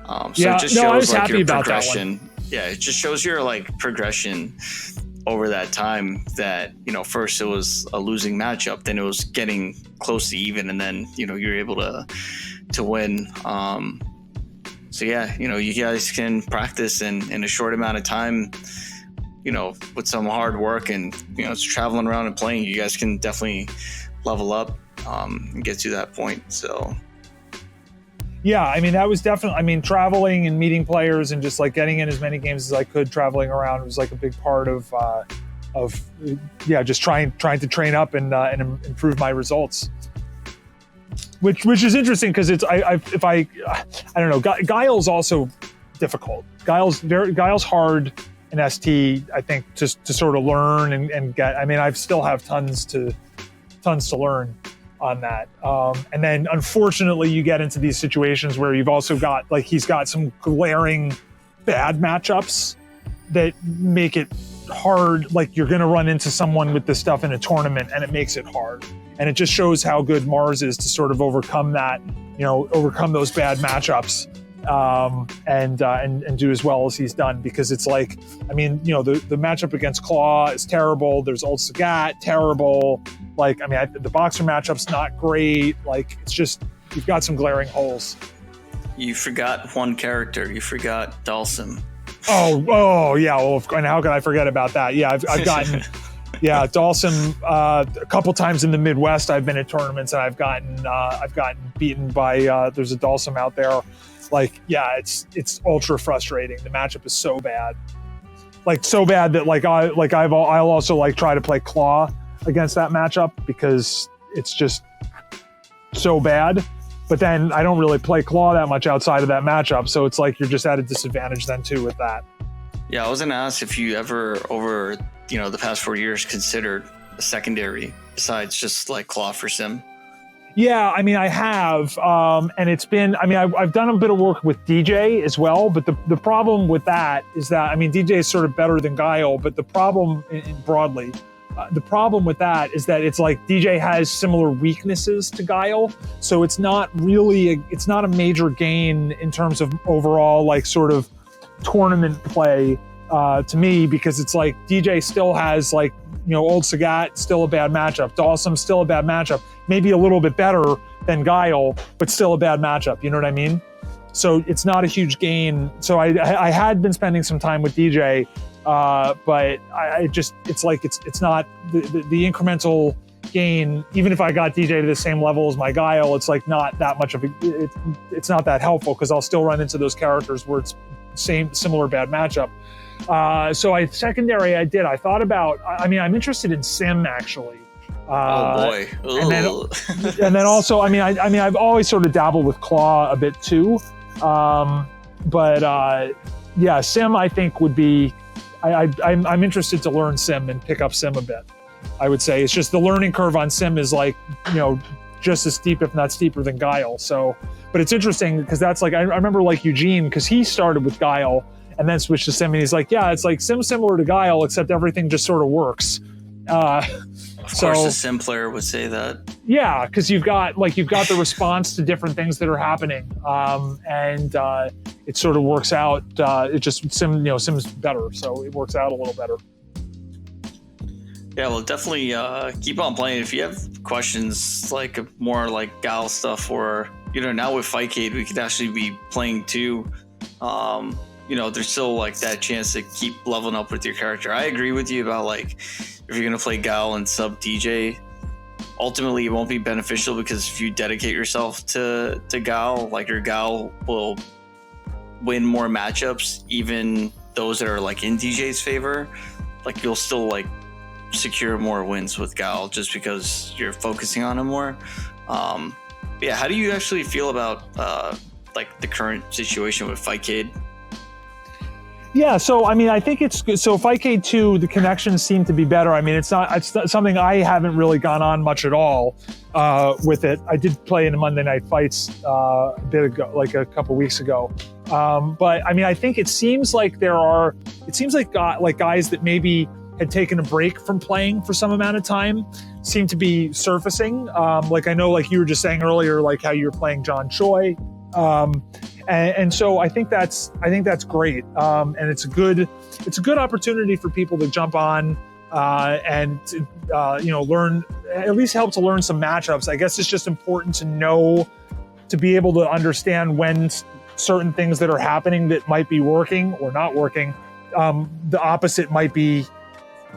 So it just shows, like, your progression. Yeah, it just shows your, like, progression over that time that, first it was a losing matchup, then it was getting close to even, and then, you're able to win. So yeah, you guys can practice in a short amount of time, with some hard work and, it's traveling around and playing. You guys can definitely level up and get to that point. So yeah, I mean, that was definitely, traveling and meeting players and just like getting in as many games as I could, traveling around was like a big part of just trying to train up and improve my results. Which is interesting because it's I don't know, Guile's also difficult. Guile's hard in ST, I think, to sort of learn and get. I still have tons to learn on that. And then unfortunately you get into these situations where you've also got, like, he's got some glaring bad matchups that make it hard. Like, you're going to run into someone with this stuff in a tournament and it makes it hard. And it just shows how good Mars is to sort of overcome that, overcome those bad matchups, and do as well as he's done. Because it's like, the matchup against Claw is terrible. There's Old Sagat, terrible. Like, the Boxer matchup's not great. Like, it's just, you've got some glaring holes. You forgot one character. You forgot Dalsum. Oh yeah. Well, and how could I forget about that? Yeah, I've gotten. Yeah, Dalsum, a couple times in the Midwest, I've been at tournaments and I've gotten beaten by, there's a Dalsum out there. Like, yeah, it's ultra frustrating. The matchup is so bad. Like, so bad that I'll also like try to play Claw against that matchup because it's just so bad. But then I don't really play Claw that much outside of that matchup. So it's like, you're just at a disadvantage then too with that. Yeah, I was gonna ask if you ever, over the past 4 years, considered a secondary besides just like Claw for Sim. Yeah, I have, and it's been, I've done a bit of work with DJ as well, but the problem with that is that, DJ is sort of better than Guile, but the problem broadly, the problem with that is that it's like DJ has similar weaknesses to Guile, so it's not really, it's not a major gain in terms of overall, like, sort of tournament play to me, because it's like DJ still has, like, Old Sagat, still a bad matchup. Dalsum, still a bad matchup. Maybe a little bit better than Guile, but still a bad matchup. You know what I mean? So it's not a huge gain. So I had been spending some time with DJ, but it's not the incremental gain. Even if I got DJ to the same level as my Guile, it's like not that much of it's not that helpful, because I'll still run into those characters where it's similar bad matchup. So I thought about, I'm interested in Sim, actually. Oh boy. And then also, I've always sort of dabbled with Claw a bit too. Yeah, Sim, I think, would be, I'm interested to learn Sim and pick up Sim a bit. I would say it's just the learning curve on Sim is like, just as steep, if not steeper, than Guile. So, but it's interesting because that's like, I remember like Eugene, because he started with Guile and then switched to Sim, and he's like, yeah, it's like Sim similar to Guile, except everything just sort of works. Of course, a Sim player would say that. Yeah, because you've got the response to different things that are happening, and it sort of works out. It just Sim's better, so it works out a little better. Yeah, well, definitely keep on playing. If you have questions, like more like Gal stuff, or now with Fightcade, we could actually be playing too. There's still like that chance to keep leveling up with your character. I agree with you about like if you're gonna play Gal and sub DJ ultimately it won't be beneficial, because if you dedicate yourself to Gal, like your Gal will win more matchups, even those that are like in DJ's favor. Like you'll still like secure more wins with Gal just because you're focusing on him more. Yeah, how do you actually feel about like the current situation with Fightcade? Yeah, so I mean, I think it's good. So Fightcade 2, the connections seem to be better. I mean, it's not something I haven't really gone on much at all with it. I did play in the Monday Night Fights a bit ago, like a couple weeks ago. But I mean, I think it seems like guys that maybe had taken a break from playing for some amount of time seem to be surfacing. Like I know, like you were just saying earlier, like how you were playing John Choi. And so I think that's great. And it's a good opportunity for people to jump on and learn, at least help to learn some matchups. I guess it's just important to know, to be able to understand when certain things that are happening that might be working or not working. The opposite might be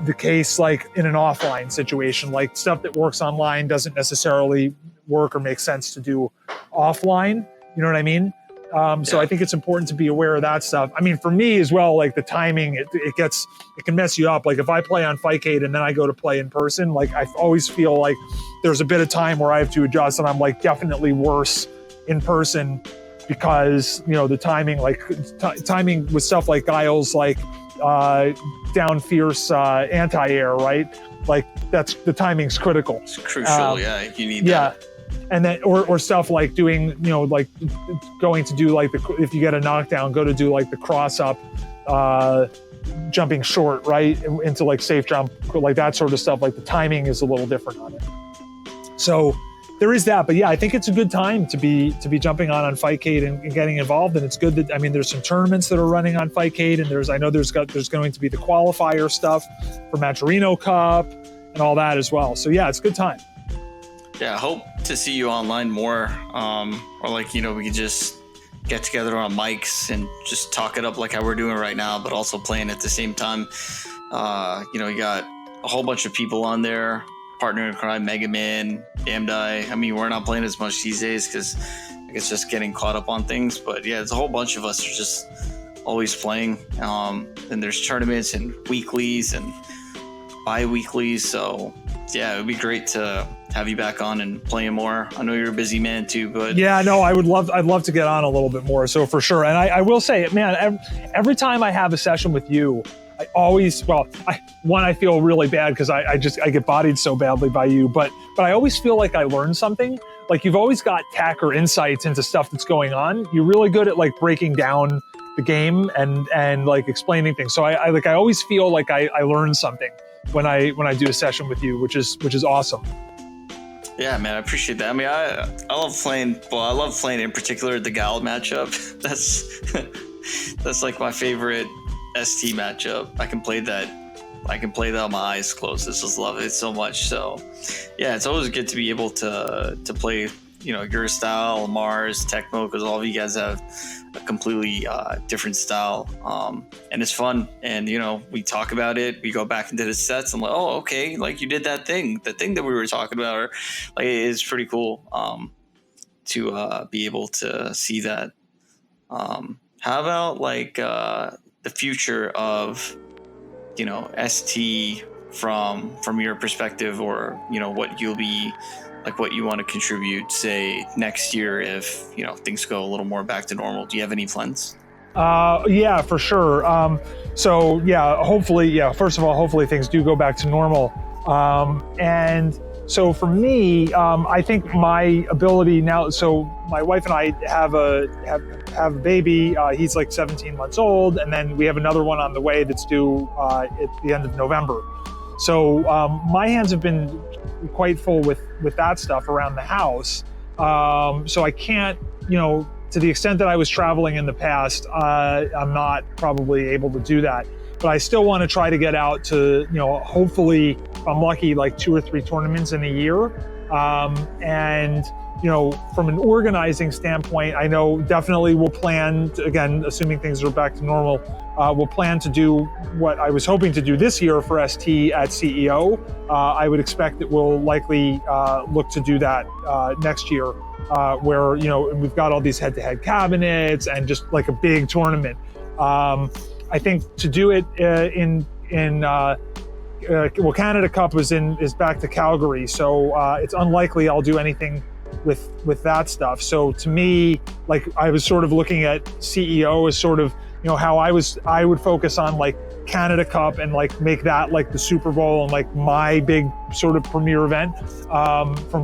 the case, like in an offline situation, like stuff that works online doesn't necessarily work or make sense to do offline. You know what I mean? So I think it's important to be aware of that stuff. I mean, for me as well, like the timing, it can mess you up. Like if I play on Fightcade and then I go to play in person, like I always feel like there's a bit of time where I have to adjust, and I'm like definitely worse in person because, you know, the timing, like timing with stuff like Guile's, like down fierce anti-air, right? Like that's, the timing's critical. It's crucial. You need that. And then, or stuff like doing, you know, like going to do like if you get a knockdown, go to do like the cross up, jumping short, right, into like safe jump, like that sort of stuff. Like the timing is a little different on it. So there is that, but yeah, I think it's a good time to be jumping on Fightcade and getting involved. And it's good that, I mean, there's some tournaments that are running on Fightcade, and I know there's going to be the qualifier stuff for Maturino Cup and all that as well. So yeah, it's a good time. Yeah, I hope to see you online more, or like, you know, we could just get together on mics and just talk it up like how we're doing right now, but also playing at the same time. You know, you got a whole bunch of people on there, Partner in Crime, Mega Man, Damned Eye. I mean, we're not playing as much these days because it's just getting caught up on things, but yeah, there's a whole bunch of us are just always playing. And there's tournaments and weeklies and bi-weeklies, so yeah, it would be great to have you back on and playing more. I know you're a busy man too, but yeah, no, I'd love to get on a little bit more. So for sure. And I will say, man, every time I have a session with you, I always, I feel really bad because I get bodied so badly by you, but I always feel like I learned something. Like you've always got tech or insights into stuff that's going on. You're really good at like breaking down the game and like explaining things. So I always feel like I learned something when I do a session with you, which is awesome. Yeah, man, I appreciate that. I mean, I love playing. Well, I love playing in particular the Gal matchup. That's like my favorite ST matchup. I can play that with my eyes closed. I just love it so much. So, yeah, it's always good to be able to play, you know, your style, Mars, Tecmo, because all of you guys have a completely different style, and it's fun. And you know, we talk about it, we go back into the sets. I'm like, oh, okay, like you did that thing, the thing that we were talking about, or like it's pretty cool to be able to see that. How about like the future of, you know, ST from your perspective, or you know, what you'll be like, what you want to contribute, say next year if, you know, things go a little more back to normal? Do you have any plans? Yeah, for sure. So yeah, hopefully, yeah, first of all, hopefully things do go back to normal. And so for me, I think my ability now, so my wife and I have a baby. He's like 17 months old. And then we have another one on the way that's due at the end of November. So my hands have been quite full with that stuff around the house. So I can't, you know, to the extent that I was traveling in the past, I'm not probably able to do that. But I still want to try to get out to, you know, hopefully, if I'm lucky, like 2 or 3 tournaments in a year. And, from an organizing standpoint, I know definitely we'll plan to, again, assuming things are back to normal, we'll plan to do what I was hoping to do this year for ST at CEO. I would expect that we'll likely look to do that next year, where we've got all these head-to-head cabinets and just like a big tournament. I think to do it Canada Cup is back to Calgary, so it's unlikely I'll do anything with that stuff. So to me, like, I was sort of looking at CEO as sort of how I would focus on like Canada Cup and like make that like the Super Bowl and like my big sort of premier event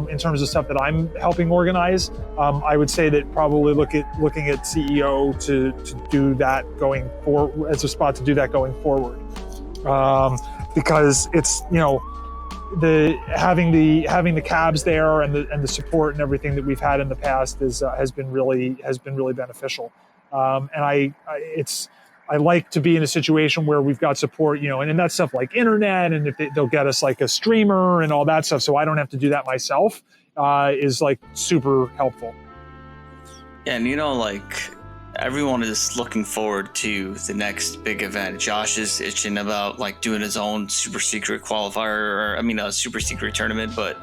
in terms of stuff that I'm helping organize. I would say that probably looking at CEO to do that going forward as a spot to do that going forward, because it's having the cabs there and the support and everything that we've had in the past has been really beneficial. And I like to be in a situation where we've got support, and that's stuff like internet, and if they'll get us like a streamer and all that stuff, so I don't have to do that myself, is like super helpful. Yeah, and like everyone is looking forward to the next big event. Josh is itching about like doing his own super secret qualifier, a super secret tournament. But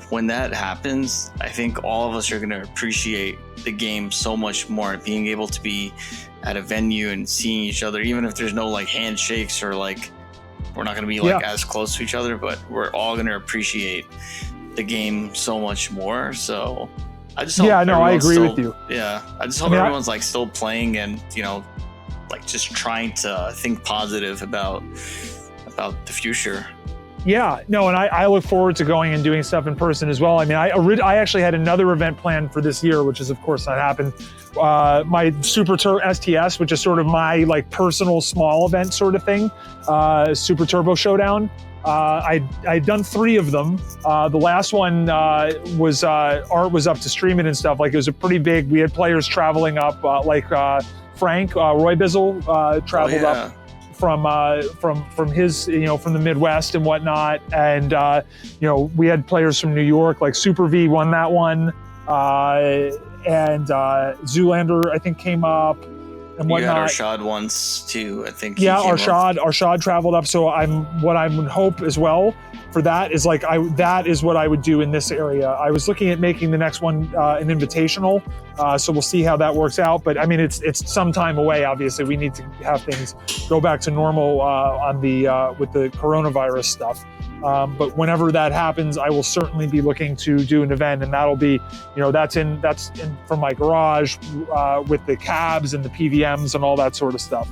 when that happens, I think all of us are going to appreciate the game so much more. Being able to be at a venue and seeing each other, even if there's no like handshakes or like we're not going to be like as close to each other, but we're all going to appreciate the game so much more. So I just hope I agree with you. Yeah, I just hope everyone's like still playing and like just trying to think positive about the future. Yeah, no, and I look forward to going and doing stuff in person as well. I actually had another event planned for this year, which is of course not happened. My Super STS, which is sort of my like personal small event sort of thing, Super Turbo Showdown. I'd done 3 of them. The last one was Art was up to stream it and stuff. Like, it was a pretty big. We had players traveling up, Frank Roy Bizzle traveled up from his from the Midwest and whatnot, and we had players from New York, like Super V won that one, and Zoolander I think came up and whatnot. You had Arshad once too, I think. Yeah, Arshad traveled up. So what I would hope as well for that is like that is what I would do in this area. I was looking at making the next one an invitational, so we'll see how that works out. But it's some time away. Obviously, we need to have things go back to normal with the coronavirus stuff. But whenever that happens, I will certainly be looking to do an event, and that'll be, that's in from my garage with the cabs and the PVMs and all that sort of stuff.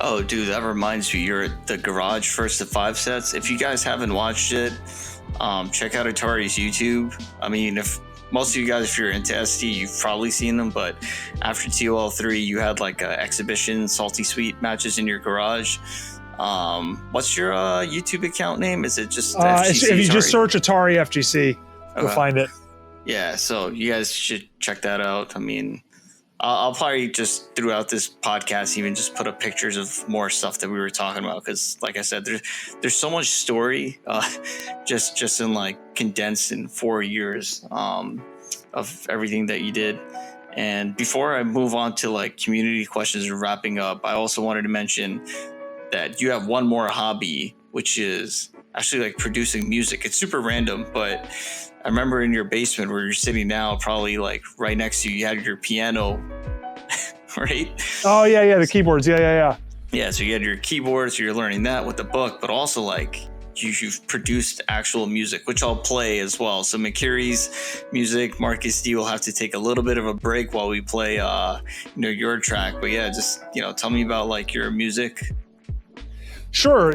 Oh, dude, that reminds me, you're at the garage first of 5 sets. If you guys haven't watched it, check out Atari's YouTube. If most of you guys, if you're into ST, you've probably seen them, but after TOL3, you had like exhibition Salty Sweet matches in your garage. What's your YouTube account name? Is it just FGC, if you just search Atari FGC, you'll find it. Yeah, so you guys should check that out. I'll probably just throughout this podcast even just put up pictures of more stuff that we were talking about, because like I said, there's so much story just in like condensed in 4 years of everything that you did. And before I move on to like community questions and wrapping up, I also wanted to mention that you have one more hobby, which is actually like producing music. It's super random, but I remember in your basement where you're sitting now, probably like right next to you, you had your piano, right? Oh yeah, the keyboards, yeah. Yeah, so you had your keyboards, so you're learning that with the book, but also like you've produced actual music, which I'll play as well. So Makiri's music, Marcus D will have to take a little bit of a break while we play, your track. But yeah, just tell me about like your music. Sure.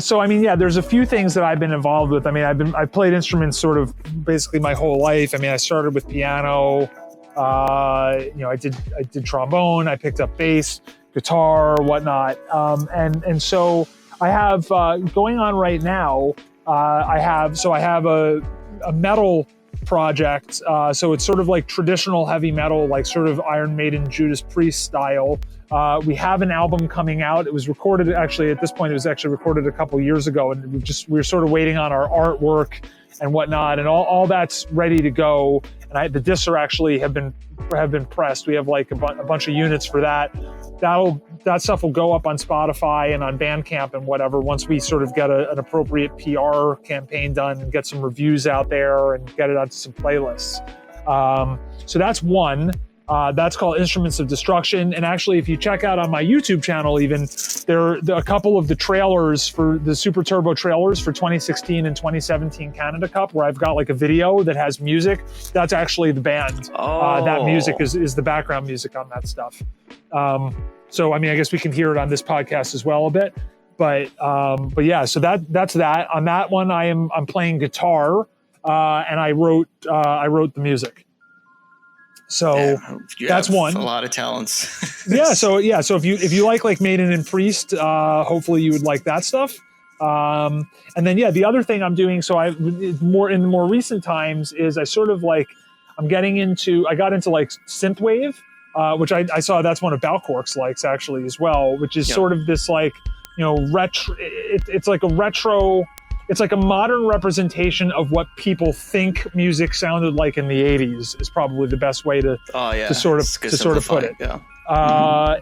So there's a few things that I've been involved with. I've played instruments sort of basically my whole life. I started with piano. I did trombone. I picked up bass, guitar, whatnot. And so I have going on right now. I have a metal project. So it's sort of like traditional heavy metal, like sort of Iron Maiden, Judas Priest style. We have an album coming out. It was recorded, actually, at this point, it was actually recorded a couple years ago, and we were sort of waiting on our artwork and whatnot, and all that's ready to go. And the discs are actually have been pressed. We have like a bunch of units for that. That stuff will go up on Spotify and on Bandcamp and whatever once we sort of get an appropriate PR campaign done and get some reviews out there and get it out to some playlists. So that's one. That's called Instruments of Destruction. And actually, if you check out on my YouTube channel, even there are a couple of the trailers for the Super Turbo trailers for 2016 and 2017 Canada Cup, where I've got like a video that has music. That's actually the band. That music is the background music on that stuff. So, I mean, I guess we can hear it on this podcast as well a bit. But yeah, so that's that. On that one, I'm playing guitar, and I wrote the music. So that's one. A lot of talents. So if you like Maiden and Priest, hopefully you would like that stuff. And then the other thing I'm doing, so in the more recent times, is I got into like synthwave, which I saw that's one of Balcork's likes actually as well, which is sort of this like, retro. It's like a retro. It's like a modern representation of what people think music sounded like in the 80s is probably the best way to sort of put it. Yeah.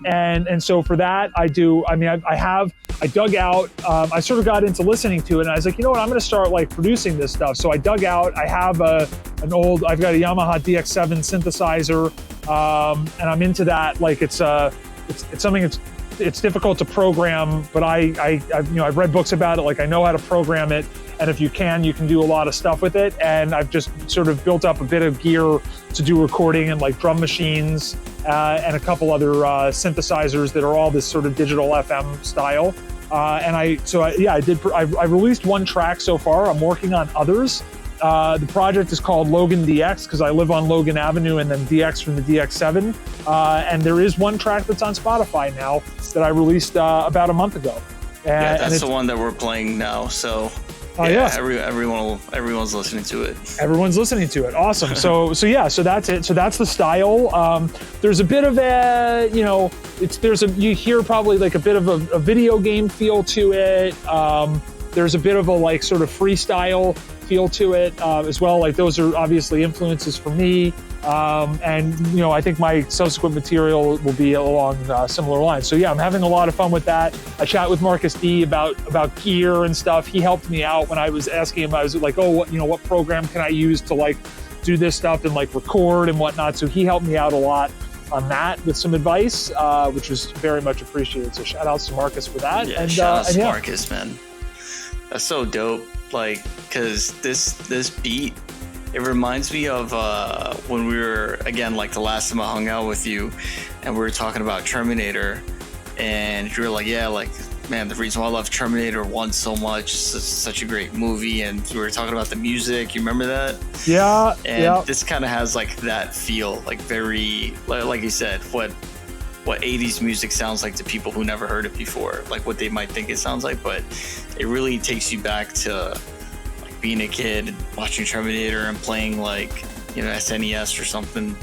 And so for that I dug out, I sort of got into listening to it, and I was like, you know what, I'm going to start like producing this stuff. So I dug out, I have I've got a Yamaha DX7 synthesizer, and I'm into that. Like it's something it's difficult to program, but I've read books about it. Like I know how to program it, and if you can do a lot of stuff with it. And I've just sort of built up a bit of gear to do recording and like drum machines and a couple other synthesizers that are all this sort of digital FM style. I released one track so far. I'm working on others. The project is called Logan DX because I live on Logan Avenue, and then DX from the DX7. And there is one track that's on Spotify now that I released about a month ago. That's the one that we're playing now. So everyone's listening to it. Everyone's listening to it. Awesome. So that's it. So that's the style. There's a bit of you hear probably like a bit of a video game feel to it. There's a bit of a like sort of freestyle feel to it as well. Like those are obviously influences for me. And I think my subsequent material will be along similar lines. So I'm having a lot of fun with that. I chat with Marcus D about gear and stuff. He helped me out when I was asking him. I was like, what program can I use to like do this stuff and like record and whatnot. So he helped me out a lot on that with some advice, which was very much appreciated. So shout outs to Marcus for that. Yeah, shout outs to Marcus, man. That's so dope. Like, cause this beat, it reminds me of when we were, again, like the last time I hung out with you and we were talking about Terminator, and you were like, man, the reason why I love Terminator 1 so much, it's such a great movie, and you were talking about the music, you remember that? Yeah. And this kind of has like that feel, like very, like you said, what 80s music sounds like to people who never heard it before, like what they might think it sounds like, but it really takes you back to being a kid and watching Terminator and playing like SNES or something.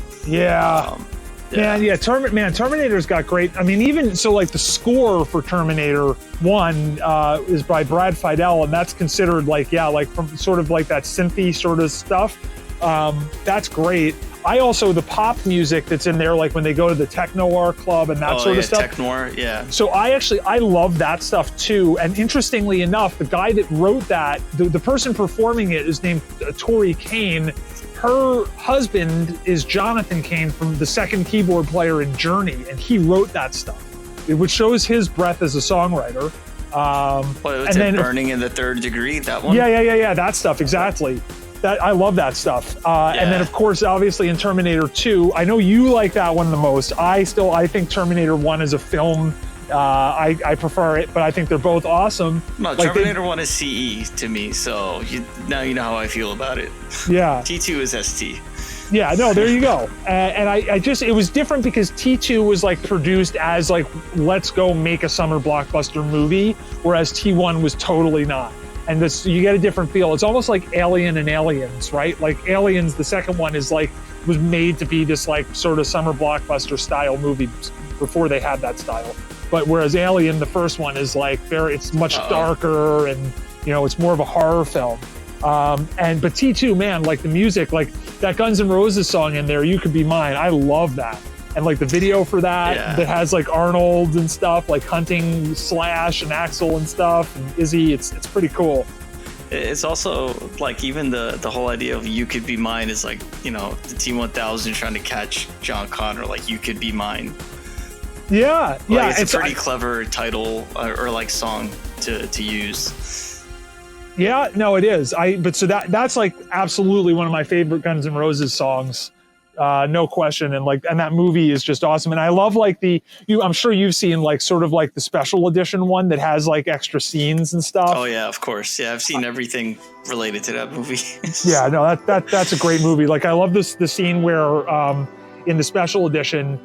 Terminator's got great, I mean, even so, like the score for Terminator 1 is by Brad Fiedel, and that's considered like from sort of like that synthy sort of stuff. That's great. I also, the pop music that's in there, like when they go to the Technoir club and that sort of stuff. Technoir, yeah. So I love that stuff too. And interestingly enough, the guy that wrote that, the person performing it is named Tori Kane. Her husband is Jonathan Kane, from the second keyboard player in Journey, and he wrote that stuff, which shows his breadth as a songwriter. Burning in the Third Degree, that one? Yeah, that stuff, exactly. I love that stuff. And then, of course, obviously in Terminator 2, I know you like that one the most. I think Terminator 1 is a film. I prefer it, but I think they're both awesome. No, like Terminator 1 is CE to me, so now you know how I feel about it. Yeah. T2 is ST. Yeah, no, there you go. And it was different because T2 was like produced as like, let's go make a summer blockbuster movie, whereas T1 was totally not. and this you get a different feel. It's almost like Alien and Aliens, right? Like Aliens, the second one was made to be this like sort of summer blockbuster style movie before they had that style. But whereas Alien, the first one is like it's much darker, and it's more of a horror film. But T2, man, like the music, like that Guns N' Roses song in there, "You Could Be Mine," I love that. And like the video for that has like Arnold and stuff, like hunting Slash and Axel and stuff, and Izzy. It's pretty cool. It's also like even the whole idea of "You Could Be Mine" is like the T-1000 trying to catch John Connor, like "You Could Be Mine." Yeah, it's a pretty clever title or like song to use. Yeah, no, it is. So that's like absolutely one of my favorite Guns N' Roses songs. No question. And that movie is just awesome. And I love like I'm sure you've seen like sort of like the special edition one that has like extra scenes and stuff. Oh yeah, of course. Yeah, I've seen everything related to that movie. Yeah, no, that's a great movie. Like I love the scene where in the special edition,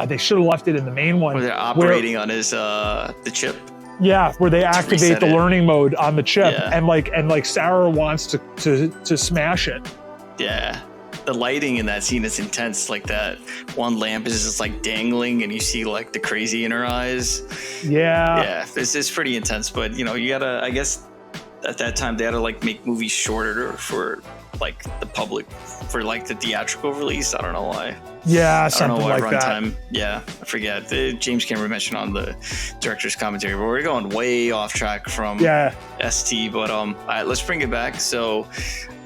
they should have left it in the main one. Where they're operating on his the chip. Yeah, where they activate the learning mode on the chip, Yeah. and like Sarah wants to smash it. Yeah. The lighting in that scene is intense. Like that one lamp is just like dangling, and you see like the crazy in her eyes. Yeah, it's pretty intense. But you gotta, I guess, at that time they had to like make movies shorter for like the public, for like the theatrical release. I don't know why. Yeah, something like that. Runtime. Yeah, I forget. James Cameron mentioned on the director's commentary, but we're going way off track from ST. But all right, let's bring it back. So.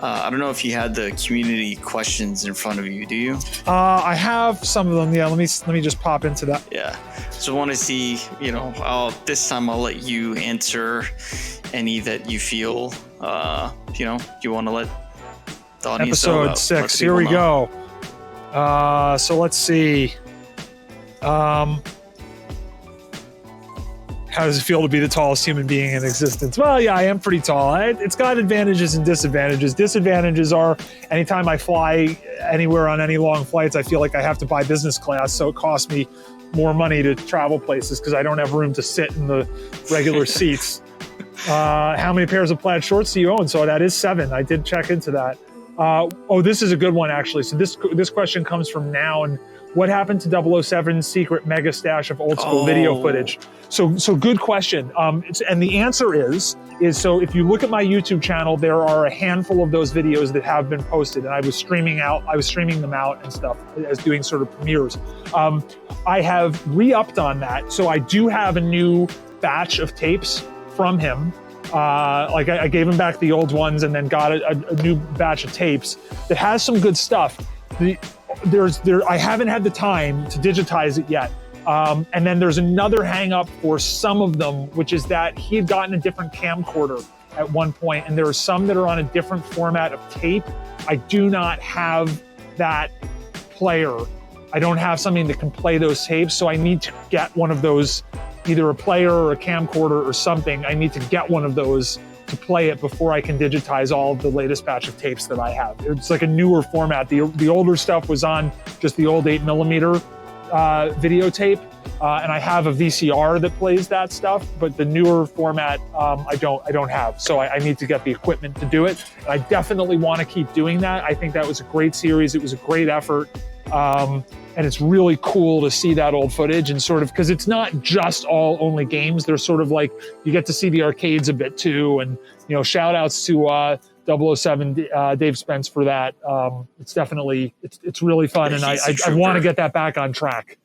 I don't know if you had the community questions in front of you. Do you? I have some of them. Yeah, let me just pop into that. Yeah. So I want to see. This time I'll let you answer any that you feel. You want to let the audience know about. Episode 6. Here we go. So let's see. How does it feel to be the tallest human being in existence? Well, yeah, I am pretty tall. It's got advantages and disadvantages. Disadvantages are anytime I fly anywhere on any long flights, I feel like I have to buy business class, so it costs me more money to travel places because I don't have room to sit in the regular seats. How many pairs of plaid shorts do you own? So that is 7. I did check into that. This is a good one, actually. So this question comes from Now, and what happened to 007's secret mega stash of old school video footage? So good question. And the answer is so if you look at my YouTube channel, there are a handful of those videos that have been posted, and I was streaming them out and stuff as doing sort of premieres. I have re-upped on that. So I do have a new batch of tapes from him. I gave him back the old ones and then got a new batch of tapes that has some good stuff. I haven't had the time to digitize it yet. And then there's another hang up for some of them, which is that he had gotten a different camcorder at one point, and there are some that are on a different format of tape. I do not have that player. I don't have something that can play those tapes, so I need to get one of those, either a player or a camcorder or something. I need to get one of those to play it before I can digitize all of the latest batch of tapes that I have. It's like a newer format. The older stuff was on just the old 8mm videotape, and I have a VCR that plays that stuff, but the newer format I don't have. So I need to get the equipment to do it. And I definitely want to keep doing that. I think that was a great series. It was a great effort. And it's really cool to see that old footage, and sort of, because it's not just all only games. There's sort of like, you get to see the arcades a bit too. And, shout outs to 007 Dave Spence for that. It's definitely, it's really fun. And I want to get that back on track.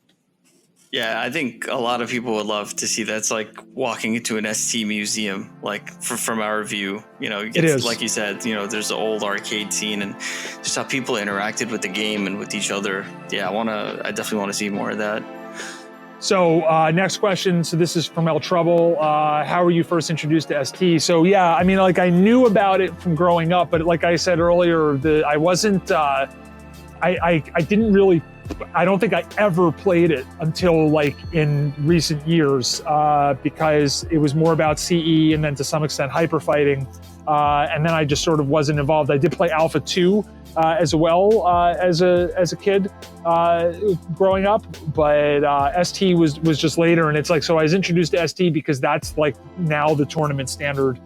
Yeah, I think a lot of people would love to see that. It's like walking into an ST museum, like from our view. It is. Like you said, there's the old arcade scene and just how people interacted with the game and with each other. Yeah, I definitely want to see more of that. So next question. So this is from El Trouble. How were you first introduced to ST? So yeah, I mean, like I knew about it from growing up, but like I said earlier, I wasn't. I didn't really. I don't think I ever played it until like in recent years, because it was more about CE and then to some extent hyper fighting, and then I just sort of wasn't involved. I did play Alpha 2 as well as a kid growing up, but ST was just later. And it's like, so I was introduced to ST because that's like now the tournament standard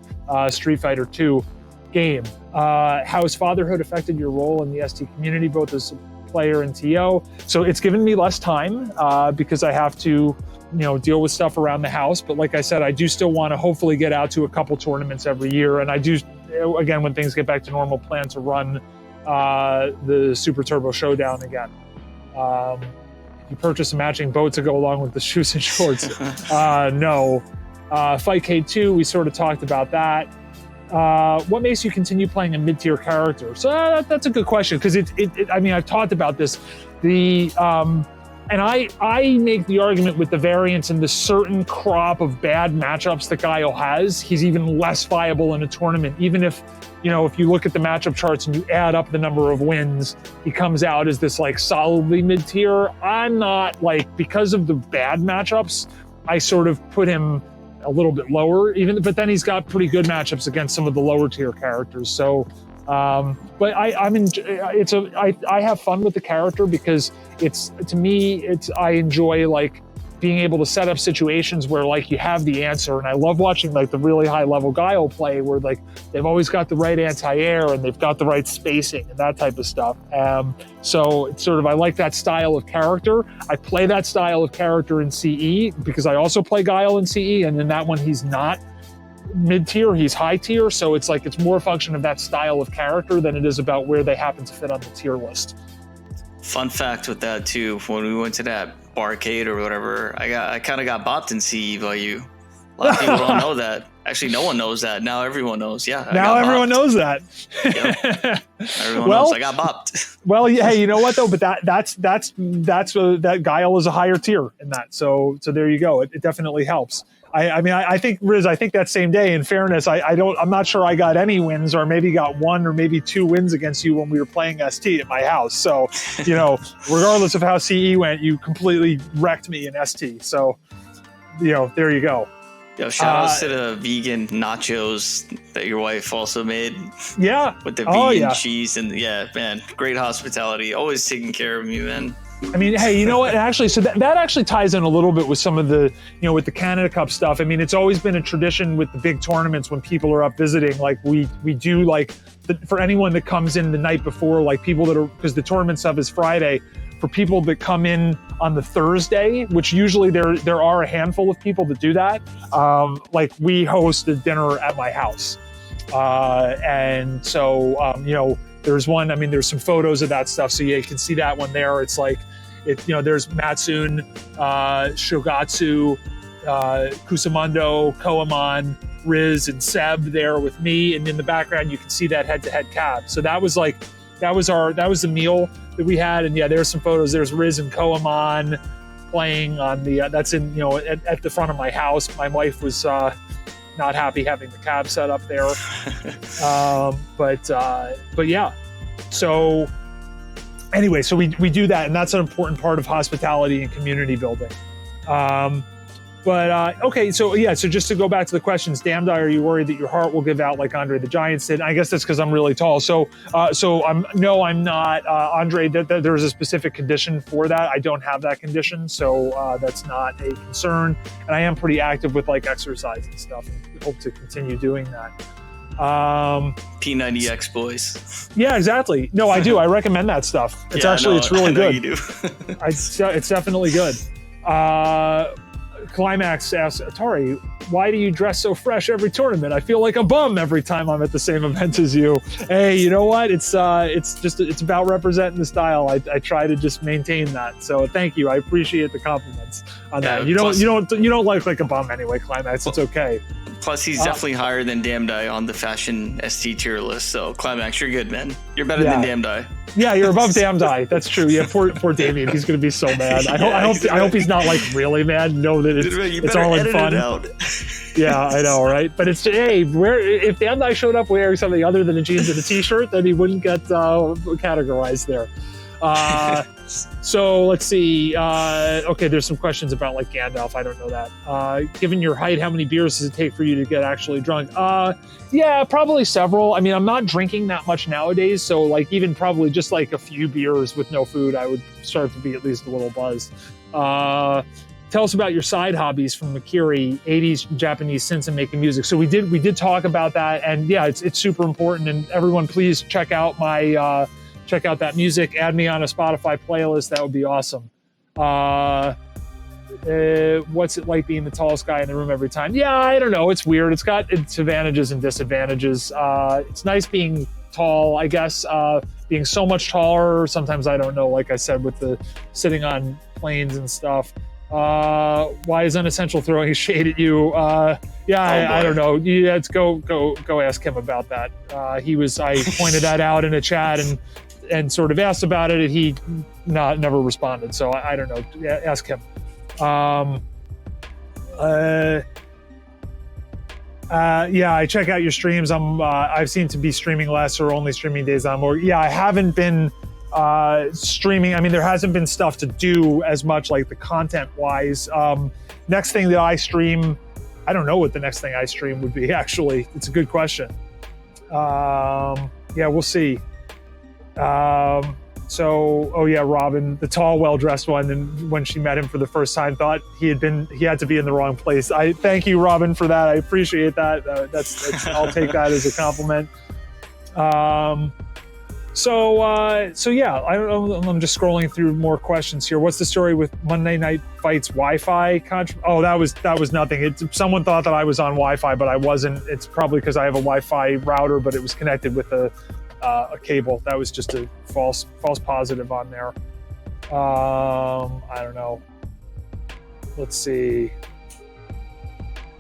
Street Fighter 2 game. How has fatherhood affected your role in the ST community, both as a player and TO? So it's given me less time because I have to, deal with stuff around the house. But like I said, I do still want to hopefully get out to a couple tournaments every year. And I do, again, when things get back to normal, plan to run the Super Turbo Showdown again. You purchase a matching boat to go along with the shoes and shorts. No. Fight K2, we sort of talked about that. What makes you continue playing a mid-tier character? So that's a good question, because I've talked about this. And I make the argument with the variance in the certain crop of bad matchups that Guile has, he's even less viable in a tournament. Even if, if you look at the matchup charts and you add up the number of wins, he comes out as this like solidly mid-tier. I'm not because of the bad matchups, I sort of put him a little bit lower, but then he's got pretty good matchups against some of the lower tier characters. So, but I have fun with the character because I enjoy being able to set up situations where you have the answer. And I love watching the really high level Guile play where they've always got the right anti-air and they've got the right spacing and that type of stuff. So it's sort of, I like that style of character. I play that style of character in CE because I also play Guile in CE, and in that one he's not mid-tier, he's high tier. So it's it's more a function of that style of character than it is about where they happen to fit on the tier list. Fun fact with that too, when we went to that barcade or whatever, I kind of got bopped in CE by you. A lot of people don't know that. Actually, no one knows that. Now everyone knows. Yeah. Now everyone knows that. Yep. Everyone knows I got bopped. Well, hey, you know what though? But that Guile is a higher tier in that. So there you go. It definitely helps. I think Riz, that same day, in fairness, I'm not sure I got any wins, or maybe got one or maybe two wins against you when we were playing ST at my house. So, regardless of how CE went, you completely wrecked me in ST. So, there you go. Yo, shout outs to the vegan nachos that your wife also made. Yeah. With the vegan cheese and man, great hospitality. Always taking care of me, man. I mean, hey, you know what? Actually, so that actually ties in a little bit with some of the, with the Canada Cup stuff. I mean, it's always been a tradition with the big tournaments when people are up visiting, we do for anyone that comes in the night before, people that are, because the tournament stuff is Friday, for people that come in on the Thursday, which usually there are a handful of people that do that. We host a dinner at my house. And so, there's one, there's some photos of that stuff. So you can see that one there. It's there's Matsun, Shogatsu, Kusamundo, Koemon, Riz, and Seb there with me. And in the background, you can see that head-to-head cab. So that was that was the meal that we had. And there's some photos. There's Riz and Koemon playing on the, that's in, at the front of my house. My wife was, not happy having the cab set up there. But yeah. So anyway, so we do that, and that's an important part of hospitality and community building. Okay, so just to go back to the questions, Damned Eye, are you worried that your heart will give out like Andre the Giant did? I guess that's because I'm really tall. So I'm not. Andre, there's a specific condition for that. I don't have that condition, so that's not a concern. And I am pretty active with exercise and stuff, and hope to continue doing that. P90X boys. Yeah, exactly. No, I do. I recommend that stuff. It's it's really good. You do. It's definitely good. Climax asks, Atari, why do you dress so fresh every tournament? I feel like a bum every time I'm at the same event as you. Hey, you know what? It's about representing the style. I try to just maintain that. So thank you. I appreciate the compliments on that. You don't like a bum anyway, Climax. It's okay. Plus, he's definitely higher than Damned Eye on the fashion ST tier list. So Climax, you're good, man. You're better than Damned Eye. Yeah, you're above Damned Eye. That's true. Yeah, poor Damien. He's gonna be so mad. I hope he's not really mad. Know that it's all in fun. Yeah, I know, right? But it's if Damned Eye showed up wearing something other than a jeans and a t-shirt, then he wouldn't get categorized there. So let's see. Okay, there's some questions about Gandalf. I don't know that. Given your height, how many beers does it take for you to get actually drunk? Yeah, probably several. I'm not drinking that much nowadays, so even probably just a few beers with no food, I would start to be at least a little buzzed. tell us about your side hobbies from Makiri, 80s Japanese synths and making music. So we did talk about that, and yeah, it's super important. And everyone, please check out that music. Add me on a Spotify playlist. That would be awesome. What's it like being the tallest guy in the room every time? Yeah, I don't know. It's weird. It's got its advantages and disadvantages. It's nice being tall, I guess. Being so much taller, sometimes I don't know, like I said, with the sitting on planes and stuff. Why is Unessential throwing shade at you? I don't know. Let's go ask him about that. I pointed that out in a chat and sort of asked about it, and he never responded. So I don't know. Ask him. I check out your streams. I've seemed to be streaming less or only streaming days on more. Yeah, I haven't been streaming. I mean, there hasn't been stuff to do as much, like the content wise. Next thing that I stream, I don't know what the next thing I stream would be, actually. It's a good question. We'll see. Robin, the tall, well-dressed one, and when she met him for the first time, thought he had to be in the wrong place. I thank you, Robin, for that. I appreciate that. I'll take that as a compliment. I don't know. I'm just scrolling through more questions here. What's the story with Monday Night Fights Wi-Fi? That was nothing. Someone thought that I was on Wi-Fi, but I wasn't. It's probably because I have a Wi-Fi router, but it was connected with a cable. That was just a false positive on there. I don't know. Let's see.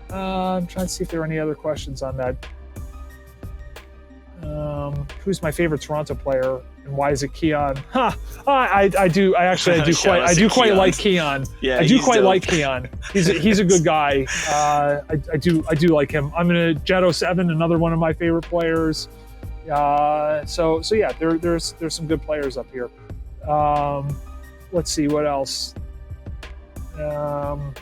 I'm trying to see if there are any other questions on that. Who's my favorite Toronto player and why is it Keon? I do quite like Keon. Yeah, I do quite like Keon. He's a good guy. I do like him. I'm gonna Jet 07, another one of my favorite players. There's some good players up here. Let's see what else. How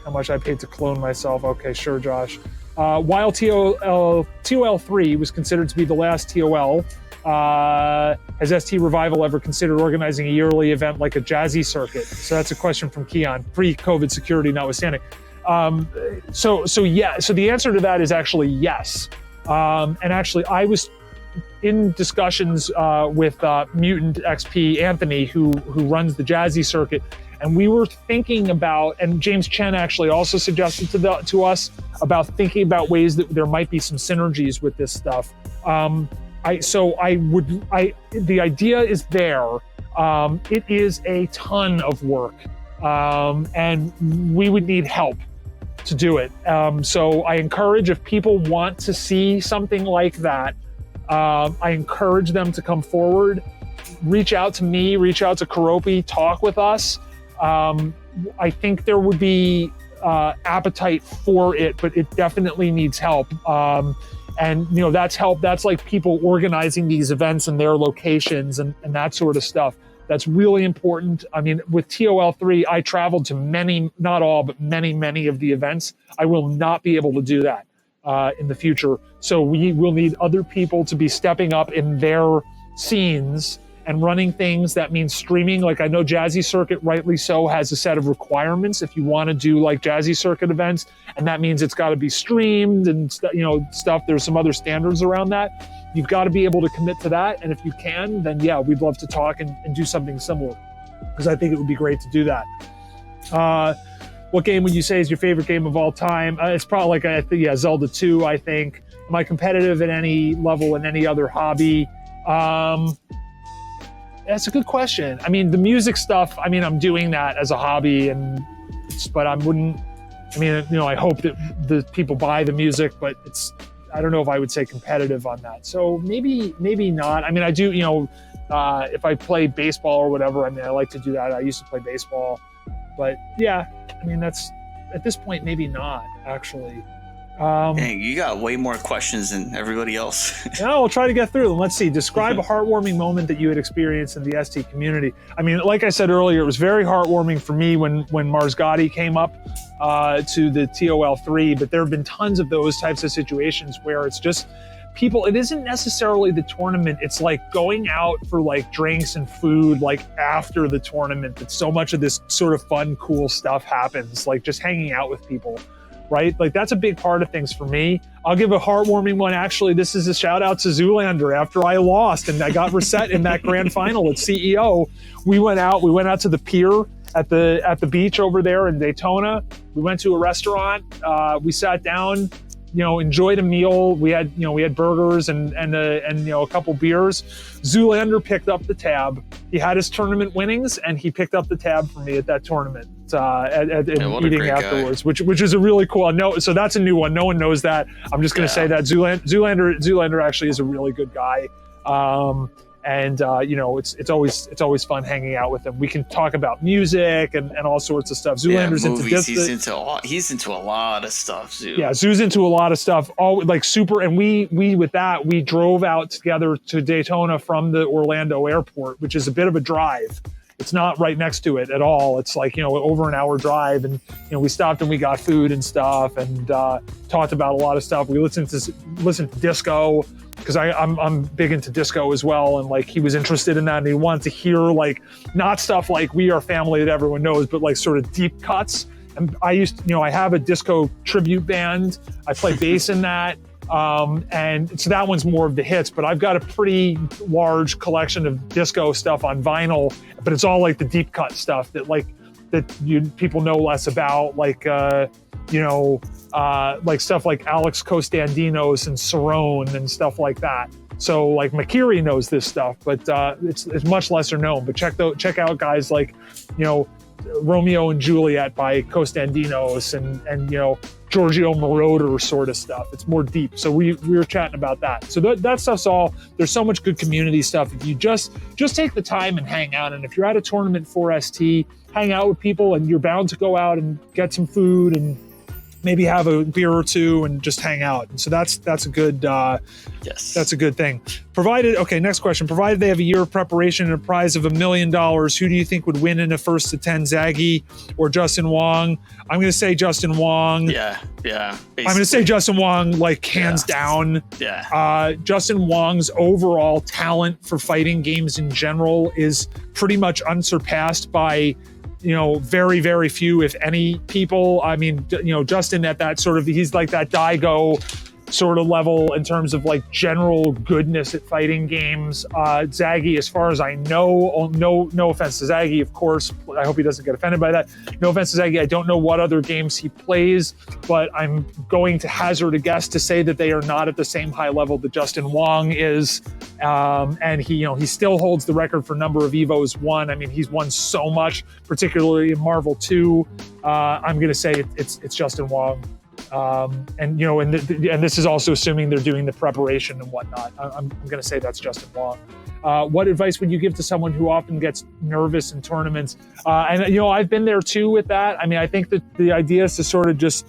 much I paid to clone myself? Okay, sure, Josh. While TOL3 was considered to be the last TOL, has ST Revival ever considered organizing a yearly event like a jazzy circuit? So that's a question from Keon, pre-COVID security notwithstanding. So the answer to that is actually yes. And actually, I was in discussions with Mutant XP Anthony, who runs the jazzy circuit, and we were thinking about, and James Chen actually also suggested to us about thinking about ways that there might be some synergies with this stuff. The idea is there. It is a ton of work, and we would need help to do it. So I encourage, if people want to see something like that, I encourage them to come forward, reach out to me, reach out to Karopi, talk with us. I think there would be appetite for it, but it definitely needs help. And that's help. That's like people organizing these events in their locations and that sort of stuff. That's really important. I mean, with TOL3, I traveled to many, not all, but many of the events. I will not be able to do that in the future. So we will need other people to be stepping up in their scenes and running things. That means streaming. Like, I know Jazzy Circuit, rightly so, has a set of requirements if you want to do like Jazzy Circuit events, and that means it's got to be streamed and stuff. There's some other standards around that. You've got to be able to commit to that, and if you can, then yeah, we'd love to talk and do something similar, because I think it would be great to do that. What game would you say is your favorite game of all time? It's probably Zelda 2, I think. Am I competitive at any level in any other hobby? That's a good question. I mean, the music stuff, I'm doing that as a hobby, but I wouldn't, I hope that the people buy the music, but I don't know if I would say competitive on that. So maybe not. I do, if I play baseball or whatever, I like to do that. I used to play baseball, but yeah, that's, at this point, maybe not, actually. Dang, you got way more questions than everybody else. Yeah, we'll try to get through them. Let's see. Describe a heartwarming moment that you had experienced in the ST community. Like I said earlier, it was very heartwarming for me when Mars Gotti came up to the TOL3, but there have been tons of those types of situations where it's just people, it isn't necessarily the tournament. It's like going out for like drinks and food, like after the tournament, that so much of this sort of fun, cool stuff happens, like just hanging out with people, right? Like that's a big part of things for me. I'll give a heartwarming one. Actually, this is a shout out to Zoolander. After I lost and I got reset in that grand final at CEO, we went out to the pier at the beach over there in Daytona. We went to a restaurant. We sat down, enjoyed a meal. We had burgers and a couple beers. Zoolander picked up the tab. He had his tournament winnings, and he picked up the tab for me at that tournament. Eating afterwards, which is a really cool. No, so that's a new one. No one knows that. I'm just going to say that Zoolander actually is a really good guy. It's always fun hanging out with him. We can talk about music and all sorts of stuff. Zoolander's movies, he's into a lot of stuff. Zoo. Yeah, Zoo's into a lot of stuff. All like super. And we drove out together to Daytona from the Orlando airport, which is a bit of a drive. It's not right next to it at all. It's like, over an hour drive. And, we stopped and we got food and stuff and talked about a lot of stuff. We listened to disco because I'm big into disco as well. And like, he was interested in that and he wanted to hear like, not stuff like We Are Family that everyone knows, but like sort of deep cuts. And I have a disco tribute band. I play bass in that. And so that one's more of the hits, but I've got a pretty large collection of disco stuff on vinyl, but it's all like the deep cut stuff that people know less about, like stuff like Alex Costandinos and Cerrone and stuff like that. So like Makiri knows this stuff, but it's much lesser known. But check out guys like Romeo and Juliet by Costandinos and Giorgio Moroder sort of stuff. It's more deep. So we were chatting about that. So that stuff's all, there's so much good community stuff. If you just take the time and hang out, and if you're at a tournament for ST, hang out with people, and you're bound to go out and get some food and maybe have a beer or two and just hang out. And so that's a good, yes, that's a good thing. Next question. Provided they have a year of preparation and a prize of $1 million, who do you think would win in a 1st to 10, Zaggy or Justin Wong? I'm going to say Justin Wong. Yeah. Basically. I'm going to say Justin Wong, like hands down. Yeah. Justin Wong's overall talent for fighting games in general is pretty much unsurpassed by very, very few, if any, people. I mean, Justin at that sort of, he's like that Daigo sort of level in terms of like general goodness at fighting games. Zaggy, as far as I know, no offense to Zaggy, of course, I hope he doesn't get offended by that. No offense to Zaggy, I don't know what other games he plays, but I'm going to hazard a guess to say that they are not at the same high level that Justin Wong is. And he still holds the record for number of Evos won. I mean, he's won so much, particularly in Marvel 2. I'm going to say it's Justin Wong. And this is also assuming they're doing the preparation and whatnot. I'm going to say that's Justin Wong. What advice would you give to someone who often gets nervous in tournaments? I've been there too with that. I mean, I think that the idea is to sort of just,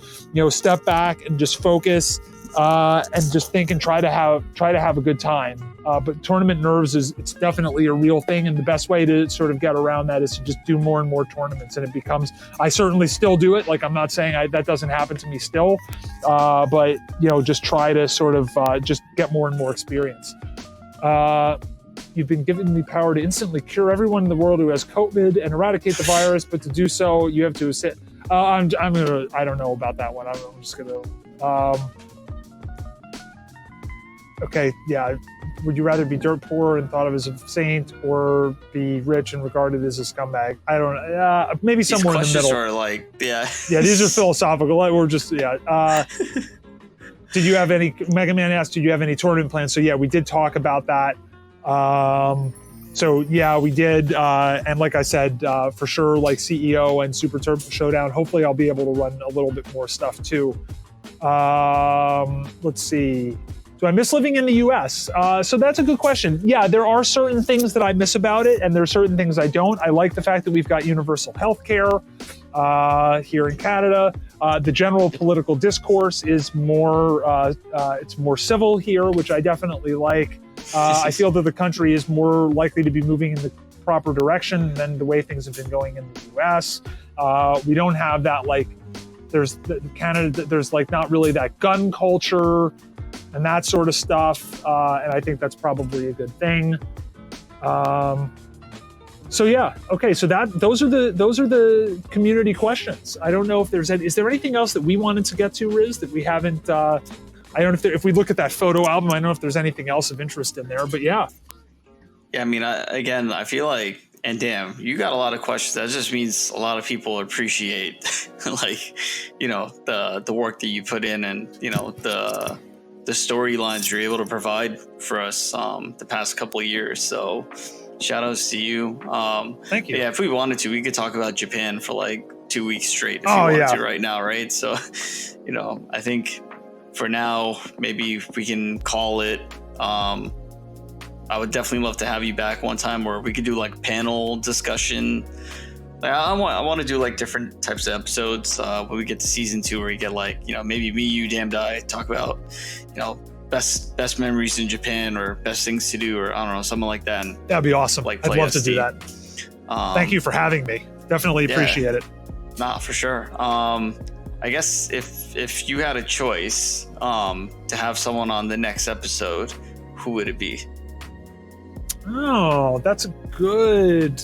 step back and just focus, and just think and try to have a good time. But tournament nerves it's definitely a real thing. And the best way to sort of get around that is to just do more and more tournaments. And it becomes, I certainly still do it. Like, I'm not saying that doesn't happen to me still, but just try to sort of just get more and more experience. You've been given the power to instantly cure everyone in the world who has COVID and eradicate the virus, but to do so, you have to sit. I don't know about that one. I'm just gonna. Okay, yeah. Would you rather be dirt poor and thought of as a saint, or be rich and regarded as a scumbag? I don't know. Maybe somewhere in the middle. Are like, yeah. Yeah, these are philosophical. We're just, yeah. Did you have any? Mega Man asked, did you have any tournament plans? So yeah, we did talk about that. So yeah, we did. And like I said, for sure, like CEO and Super Turbo Showdown. Hopefully, I'll be able to run a little bit more stuff too. Let's see. Do I miss living in the US? So that's a good question. Yeah, there are certain things that I miss about it, and there are certain things I don't. I like the fact that we've got universal health care here in Canada. The general political discourse is more, it's more civil here, which I definitely like. I feel that the country is more likely to be moving in the proper direction than the way things have been going in the US. We don't have that, like, there's like not really that gun culture. and that sort of stuff. And I think that's probably a good thing. So yeah, okay. So those are the community questions. I don't know if is there anything else that we wanted to get to, Riz, that we haven't? I don't know if we look at that photo album, I don't know if there's anything else of interest in there, but yeah. Yeah, I mean, I feel like, and damn, you got a lot of questions. That just means a lot of people appreciate, like, you know, the work that you put in, and you know the storylines you're able to provide for us the past couple of years. So. Shout outs to you. Thank you. Yeah, if we wanted to, we could talk about Japan for like 2 weeks straight if you wanted to right now, right? So, you know, I think for now, maybe we can call it. I would definitely love to have you back one time where we could do like panel discussion. Like, I want to do like different types of episodes when we get to season 2 where you get like, you know, maybe me, you, Damned Eye, talk about, you know, best memories in Japan or best things to do, or I don't know, something like that. And that'd be awesome. Like I'd love SD. to do that. Thank you for having me. Definitely appreciate it. Nah, for sure. I guess if you had a choice to have someone on the next episode, who would it be? Oh, that's a good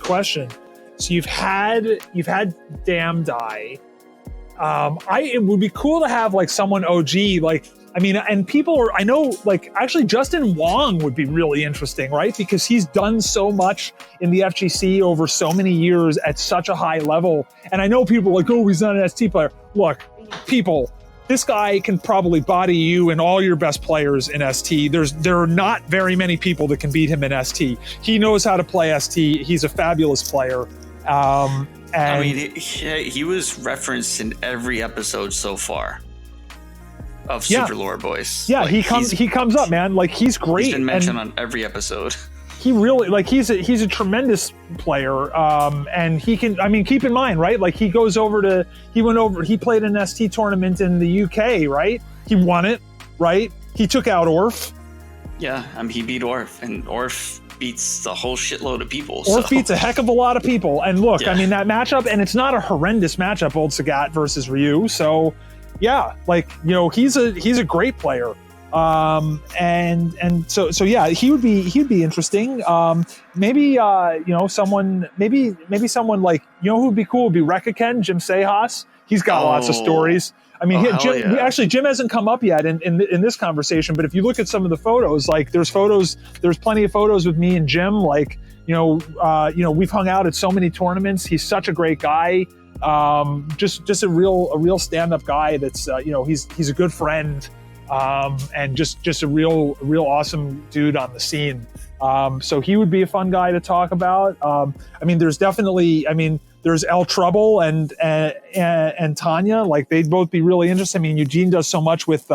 question. So you've had Damned Eye. It would be cool to have like someone OG, like, I mean, and I know, like, actually Justin Wong would be really interesting, right? Because he's done so much in the FGC over so many years at such a high level. And I know people are like, oh, he's not an ST player. Look, people, this guy can probably body you and all your best players in ST. There are not very many people that can beat him in ST. He knows how to play ST. He's a fabulous player. And I mean, he was referenced in every episode so far of Super Lore Boys. Yeah, like, he comes up, man. Like, he's great. He's been mentioned on every episode. He really, like, he's a tremendous player. And he can, I mean, keep in mind, right? Like, he played an ST tournament in the UK, right? He won it, right? He took out Orf. Yeah, I mean, he beat Orf, and Orf beats a whole shitload of people. Orf beats a heck of a lot of people. And look, I mean, that matchup, and it's not a horrendous matchup, Old Sagat versus Ryu. So, yeah, like, you know, he's a great player. And so yeah, he'd be interesting. Maybe you know, someone like, you know, who would be cool would be Rekaken, Jim Sejas. He's got lots of stories. I mean, Jim hasn't come up yet in this conversation, but if you look at some of the photos, like there's plenty of photos with me and Jim. Like, you know, we've hung out at so many tournaments. He's such a great guy. Just a real stand-up guy. That's you know, he's a good friend, and just a real awesome dude on the scene. So he would be a fun guy to talk about. I mean, there's El Trouble and Tanya. Like, they'd both be really interesting. I mean, Eugene does so much with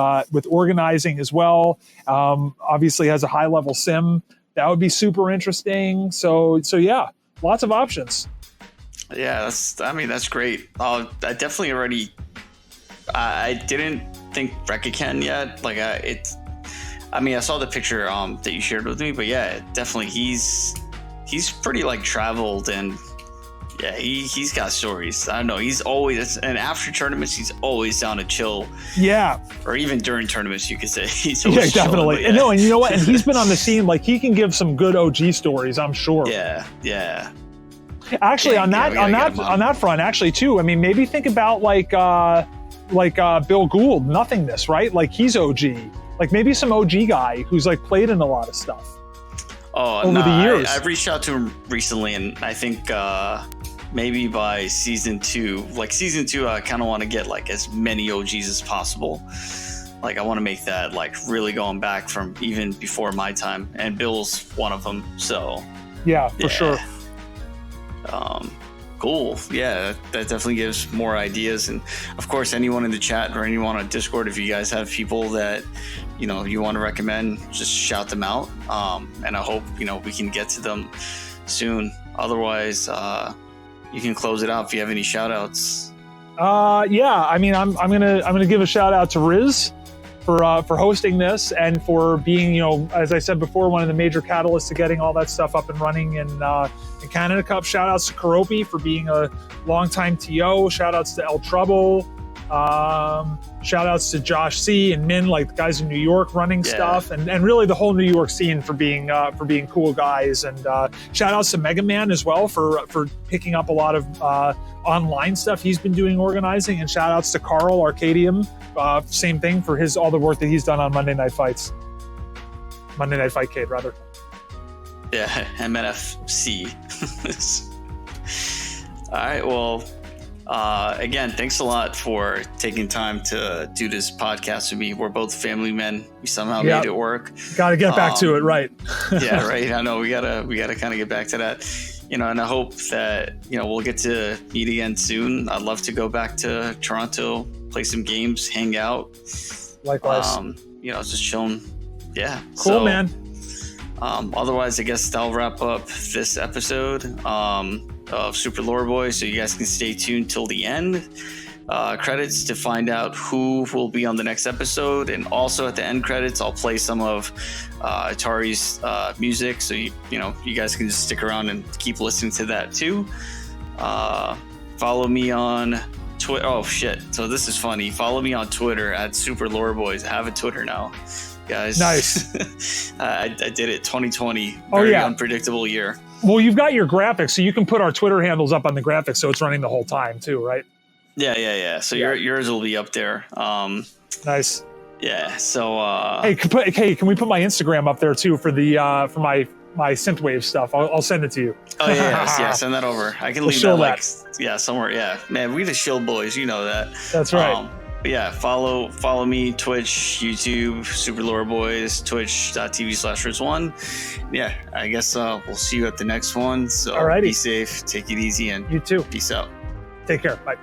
organizing as well. Obviously has a high level sim. That would be super interesting. So yeah, lots of options. Yeah, that's great. I definitely I didn't think Rekaken yet. Like, I saw the picture that you shared with me, but yeah, definitely he's pretty like traveled, and yeah, he's got stories. I don't know. He's always, and after tournaments, he's always down to chill. Yeah. Or even during tournaments, you could say he's always definitely. Chilling, and you know what? And he's been on the scene. Like, he can give some good OG stories, I'm sure. Yeah. Actually, on that front, actually too. I mean, maybe think about like Bill Gould, Nothingness, right? Like, he's OG. Like, maybe some OG guy who's like played in a lot of stuff. Over the years. I've reached out to him recently, and I think maybe by season 2, I kind of want to get like as many OGs as possible. Like, I want to make that like really going back from even before my time, and Bill's one of them. So yeah, for sure. Cool. Yeah, that definitely gives more ideas. And of course, anyone in the chat or anyone on Discord, if you guys have people that, you know, you want to recommend, just shout them out. And I hope, you know, we can get to them soon. Otherwise, you can close it out if you have any shout outs. Yeah, I mean, I'm gonna give a shout out to Riz for hosting this, and for being, you know, as I said before, one of the major catalysts to getting all that stuff up and running in Canada Cup. Shout outs to Karopi for being a longtime TO. Shout outs to El Trouble. Shout outs to Josh C and Min, like the guys in New York running stuff, and really the whole New York scene for being cool guys. And shout outs to Mega Man as well for picking up a lot of online stuff he's been doing organizing. And shout outs to Carl Arcadium, same thing for all the work that he's done on Monday Night Fightcade rather. Yeah, MNFC. All right, well, again, thanks a lot for taking time to do this podcast with me. We're both family men. We somehow made it work. Got to get back to it, right? Yeah, right. I know we gotta kind of get back to that. And I hope that we'll get to meet again soon. I'd love to go back to Toronto, play some games, hang out. Likewise. Just chilling. Yeah. Cool, man. Otherwise, I guess that'll wrap up this episode of Super Lore Boy, so you guys can stay tuned till the end. Credits to find out who will be on the next episode, and also at the end credits, I'll play some of Atari's music, so you guys can just stick around and keep listening to that too. Follow me on Twitter. Oh shit! So this is funny. Follow me on Twitter at Super Lore Boys. I have a Twitter now, guys. Nice. I did it. 2020. Very unpredictable year. Well, you've got your graphics, so you can put our Twitter handles up on the graphics, so it's running the whole time too, right? Yeah. So yours will be up there. Nice. Yeah. So hey, can we put my Instagram up there too for the for my synthwave stuff? I'll send it to you. Oh yeah. Send that over. I can leave that somewhere. Yeah, man, we the shill boys. You know that. That's right. But yeah, follow me, Twitch, YouTube, Super Lore Boys, twitch.tv/Riz1. Yeah, I guess we'll see you at the next one. So Alrighty. Be safe, take it easy, and you too. Peace out. Take care. Bye.